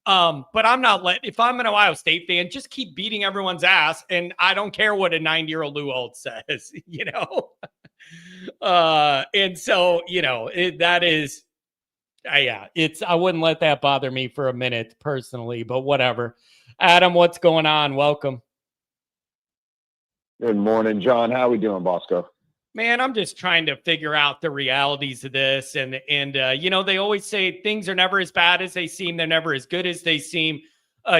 Speaker 1: But I'm not if I'm an Ohio State fan, just keep beating everyone's ass. And I don't care what a 90-year-old Lou Holtz says, you know? And so, you know, that is, yeah, I wouldn't let that bother me for a minute personally, but whatever. Adam, what's going on? Welcome.
Speaker 6: Good morning, John. How we doing, Bosco?
Speaker 1: Man, I'm just trying to figure out the realities of this. And you know, they always say things are never as bad as they seem. They're never as good as they seem.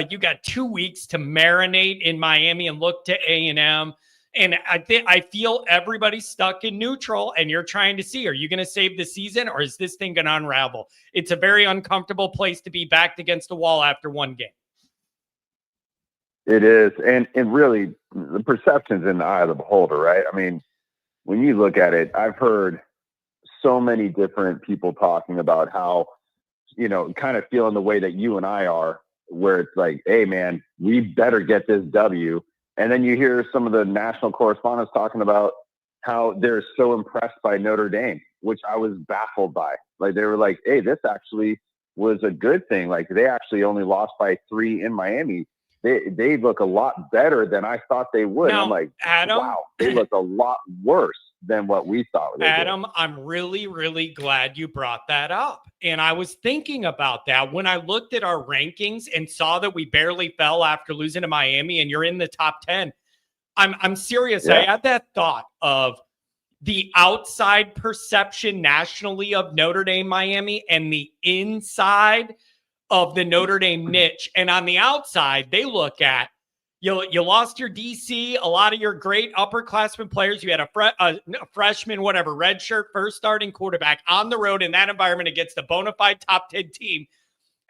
Speaker 1: You got 2 weeks to marinate in Miami and look to A&M. And I feel everybody's stuck in neutral, and you're trying to see, are you going to save the season, or is this thing going to unravel? It's a very uncomfortable place to be backed against the wall after one game.
Speaker 6: It is. And really, the perception's in the eye of the beholder, right? I mean, when you look at it, I've heard so many different people talking about how, you know, kind of feeling the way that you and I are, where it's like, hey, man, we better get this W. And then you hear some of the national correspondents talking about how they're so impressed by Notre Dame, which I was baffled by. Like, they were like, hey, this actually was a good thing. Like, they actually only lost by 3 in Miami. They look a lot better than I thought they would.
Speaker 1: Now,
Speaker 6: I'm like,
Speaker 1: Adam,
Speaker 6: wow, they look a lot worse than what we thought.
Speaker 1: Adam, I'm really, really glad you brought that up. And I was thinking about that when I looked at our rankings and saw that we barely fell after losing to Miami, and you're in the top 10. I'm serious.
Speaker 6: Yeah.
Speaker 1: I had that thought of the outside perception nationally of Notre Dame, Miami, and the inside of the Notre Dame niche. And on the outside, they look at, you lost your DC, a lot of your great upperclassmen players. You had a freshman, whatever, redshirt, first starting quarterback on the road in that environment against a bona fide top 10 team,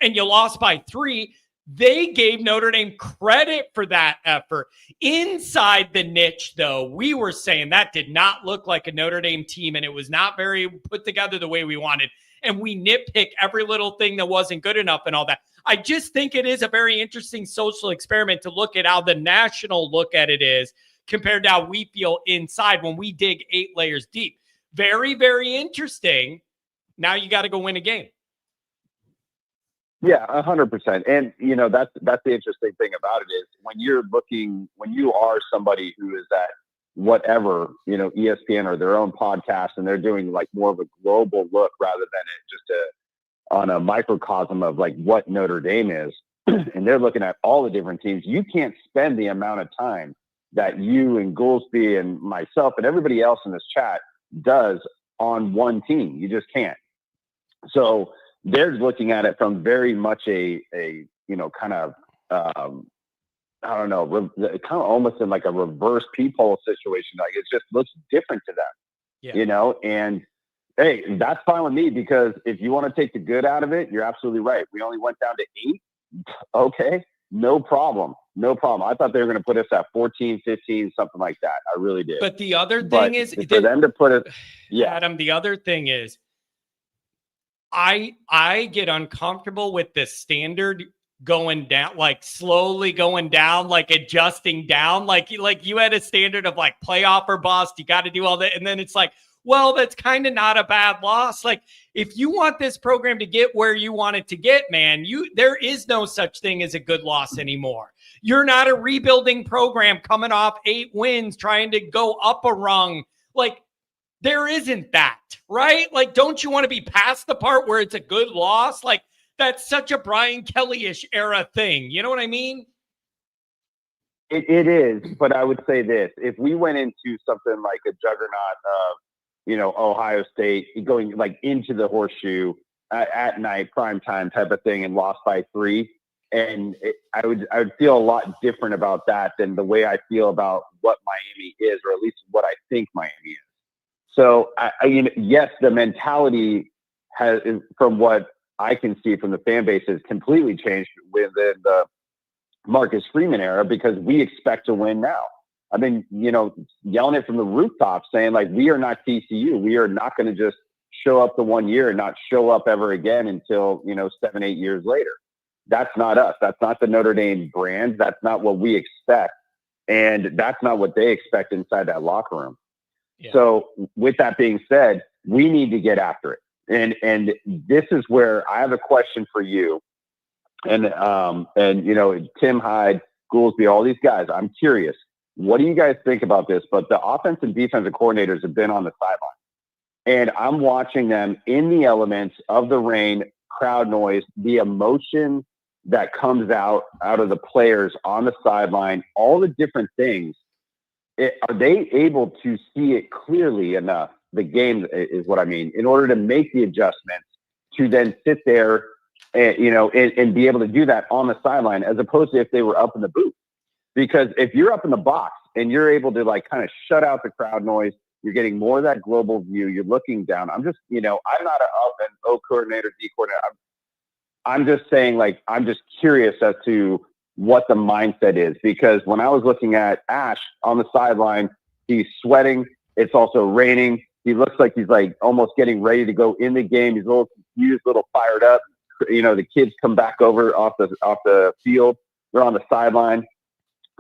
Speaker 1: and you lost by 3. They gave Notre Dame credit for that effort. Inside the niche, though, we were saying that did not look like a Notre Dame team, and it was not very put together the way we wanted. And we nitpick every little thing that wasn't good enough and all that. I just think it is a very interesting social experiment to look at how the national look at it is compared to how we feel inside when we dig 8 layers deep. Very, very interesting. Now you got to go win a game.
Speaker 6: Yeah, 100%. And, you know, that's the interesting thing about it is when you are somebody who is at whatever, you know, ESPN or their own podcast, and they're doing like more of a global look rather than on a microcosm of like what Notre Dame is. And they're looking at all the different teams. You can't spend the amount of time that you and Goolsby and myself and everybody else in this chat does on one team. You just can't. So they're looking at it from very much a you know, kind of, I don't know, kind of almost in like a reverse peephole situation. Like, it just looks different to them, you know? And hey, that's fine with me, because if you want to take the good out of it, you're absolutely right. We only went down to 8. Okay. No problem. No problem. I thought they were going to put us at 14, 15, something like that. I really did.
Speaker 1: But the other thing is
Speaker 6: for them to put it,
Speaker 1: Adam, the other thing is I get uncomfortable with the standard going down, like slowly going down, like adjusting down, like you had a standard of like playoff or bust, you got to do all that, and then it's like, well, that's kind of not a bad loss. Like, if you want this program to get where you want it to get, man, there is no such thing as a good loss anymore. You're not a rebuilding program coming off 8 wins trying to go up a rung. Like, there isn't that, right? Like, don't you want to be past the part where it's a good loss? Like, that's such a Brian Kelly-ish era thing. You know what I mean?
Speaker 6: It is, but I would say this. If we went into something like a juggernaut of, you know, Ohio State going like into the horseshoe at night, prime time type of thing, and lost by 3, and I would feel a lot different about that than the way I feel about what Miami is, or at least what I think Miami is. So, I yes, the mentality has, from what I can see from the fan base, has completely changed within the Marcus Freeman era, because we expect to win now. I've been, you know, yelling it from the rooftops, saying like, we are not TCU. We are not going to just show up the one year and not show up ever again until, you know, 7, 8 years later. That's not us. That's not the Notre Dame brand. That's not what we expect. And that's not what they expect inside that locker room. Yeah. So with that being said, we need to get after it. And this is where I have a question for you. And Tim Hyde, Goolsby, all these guys, I'm curious. What do you guys think about this? But the offense and defensive coordinators have been on the sideline. And I'm watching them in the elements of the rain, crowd noise, the emotion that comes out of the players on the sideline, all the different things. Are they able to see it clearly enough? The game is what I mean, in order to make the adjustments to then sit there and be able to do that on the sideline, as opposed to if they were up in the booth. Because if you're up in the box and you're able to like kind of shut out the crowd noise, you're getting more of that global view. You're looking down. I'm just, I'm not an up and O coordinator, D coordinator. I'm just saying, like, I'm just curious as to what the mindset is, because when I was looking at Ash on the sideline, he's sweating. It's also raining. He looks like he's like almost getting ready to go in the game. He's a little confused, a little fired up. The kids come back over off the field. They're on the sideline.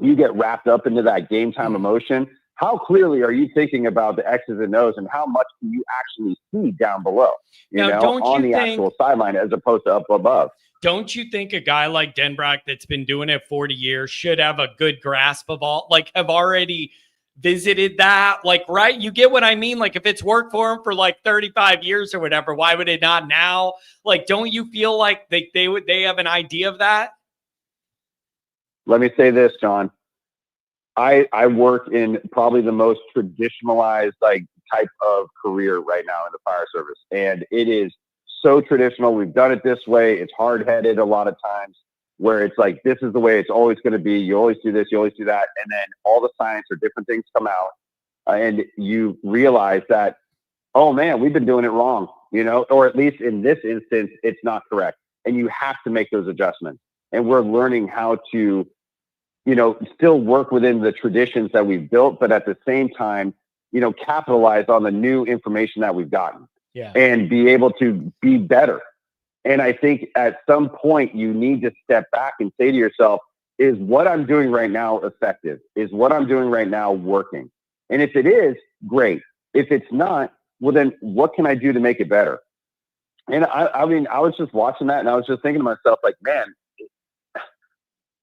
Speaker 6: You get wrapped up into that game time emotion. How clearly are you thinking about the X's and O's, and how much can you actually see down below, on the actual sideline as opposed to up above?
Speaker 1: Don't you think a guy like Denbrock that's been doing it 40 years should have a good grasp of all, like have already visited that? Like, right? You get what I mean? Like if it's worked for him for like 35 years or whatever, why would it not now? Like, don't you feel like they have an idea of that?
Speaker 6: Let me say this, John. I work in probably the most traditionalized type of career right now in the fire service. And it is so traditional. We've done it this way. It's hard-headed a lot of times, where it's like, this is the way it's always going to be. You always do this, you always do that. And then all the science or different things come out, and you realize that, oh man, we've been doing it wrong, or at least in this instance, it's not correct. And you have to make those adjustments. And we're learning how to, still work within the traditions that we've built, but at the same time, capitalize on the new information that we've gotten, and be able to be better. And I think at some point you need to step back and say to yourself, is what I'm doing right now effective? Is what I'm doing right now working? And if it is, great. If it's not, well, then what can I do to make it better? And I was just watching that, and I was just thinking to myself, like, man,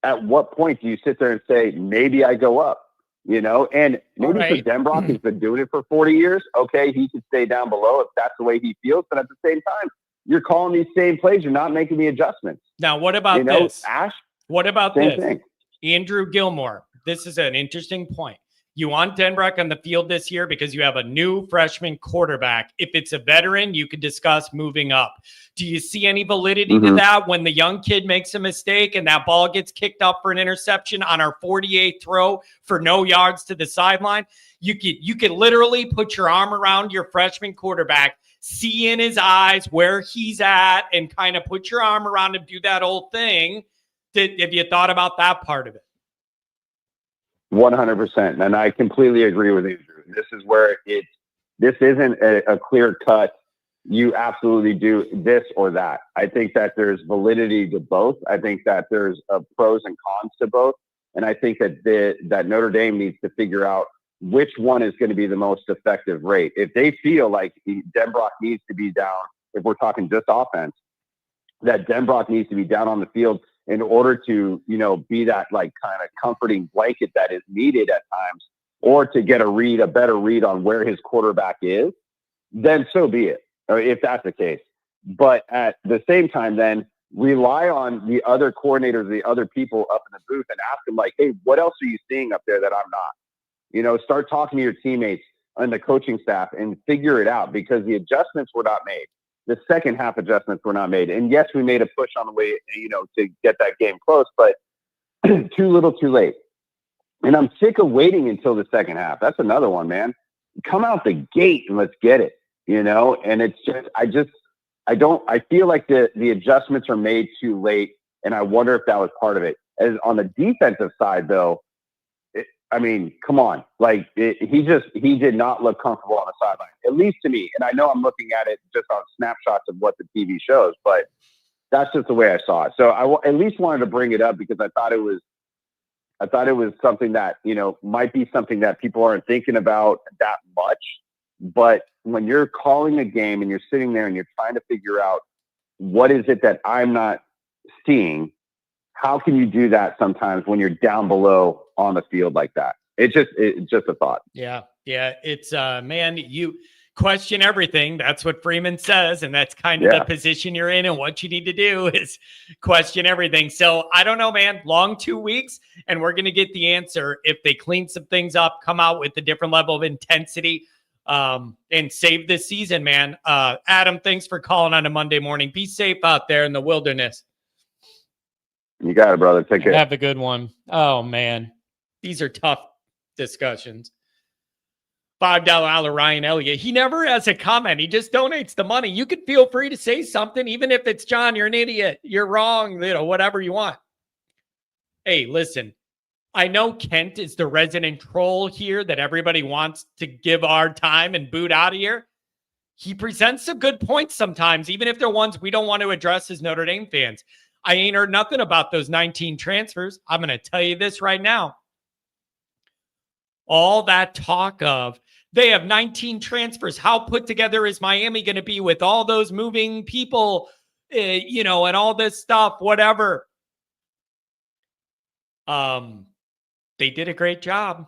Speaker 6: at what point do you sit there and say, maybe I go up, and maybe for Denbrock, he's been doing it for 40 years. Okay. He could stay down below if that's the way he feels. But at the same time, you're calling these same plays. You're not making the adjustments.
Speaker 1: Now, what about this?
Speaker 6: Ash?
Speaker 1: What about
Speaker 6: same
Speaker 1: this?
Speaker 6: Thing.
Speaker 1: Andrew Gilmore. This is an interesting point. You want Denbrock on the field this year because you have a new freshman quarterback. If it's a veteran, you could discuss moving up. Do you see any validity to that when the young kid makes a mistake and that ball gets kicked up for an interception on our 48th throw for no yards to the sideline? You could literally put your arm around your freshman quarterback, see in his eyes where he's at, and kind of put your arm around him, do that old thing. Have you thought about that part of it?
Speaker 6: 100%. And I completely agree with Andrew. This is where this isn't a clear cut. You absolutely do this or that. I think that there's validity to both. I think that there's pros and cons to both. And I think that Notre Dame needs to figure out which one is going to be the most effective rate. If they feel like Denbrock needs to be down, if we're talking just offense, that Denbrock needs to be down on the field in order to, be that kind of comforting blanket that is needed at times, or to get a better read on where his quarterback is, then so be it, if that's the case. But at the same time, then rely on the other coordinators, the other people up in the booth, and ask them hey, what else are you seeing up there that I'm not? Start talking to your teammates and the coaching staff and figure it out, because the adjustments were not made. The second half adjustments were not made. And yes, we made a push on the way, to get that game close, but too little, too late. And I'm sick of waiting until the second half. That's another one, man. Come out the gate and let's get it, and it's just, I feel like the adjustments are made too late. And I wonder if that was part of it. As on the defensive side, though, come on. He did not look comfortable on the sideline, at least to me. And I know I'm looking at it just on snapshots of what the TV shows, but that's just the way I saw it. So I at least wanted to bring it up, because I thought it was something that, might be something that people aren't thinking about that much. But when you're calling a game and you're sitting there and you're trying to figure out what is it that I'm not seeing, how can you do that sometimes when you're down below on the field like that? It's just a thought.
Speaker 1: Yeah. It's man, you question everything. That's what Freeman says, and that's kind of the position you're in. And what you need to do is question everything. So I don't know, man. Long 2 weeks, and we're gonna get the answer if they clean some things up, come out with a different level of intensity, and save this season, man. Adam, thanks for calling on a Monday morning. Be safe out there in the wilderness.
Speaker 6: You got it, brother. Take care.
Speaker 1: Have a good one. Oh man, these are tough discussions. $5 Ryan Elliott. He never has a comment. He just donates the money. You can feel free to say something, even if it's John, you're an idiot, you're wrong, whatever you want. Hey, listen, I know Kent is the resident troll here that everybody wants to give our time and boot out of here. He presents some good points sometimes, even if they're ones we don't want to address as Notre Dame fans. I ain't heard nothing about those 19 transfers. I'm going to tell you this right now. All that talk of they have 19 transfers. How put together is Miami going to be with all those moving people, and all this stuff, whatever. They did a great job.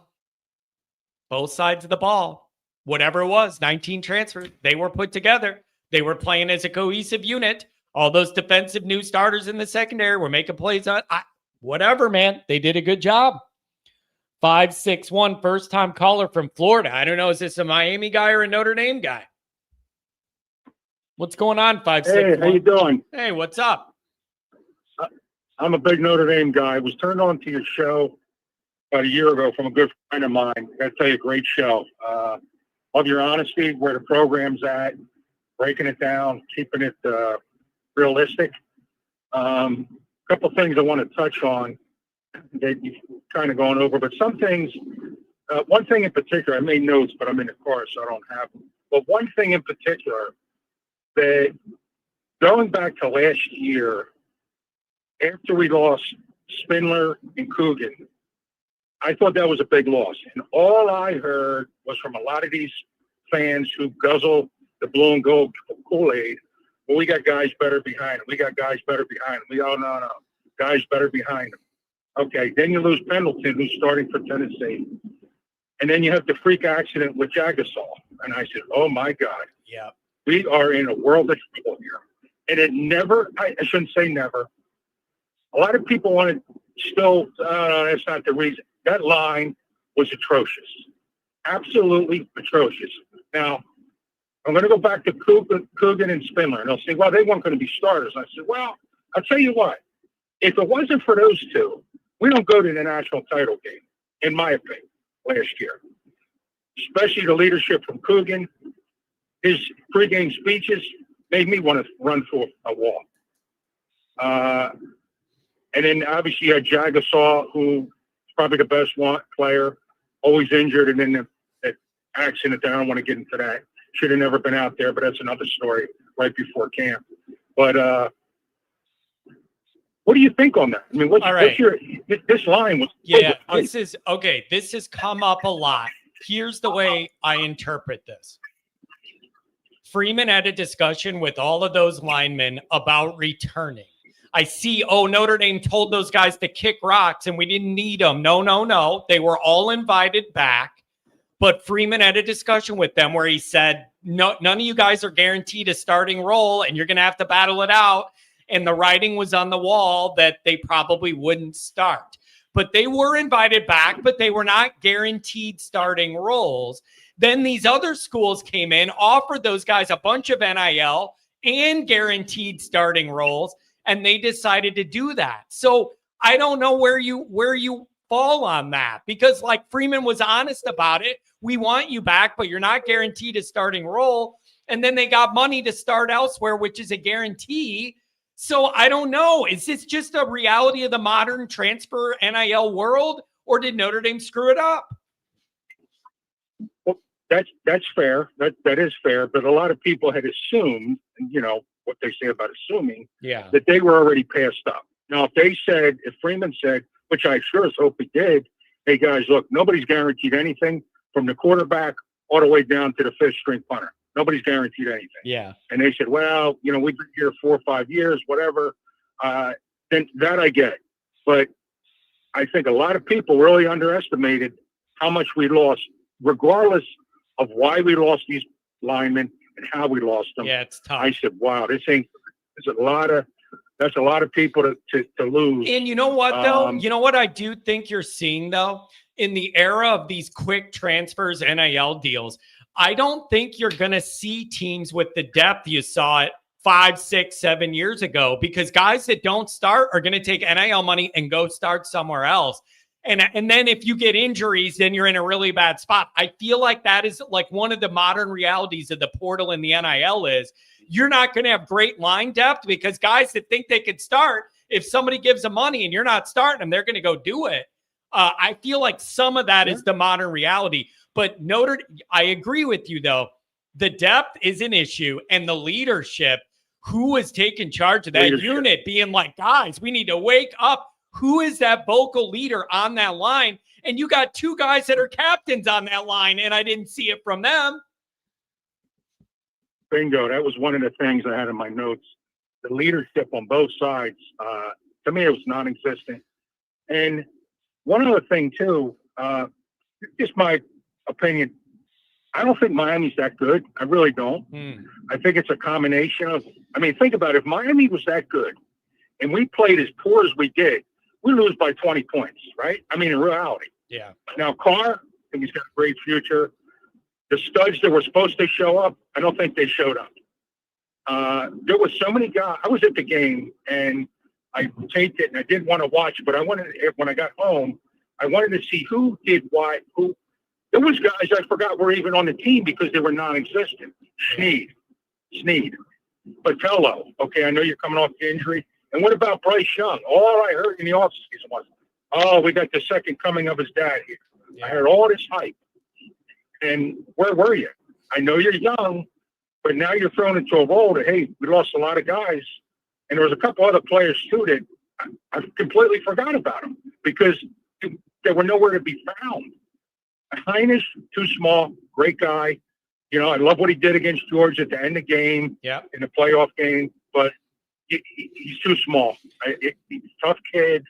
Speaker 1: Both sides of the ball. Whatever it was, 19 transfers, they were put together. They were playing as a cohesive unit. All those defensive new starters in the secondary were making plays on whatever, man. They did a good job. 561, first-time caller from Florida. I don't know, is this a Miami guy or a Notre Dame guy? What's going on, 561?
Speaker 7: Hey, how you doing?
Speaker 1: Hey, what's up?
Speaker 7: I'm a big Notre Dame guy. I was turned on to your show about a year ago from a good friend of mine. I got to tell you, great show. Love your honesty, where the program's at, breaking it down, keeping it realistic. Couple things I want to touch on that you've kind of gone over, but some things, one thing in particular, I made notes, but I'm in the car, so I don't have them. But one thing in particular, that going back to last year, after we lost Spindler and Coogan, I thought that was a big loss. And all I heard was from a lot of these fans who guzzle the blue and gold Kool-Aid, well, we got guys better behind them. We got guys better behind them. We all know, guys better behind them. Okay, then you lose Pendleton, who's starting for Tennessee. And then you have the freak accident with Jagasol. And I said, oh, my God.
Speaker 1: Yeah.
Speaker 7: We are in a world of trouble here. And it never, I shouldn't say never. A lot of people want to still, that's not the reason. That line was atrocious. Absolutely atrocious. Now, I'm going to go back to Coogan and Spindler. And they'll say, well, they weren't going to be starters. I said, well, I'll tell you what. If it wasn't for those two, we don't go to the national title game, in my opinion, last year. Especially the leadership from Coogan. His pregame speeches made me want to run through a wall. And then obviously you had Jagasol, who's probably the best player, always injured, and then that accident there. I don't want to get into that. Should have never been out there, but that's another story right before camp. But what do you think on that? I mean, what's your this line was?
Speaker 1: Yeah, this has come up a lot. Here's the way I interpret this. Freeman had a discussion with all of those linemen about returning. I see, Notre Dame told those guys to kick rocks and we didn't need them. No. They were all invited back. But Freeman had a discussion with them where he said, no, none of you guys are guaranteed a starting role and you're going to have to battle it out. And the writing was on the wall that they probably wouldn't start. But they were invited back, but they were not guaranteed starting roles. Then these other schools came in, offered those guys a bunch of NIL and guaranteed starting roles, and they decided to do that. So I don't know where you fall on that, because like Freeman was honest about it. We want you back, but you're not guaranteed a starting role. And then they got money to start elsewhere, which is a guarantee. So I don't know. Is this just a reality of the modern transfer NIL world, or did Notre Dame screw it up?
Speaker 7: Well, that's fair. That is fair. But a lot of people had assumed, you know, what they say about assuming, that they were already passed up. Now, if Freeman said, which I sure as hope he did, hey guys, look, nobody's guaranteed anything from the quarterback all the way down to the fifth string punter. Nobody's guaranteed anything.
Speaker 1: Yeah.
Speaker 7: And they said, well, you know, we've been here 4 or 5 years, whatever. Then that I get. But I think a lot of people really underestimated how much we lost, regardless of why we lost these linemen and how we lost them.
Speaker 1: Yeah, it's tough.
Speaker 7: I said, wow, that's a lot of people to lose.
Speaker 1: And you know what, though? You know what I do think you're seeing, though? In the era of these quick transfers, NIL deals, I don't think you're going to see teams with the depth you saw it 5, 6, 7 years ago, because guys that don't start are going to take NIL money and go start somewhere else. And then if you get injuries, then you're in a really bad spot. I feel like that is like one of the modern realities of the portal and the NIL is you're not going to have great line depth because guys that think they could start, if somebody gives them money and you're not starting them, they're going to go do it. I feel like some of that is the modern reality. But I agree with you, though. The depth is an issue, and the leadership, who is taking charge of that unit, being like, guys, we need to wake up. Who is that vocal leader on that line? And you got 2 guys that are captains on that line, and I didn't see it from them.
Speaker 7: Bingo. That was one of the things I had in my notes. The leadership on both sides, to me, it was non-existent. And one other thing, too, just my opinion, I don't think Miami's that good. I really don't. I think it's a combination of, think about it. If Miami was that good and we played as poor as we did, we lose by 20 points, right? In reality.
Speaker 1: Yeah.
Speaker 7: Now, Carr, I think he's got a great future. The studs that were supposed to show up, I don't think they showed up. There was so many guys. I was at the game and I taped it and I didn't want to watch it, but when I got home, I wanted to see who did what, who. There was guys I forgot were even on the team because they were non-existent. Sneed, Patello. Okay, I know you're coming off the injury. And what about Bryce Young? All I heard in the offseason was, oh, we got the second coming of his dad here. Yeah. I heard all this hype. And where were you? I know you're young, but now you're thrown into a role that, hey, we lost a lot of guys. And there was a couple other players, too, that I completely forgot about them because they were nowhere to be found. Heinous, too small, great guy. You know, I love what he did against Georgia at the end of the game, in the playoff game, but he's too small. He's a tough kid.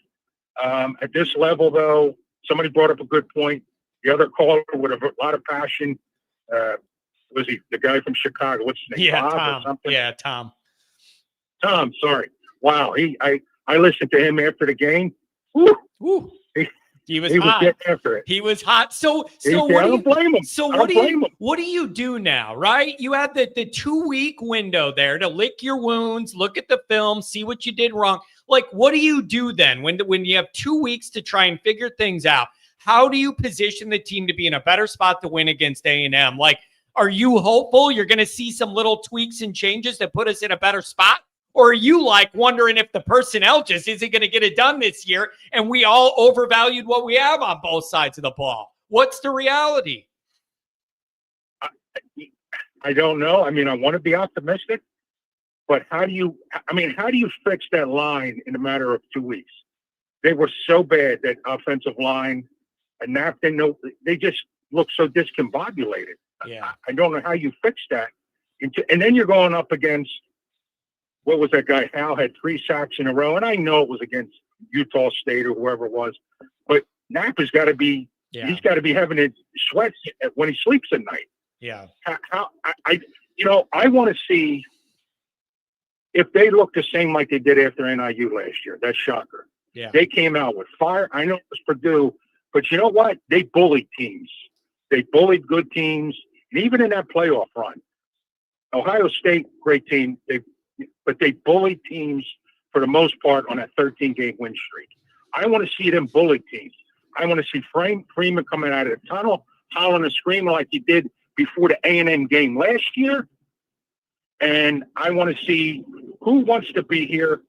Speaker 7: At this level, though, somebody brought up a good point. The other caller with a lot of passion, was he the guy from Chicago? What's his name?
Speaker 1: Yeah,
Speaker 7: Bob
Speaker 1: Tom.
Speaker 7: Or something?
Speaker 1: Yeah, Tom.
Speaker 7: Tom, sorry. Wow, I listened to him after the game. Woo.
Speaker 1: Woo. He was
Speaker 7: hot. Getting after it.
Speaker 1: He was hot. So
Speaker 7: I don't blame him.
Speaker 1: So what do you do now, right? You had the 2-week window there to lick your wounds, look at the film, see what you did wrong. Like, what do you do then when you have 2 weeks to try and figure things out? How do you position the team to be in a better spot to win against A&M? Like, are you hopeful you're going to see some little tweaks and changes that put us in a better spot? Or are you like wondering if the personnel just isn't going to get it done this year and we all overvalued what we have on both sides of the ball? What's the reality?
Speaker 7: I don't know. I want to be optimistic, but how do you fix that line in a matter of 2 weeks? They were so bad, that offensive line, and Napier, they just look so discombobulated.
Speaker 1: Yeah.
Speaker 7: I don't know how you fix that. And then you're going up against, what was that guy? Hal had 3 sacks in a row, and I know it was against Utah State or whoever it was, but Napier's got to be, he's got to be having his sweats when he sleeps at night.
Speaker 1: Yeah.
Speaker 7: I want to see if they look the same like they did after NIU last year. That's shocker.
Speaker 1: Yeah.
Speaker 7: They came out with fire. I know it was Purdue, but you know what? They bullied teams. They bullied good teams, and even in that playoff run, Ohio State, great team. But they bullied teams for the most part on that 13-game win streak. I want to see them bully teams. I want to see Freeman coming out of the tunnel, hollering and screaming like he did before the A&M game last year. And I want to see who wants to be here,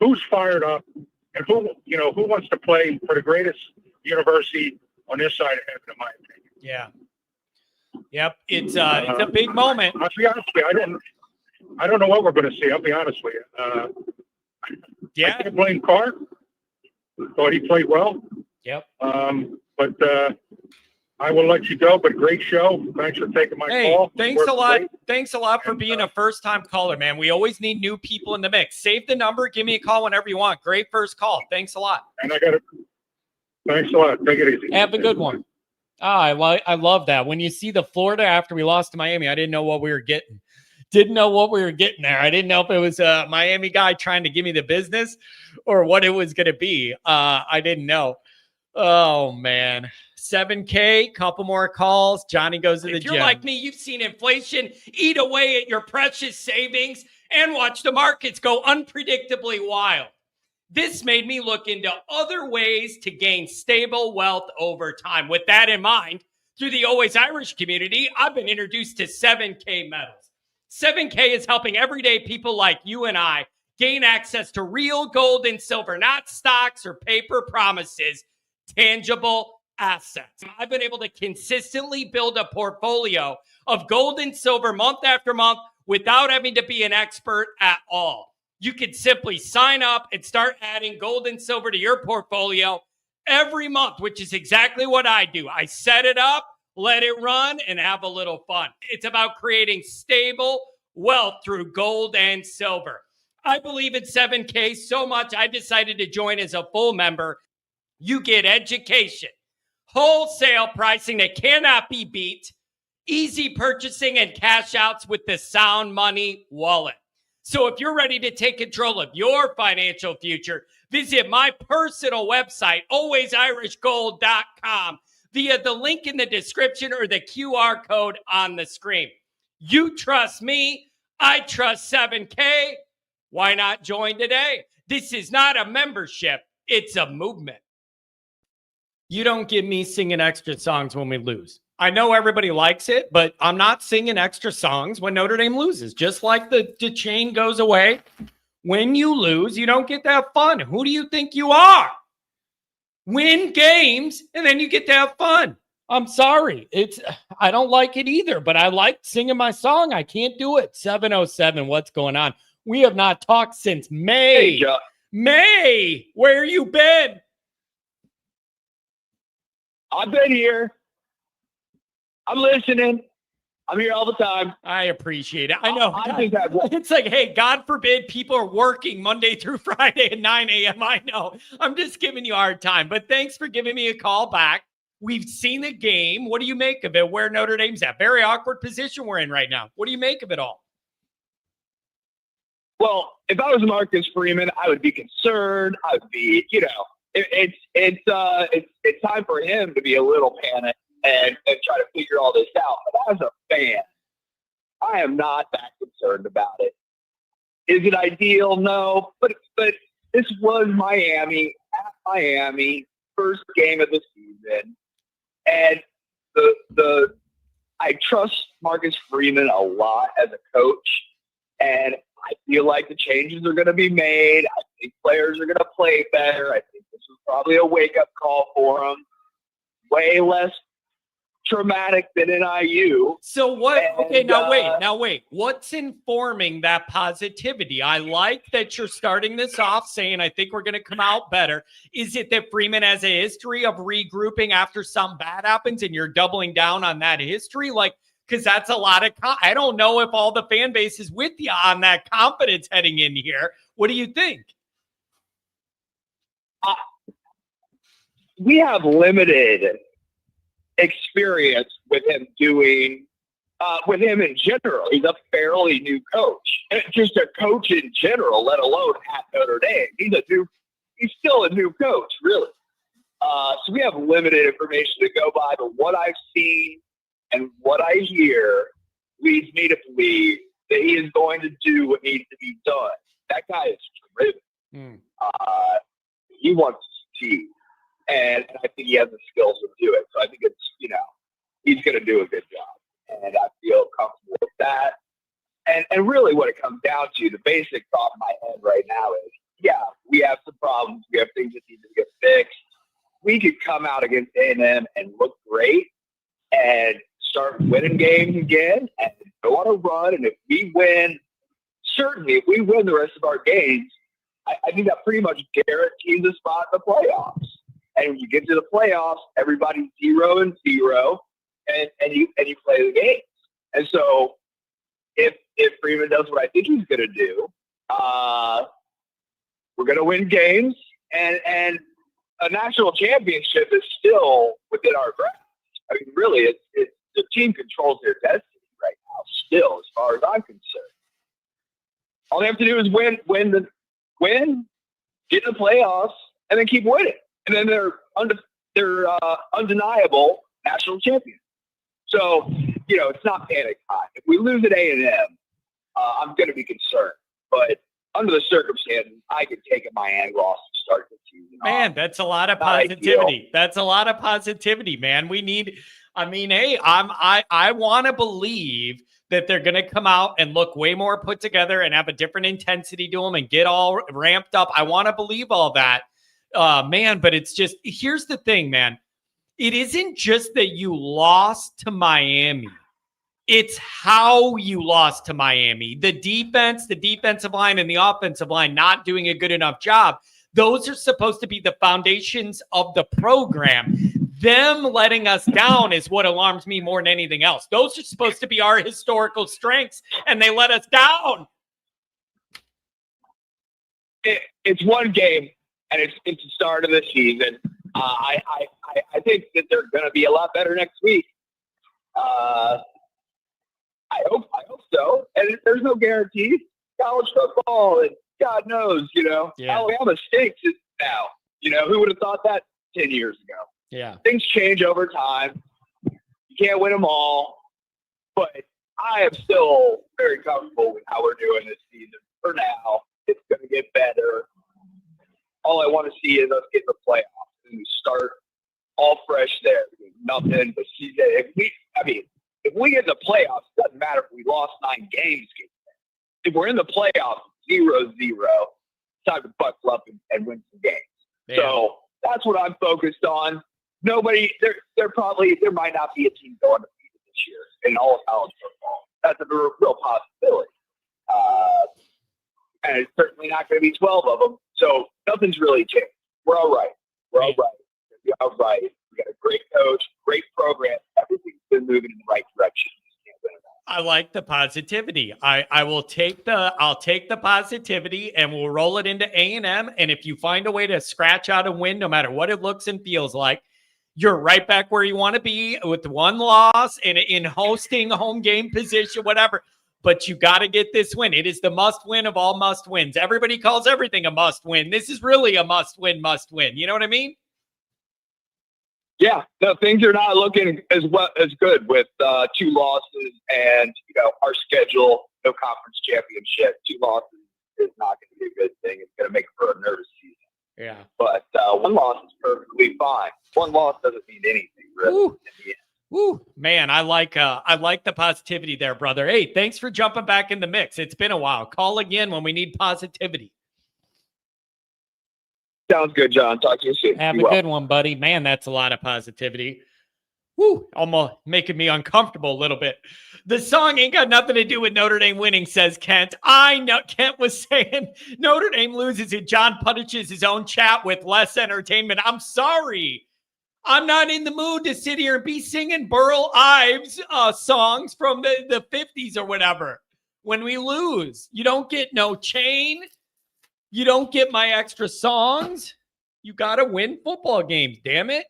Speaker 7: who's fired up, and who wants to play for the greatest university on this side of heaven, in my opinion.
Speaker 1: Yeah. Yep. It's a big moment.
Speaker 7: I'll be honest with you. I don't know what we're going to see. I'll be honest with you. I can't blame Carr. Thought he played well.
Speaker 1: Yep.
Speaker 7: But I will let you go, but great show. Thanks for taking my call.
Speaker 1: Thanks a lot.
Speaker 7: Great.
Speaker 1: Thanks a lot for being a first-time caller, man. We always need new people in the mix. Save the number. Give me a call whenever you want. Great first call. Thanks a lot.
Speaker 7: And thanks a lot. Take it easy.
Speaker 1: Have a good one. I love that. When you see the Florida after we lost to Miami, I didn't know what we were getting. Didn't know what we were getting there. I didn't know if it was a Miami guy trying to give me the business or what it was going to be. I didn't know. Oh, man. 7K, couple more calls. Johnny goes to the gym. If you're like me, you've seen inflation eat away at your precious savings and watch the markets go unpredictably wild. This made me look into other ways to gain stable wealth over time. With that in mind, through the Always Irish community, I've been introduced to 7K Metals. 7K is helping everyday people like you and I gain access to real gold and silver, not stocks or paper promises, tangible assets. I've been able to consistently build a portfolio of gold and silver month after month without having to be an expert at all. You can simply sign up and start adding gold and silver to your portfolio every month, which is exactly what I do. I set it up, let it run, and have a little fun. It's about creating stable wealth through gold and silver. I believe in 7K so much, I decided to join as a full member. You get education, wholesale pricing that cannot be beat, easy purchasing, and cash outs with the Sound Money wallet. So if you're ready to take control of your financial future, visit my personal website, alwaysirishgold.com, via the link in the description or the QR code on the screen. You trust me. I trust 7K. Why not join today? This is not a membership. It's a movement. You don't get me singing extra songs when we lose. I know everybody likes it, but I'm not singing extra songs when Notre Dame loses. Just like the chain goes away. When you lose, you don't get to have fun. Who do you think you are? Win games, and then you get to have fun. I'm sorry. I don't like it either, but I like singing my song. I can't do it. 707, what's going on? We have not talked since May.
Speaker 3: Hey, Joe.
Speaker 1: May, where you been?
Speaker 3: I've been here. I'm listening. I'm here all the time.
Speaker 1: I appreciate it. I know.
Speaker 3: I think that
Speaker 1: it's like, hey, God forbid people are working Monday through Friday at 9 a.m. I know. I'm just giving you a hard time, but thanks for giving me a call back. We've seen the game. What do you make of it? Where Notre Dame's at? Very awkward position we're in right now. What do you make of it all?
Speaker 3: Well, if I was Marcus Freeman, I would be concerned. I would be, it's time for him to be a little panicked and try to figure all this out. But as a fan, I am not that concerned about it. Is it ideal? No. But this was Miami at Miami, first game of the season. And I trust Marcus Freeman a lot as a coach. And I feel like the changes are going to be made. I think players are going to play better. I think this was probably a wake-up call for them. Way less traumatic than NIU.
Speaker 1: So what? Okay, now wait. What's informing that positivity? I like that you're starting this off saying, I think we're going to come out better. Is it that Freeman has a history of regrouping after something bad happens and you're doubling down on that history? Because that's a lot of I don't know if all the fan base is with you on that confidence heading in here. What do you think?
Speaker 3: We have limited experience with him with him in general. He's a fairly new coach. Just a coach in general, let alone at Notre Dame. He's still a new coach, really. So we have limited information to go by, but what I've seen and what I hear leads me to believe that he is going to do what needs to be done. That guy is driven. He wants to succeed. And I think he has the skills to do it. So I think it's, he's going to do a good job. And I feel comfortable with that. And really what it comes down to, the basic thought in my head right now is, we have some problems. We have things that need to get fixed. We could come out against A&M and look great and start winning games again and go on a run. And if we win the rest of our games, I think that pretty much guarantees a spot in the playoffs.
Speaker 8: And when you get to the playoffs, everybody's 0-0, and you play the games. And so if Freeman does what I think he's going to do, we're going to win games, and a national championship is still within our grasp. I mean, really, it's the team controls their destiny right now, still, as far as I'm concerned. All they have to do is win, get in the playoffs, and then keep winning. And then they're undeniable national champions. So, it's not panic time. If we lose at A&M, I'm going to be concerned. But under the circumstances, I could take a Miami loss to start the season.
Speaker 1: Man, that's a lot of positivity. That's a lot of positivity, man. I want to believe that they're going to come out and look way more put together and have a different intensity to them and get all ramped up. I want to believe all that, man. But it's just, here's the thing, man. It isn't just that you lost to Miami. It's how you lost to Miami. The defense, the defensive line, and the offensive line not doing a good enough job. Those are supposed to be the foundations of the program. Them letting us down is what alarms me more than anything else. Those are supposed to be our historical strengths, and they let us down.
Speaker 8: It's one game, and it's the start of the season. I think that they're going to be a lot better next week. I hope so. And there's no guarantees. College football, and God knows, Alabama stinks now. Who would have thought that 10 years ago?
Speaker 1: Yeah.
Speaker 8: Things change over time. You can't win them all. But I am still very comfortable with how we're doing this season. For now, it's going to get better. All I want to see is us get in the playoffs and we start all fresh there. Nothing but season. If we get in the playoffs, it doesn't matter if we lost 9 games. If we're in the playoffs, 0-0, it's time to buckle up and win some games. Yeah. So that's what I'm focused on. There might not be a team going to beat it this year in all of college football. That's a real possibility. And it's certainly not going to be 12 of them. So nothing's really changed. We're all right. We're all right. We got a great coach, great program. Everything's been moving in the right direction.
Speaker 1: I like the positivity. I'll take the positivity and we'll roll it into A&M. And if you find a way to scratch out a win, no matter what it looks and feels like, you're right back where you want to be with one loss and in hosting home game position, whatever. But you got to get this win. It is the must win of all must wins. Everybody calls everything a must win. This is really a must win. You know what I mean?
Speaker 8: Yeah, no, things are not looking as good with 2 losses and our schedule, no conference championship. 2 losses is not going to be a good thing. It's going to make for a nervous season.
Speaker 1: Yeah,
Speaker 8: but 1 loss is perfectly fine. 1 loss doesn't mean anything, really.
Speaker 1: Ooh. Woo, man, I like the positivity there, brother. Hey, thanks for jumping back in the mix. It's been a while. Call again when we need positivity.
Speaker 8: Sounds good, John. Talk to you soon.
Speaker 1: Have a good one, buddy. Man, that's a lot of positivity. Woo, almost making me uncomfortable a little bit. The song ain't got nothing to do with Notre Dame winning, says Kent. I know Kent was saying Notre Dame loses and John punishes his own chat with less entertainment. I'm sorry. I'm not in the mood to sit here and be singing Burl Ives songs from the 50s or whatever. When we lose, you don't get no chain. You don't get my extra songs. You got to win football games, damn it.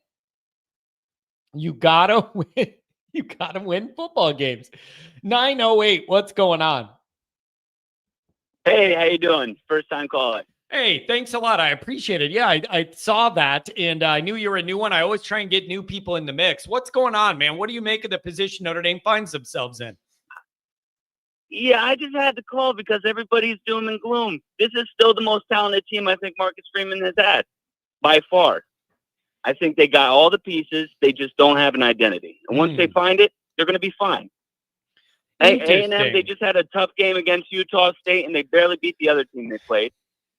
Speaker 1: You got to win. You got to win football games. 908, what's going on?
Speaker 9: Hey, how you doing? First time calling.
Speaker 1: Hey, thanks a lot. I appreciate it. Yeah, I saw that, and I knew you were a new one. I always try and get new people in the mix. What's going on, man? What do you make of the position Notre Dame finds themselves in?
Speaker 9: Yeah, I just had to call because everybody's doom and gloom. This is still the most talented team I think Marcus Freeman has had, by far. I think they got all the pieces. They just don't have an identity. And once they find it, they're going to be fine. A&M, they just had a tough game against Utah State, and they barely beat the other team they played.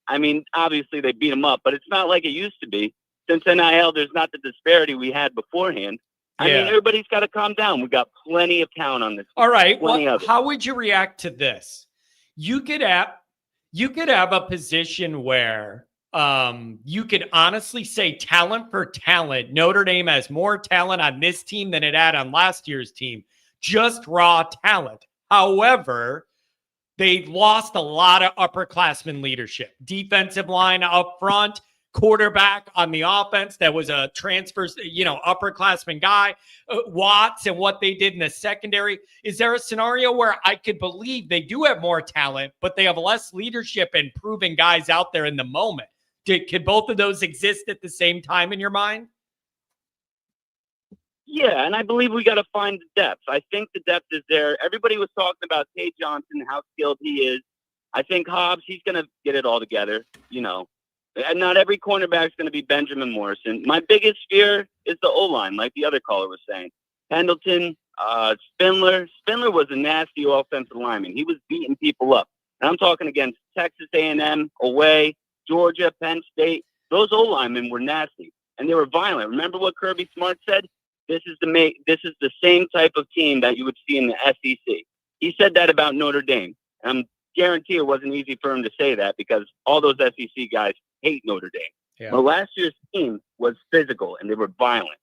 Speaker 9: I mean, obviously they beat them up, but it's not like it used to be. Since NIL, there's not the disparity we had beforehand. I mean, everybody's got to calm down. We got plenty of talent on this.
Speaker 1: All right. Well, how would you react to this? You could have a position where you could honestly say talent for talent, Notre Dame has more talent on this team than it had on last year's team. Just raw talent. However, they lost a lot of upperclassmen leadership. Defensive line up front, quarterback on the offense that was a transfer, upperclassman guy, Watts, and what they did in the secondary. Is there a scenario where I could believe they do have more talent, but they have less leadership and proven guys out there in the moment? Could both of those exist at the same time in your mind?
Speaker 9: Yeah, and I believe we got to find the depth. I think the depth is there. Everybody was talking about Tate Johnson, how skilled he is. I think Hobbs, he's going to get it all together, And not every cornerback is going to be Benjamin Morrison. My biggest fear is the O-line, like the other caller was saying. Pendleton, Spindler. Spindler was a nasty offensive lineman. He was beating people up. And I'm talking against Texas A&M, away, Georgia, Penn State. Those O-linemen were nasty, and they were violent. Remember what Kirby Smart said? This is the same type of team that you would see in the SEC. He said that about Notre Dame. And I guarantee it wasn't easy for him to say that because all those SEC guys hate Notre Dame.
Speaker 1: Yeah.
Speaker 9: Well, last year's team was physical, and they were violent.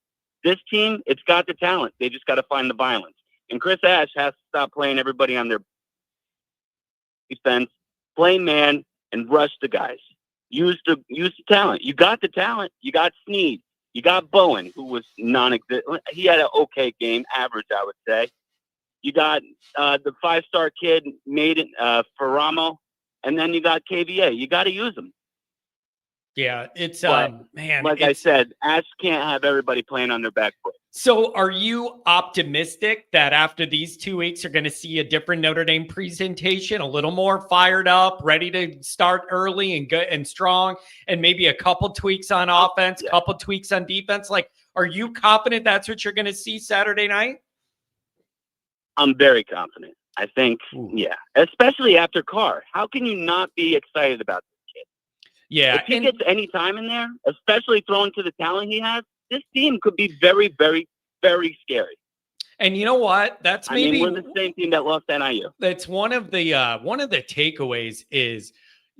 Speaker 9: This team, it's got the talent. They just got to find the violence. And Chris Ash has to stop playing everybody on their defense, play man, and rush the guys. Use the talent. You got the talent. You got Snead. You got Bowen, who was non-existent. He had an okay game, average, I would say. You got the 5-star kid, Maiden Ferramo, and then you got KVA. You got to use them.
Speaker 1: Yeah, it's
Speaker 9: But,
Speaker 1: man.
Speaker 9: Like I said, Ash can't have everybody playing on their back foot.
Speaker 1: So are you optimistic that after these 2 weeks you're going to see a different Notre Dame presentation, a little more fired up, ready to start early and good and strong, and maybe a couple tweaks on offense, couple tweaks on defense? Like, are you confident that's what you're going to see Saturday night?
Speaker 9: I'm very confident. I think, yeah, especially after Carr. How can you not be excited about this kid?
Speaker 1: Yeah.
Speaker 9: If he gets any time in there, especially thrown to the talent he has, this team could be very, very, very scary.
Speaker 1: And you know what? That's maybe
Speaker 9: we're the same team that lost NIU.
Speaker 1: That's one of the takeaways is,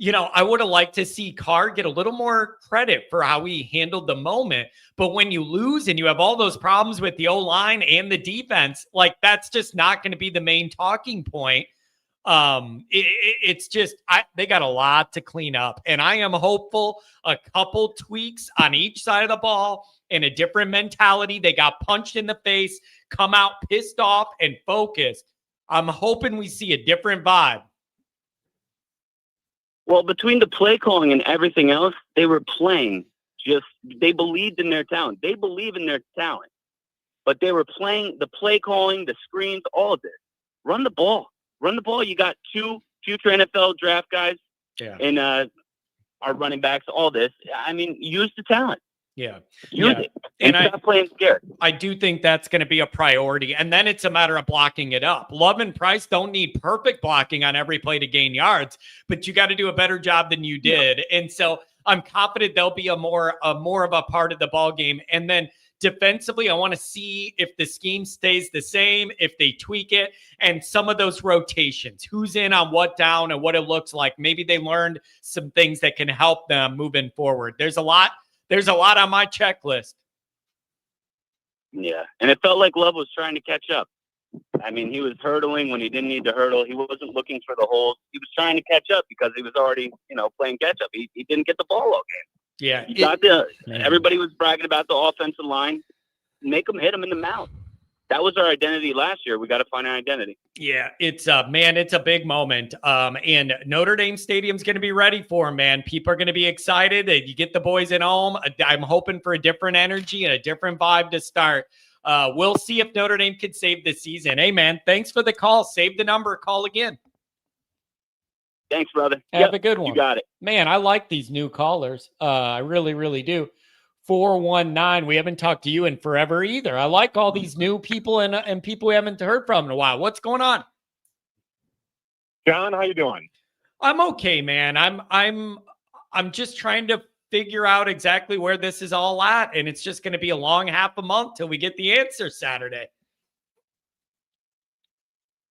Speaker 1: I would have liked to see Carr get a little more credit for how he handled the moment. But when you lose and you have all those problems with the O-line and the defense, like that's just not going to be the main talking point. It's just they got a lot to clean up, and I am hopeful a couple tweaks on each side of the ball and a different mentality. They got punched in the face, come out pissed off and focused. I'm hoping we see a different vibe.
Speaker 9: Well, between the play calling and everything else, they were playing. They believed in their talent. They believe in their talent, but they were playing the play calling, the screens, all of it. Run the ball. Run the ball. You got 2 future NFL draft guys and our running backs, all this. Use the talent.
Speaker 1: Yeah.
Speaker 9: Use it. And stop playing scared.
Speaker 1: I do think that's going to be a priority. And then it's a matter of blocking it up. Love and Price don't need perfect blocking on every play to gain yards, but you got to do a better job than you did. Yeah. And so I'm confident they'll be a more of a part of the ball game. And then defensively, I want to see if the scheme stays the same, if they tweak it, and some of those rotations, who's in on what down and what it looks like. Maybe they learned some things that can help them moving forward. There's a lot on my checklist.
Speaker 9: Yeah, and it felt like Love was trying to catch up. He was hurdling when he didn't need to hurdle. He wasn't looking for the holes. He was trying to catch up because he was already, playing catch up. He didn't get the ball all game.
Speaker 1: Yeah.
Speaker 9: Everybody was bragging about the offensive line. Make them hit him in the mouth. That was our identity last year. We got to find our identity.
Speaker 1: Yeah, it's a big moment. And Notre Dame Stadium's going to be ready for him, man. People are going to be excited. You get the boys at home. I'm hoping for a different energy and a different vibe to start. We'll see if Notre Dame can save the season. Hey, man, thanks for the call. Save the number. Call again.
Speaker 9: Thanks, brother.
Speaker 1: Have a good one.
Speaker 9: You got it.
Speaker 1: Man, I like these new callers. I really, really do. 419. We haven't talked to you in forever either. I like all these new people and people we haven't heard from in a while. What's going on?
Speaker 10: John, how you doing?
Speaker 1: I'm okay, man. I'm just trying to figure out exactly where this is all at, and it's just going to be a long half a month till we get the answer Saturday.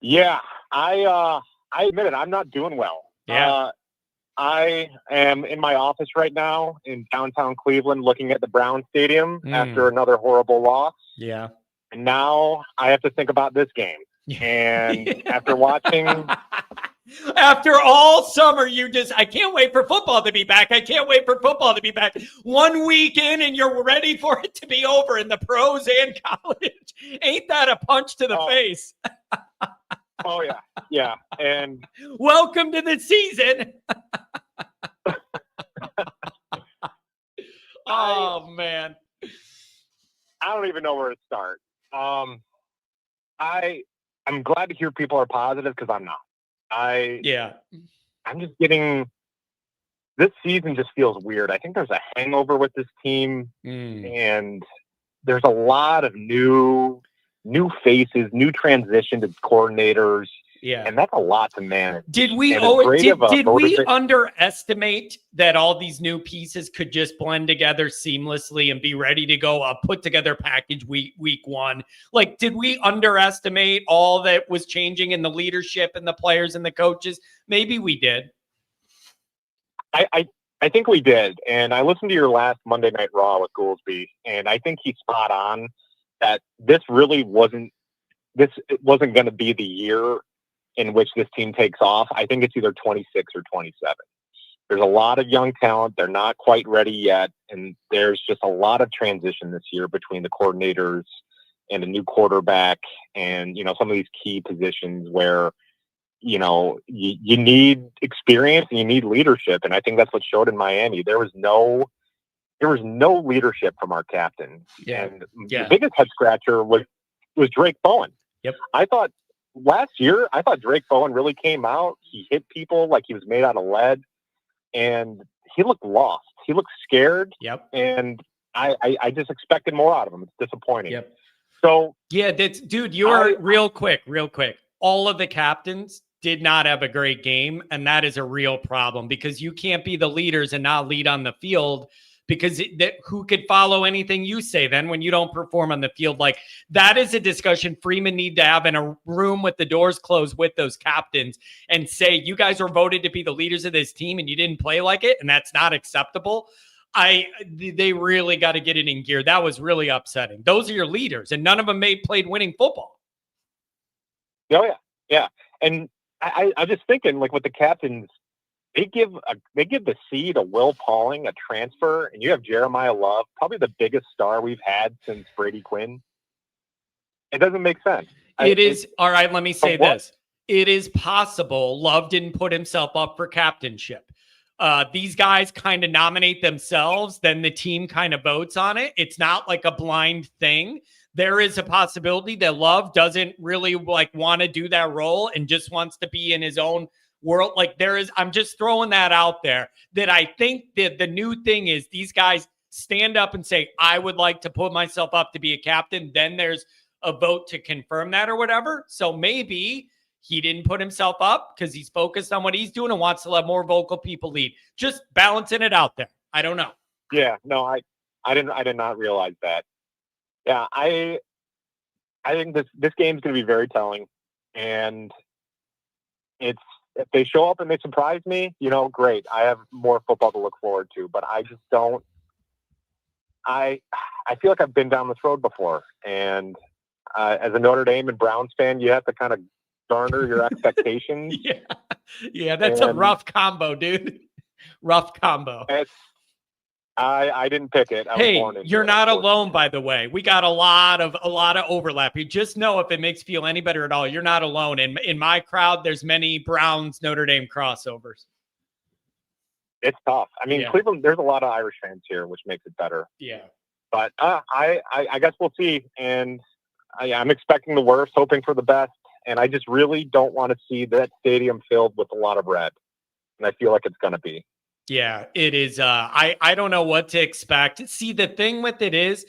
Speaker 10: Yeah, I admit it. I'm not doing well.
Speaker 1: Yeah.
Speaker 10: I am in my office right now in downtown Cleveland looking at the Brown Stadium after another horrible loss.
Speaker 1: Yeah.
Speaker 10: And now I have to think about this game. And after watching...
Speaker 1: After all summer, I can't wait for football to be back. I can't wait for football to be back. 1 week in and you're ready for it to be over in the pros and college. Ain't that a punch to the face?
Speaker 10: Oh, yeah. Yeah. And
Speaker 1: welcome to the season. Oh, man.
Speaker 10: I don't even know where to start. I'm glad to hear people are positive because I'm not. I'm just getting, this season just feels weird. I think there's a hangover with this team and there's a lot of new faces, new transition to coordinators.
Speaker 1: Yeah.
Speaker 10: And that's a lot to manage.
Speaker 1: Did we underestimate that all these new pieces could just blend together seamlessly and be ready to go a put together package week one? Like, did we underestimate all that was changing in the leadership and the players and the coaches? Maybe we did.
Speaker 10: I think we did. And I listened to your last Monday Night Raw with Goolsby, and I think he's spot on that this wasn't going to be the year in which this team takes off. I think it's either 26 or 27. There's a lot of young talent. They're not quite ready yet. And there's just a lot of transition this year between the coordinators and a new quarterback and, some of these key positions where, you need experience and you need leadership. And I think that's what showed in Miami. There was no leadership from our captain.
Speaker 1: Yeah.
Speaker 10: And the biggest head scratcher was Drake Bowen.
Speaker 1: Yep.
Speaker 10: Last year, I thought Drake Bowen really came out. He hit people like he was made out of lead, and he looked lost. He looked scared.
Speaker 1: Yep.
Speaker 10: And I just expected more out of him. It's disappointing.
Speaker 1: Yep.
Speaker 10: So
Speaker 1: yeah, dude, you are real quick. All of the captains did not have a great game, and that is a real problem because you can't be the leaders and not lead on the field. Because who could follow anything you say then when you don't perform on the field? Like, that is a discussion Freeman need to have in a room with the doors closed with those captains and say, you guys were voted to be the leaders of this team and you didn't play like it, and that's not acceptable. They really got to get it in gear. That was really upsetting. Those are your leaders, and none of them played winning football.
Speaker 10: Oh, yeah. Yeah. And I'm just thinking, like, with the captains, They give the C to Will Pauling, a transfer, and you have Jeremiah Love, probably the biggest star we've had since Brady Quinn. It doesn't make sense.
Speaker 1: All right, let me say this. It is possible Love didn't put himself up for captainship. These guys kind of nominate themselves, then the team kind of votes on it. It's not like a blind thing. There is a possibility that Love doesn't really want to do that role and just wants to be in his own world. I'm just throwing that out there, that I think that the new thing is these guys stand up and say, I would like to put myself up to be a captain. Then there's a vote to confirm that or whatever. So maybe he didn't put himself up because he's focused on what he's doing and wants to let more vocal people lead. Just balancing it out there. I don't know.
Speaker 10: Yeah, no, I did not realize that. Yeah, I think this game's going to be very telling, and if they show up and they surprise me, great. I have more football to look forward to, but I just don't. I feel like I've been down this road before, and as a Notre Dame and Browns fan, you have to kind of garner your expectations.
Speaker 1: Yeah, that's a rough combo, dude. Rough combo.
Speaker 10: I didn't pick it.
Speaker 1: Hey, you're not alone, by the way. We got a lot of overlap. You just know, if it makes you feel any better at all, you're not alone. In my crowd, there's many Browns Notre Dame crossovers.
Speaker 10: It's tough. I mean, Cleveland, there's a lot of Irish fans here, which makes it better.
Speaker 1: Yeah.
Speaker 10: But I guess we'll see. And I'm expecting the worst, hoping for the best. And I just really don't want to see that stadium filled with a lot of red. And I feel like it's going to be.
Speaker 1: Yeah, it is. I don't know what to expect. See, the thing with it is,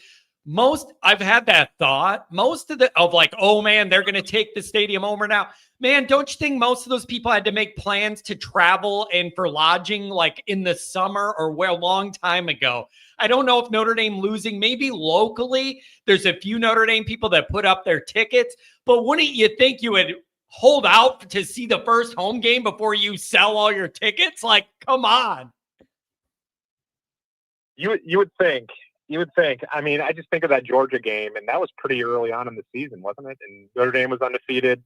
Speaker 1: I've had that thought. Oh man, they're going to take the stadium over now. Man, don't you think most of those people had to make plans to travel and for lodging in the summer or a long time ago? I don't know if Notre Dame losing, maybe locally, there's a few Notre Dame people that put up their tickets, but wouldn't you think you would hold out to see the first home game before you sell all your tickets? Like, come on.
Speaker 10: You would think. I mean, I just think of that Georgia game, and that was pretty early on in the season, wasn't it? And Notre Dame was undefeated.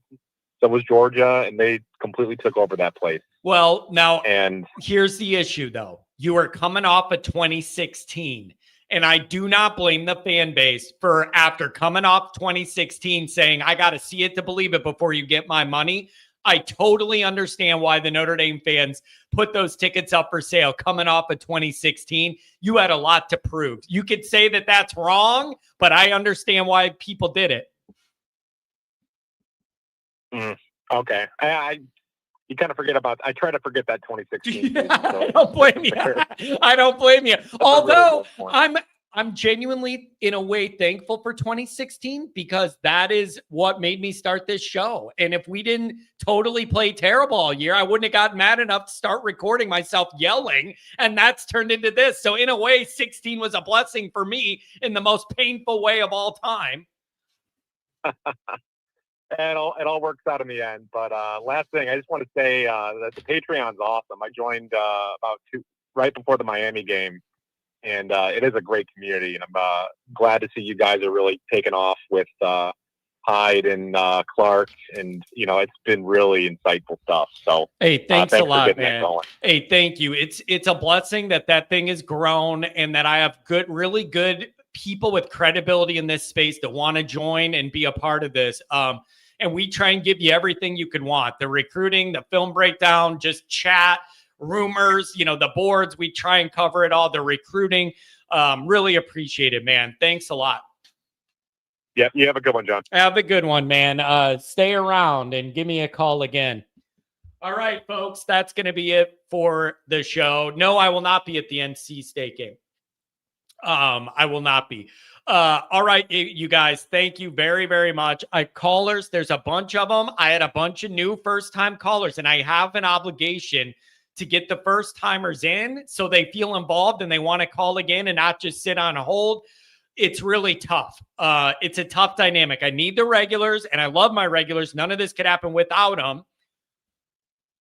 Speaker 10: So was Georgia, and they completely took over that place.
Speaker 1: Well, now,
Speaker 10: and
Speaker 1: here's the issue, though. You are coming off of 2016, and I do not blame the fan base for, after coming off 2016, saying, I got to see it to believe it before you get my money. I totally understand why the Notre Dame fans put those tickets up for sale coming off of 2016. You had a lot to prove. You could say that that's wrong, but I understand why people did it.
Speaker 10: Okay. You kind of forget about, I try to forget that 2016.
Speaker 1: I don't blame you. I don't blame you. Although I'm genuinely, in a way, thankful for 2016 because that is what made me start this show. And if we didn't totally play terrible all year, I wouldn't have gotten mad enough to start recording myself yelling. And that's turned into this. So in a way, 16 was a blessing for me in the most painful way of all time.
Speaker 10: It all works out in the end. But last thing, I just want to say that the Patreon's awesome. I joined right before the Miami game, and it is a great community. And I'm glad to see you guys are really taking off with Hyde and Clark, and it's been really insightful stuff. So
Speaker 1: hey, thanks a lot, man.
Speaker 10: Going.
Speaker 1: Hey, thank you. It's a blessing that thing has grown, and that I have really good people with credibility in this space that want to join and be a part of this. And we try and give you everything you could want. The recruiting, the film breakdown, just chat, rumors, the boards. We try and cover it all. The recruiting. Really appreciate it, man. Thanks a lot.
Speaker 10: Yeah, you have a good one, John.
Speaker 1: Have a good one, man. Stay around and give me a call again. All right, folks, that's going to be it for the show. No, I will not be at the NC State game. I will not be. All right, you guys, thank you very, very much. Callers, there's a bunch of them. I had a bunch of new first-time callers, and I have an obligation to get the first-timers in so they feel involved and they want to call again and not just sit on hold. It's really tough. It's a tough dynamic. I need the regulars, and I love my regulars. None of this could happen without them.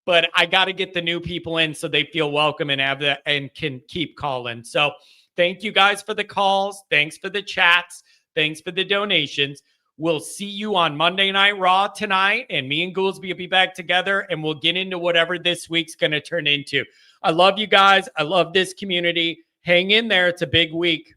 Speaker 1: But I got to get the new people in so they feel welcome and have that and can keep calling. So thank you guys for the calls. Thanks for the chats. Thanks for the donations. We'll see you on Monday Night Raw tonight, and me and Goolsby will be back together, and we'll get into whatever this week's going to turn into. I love you guys. I love this community. Hang in there. It's a big week.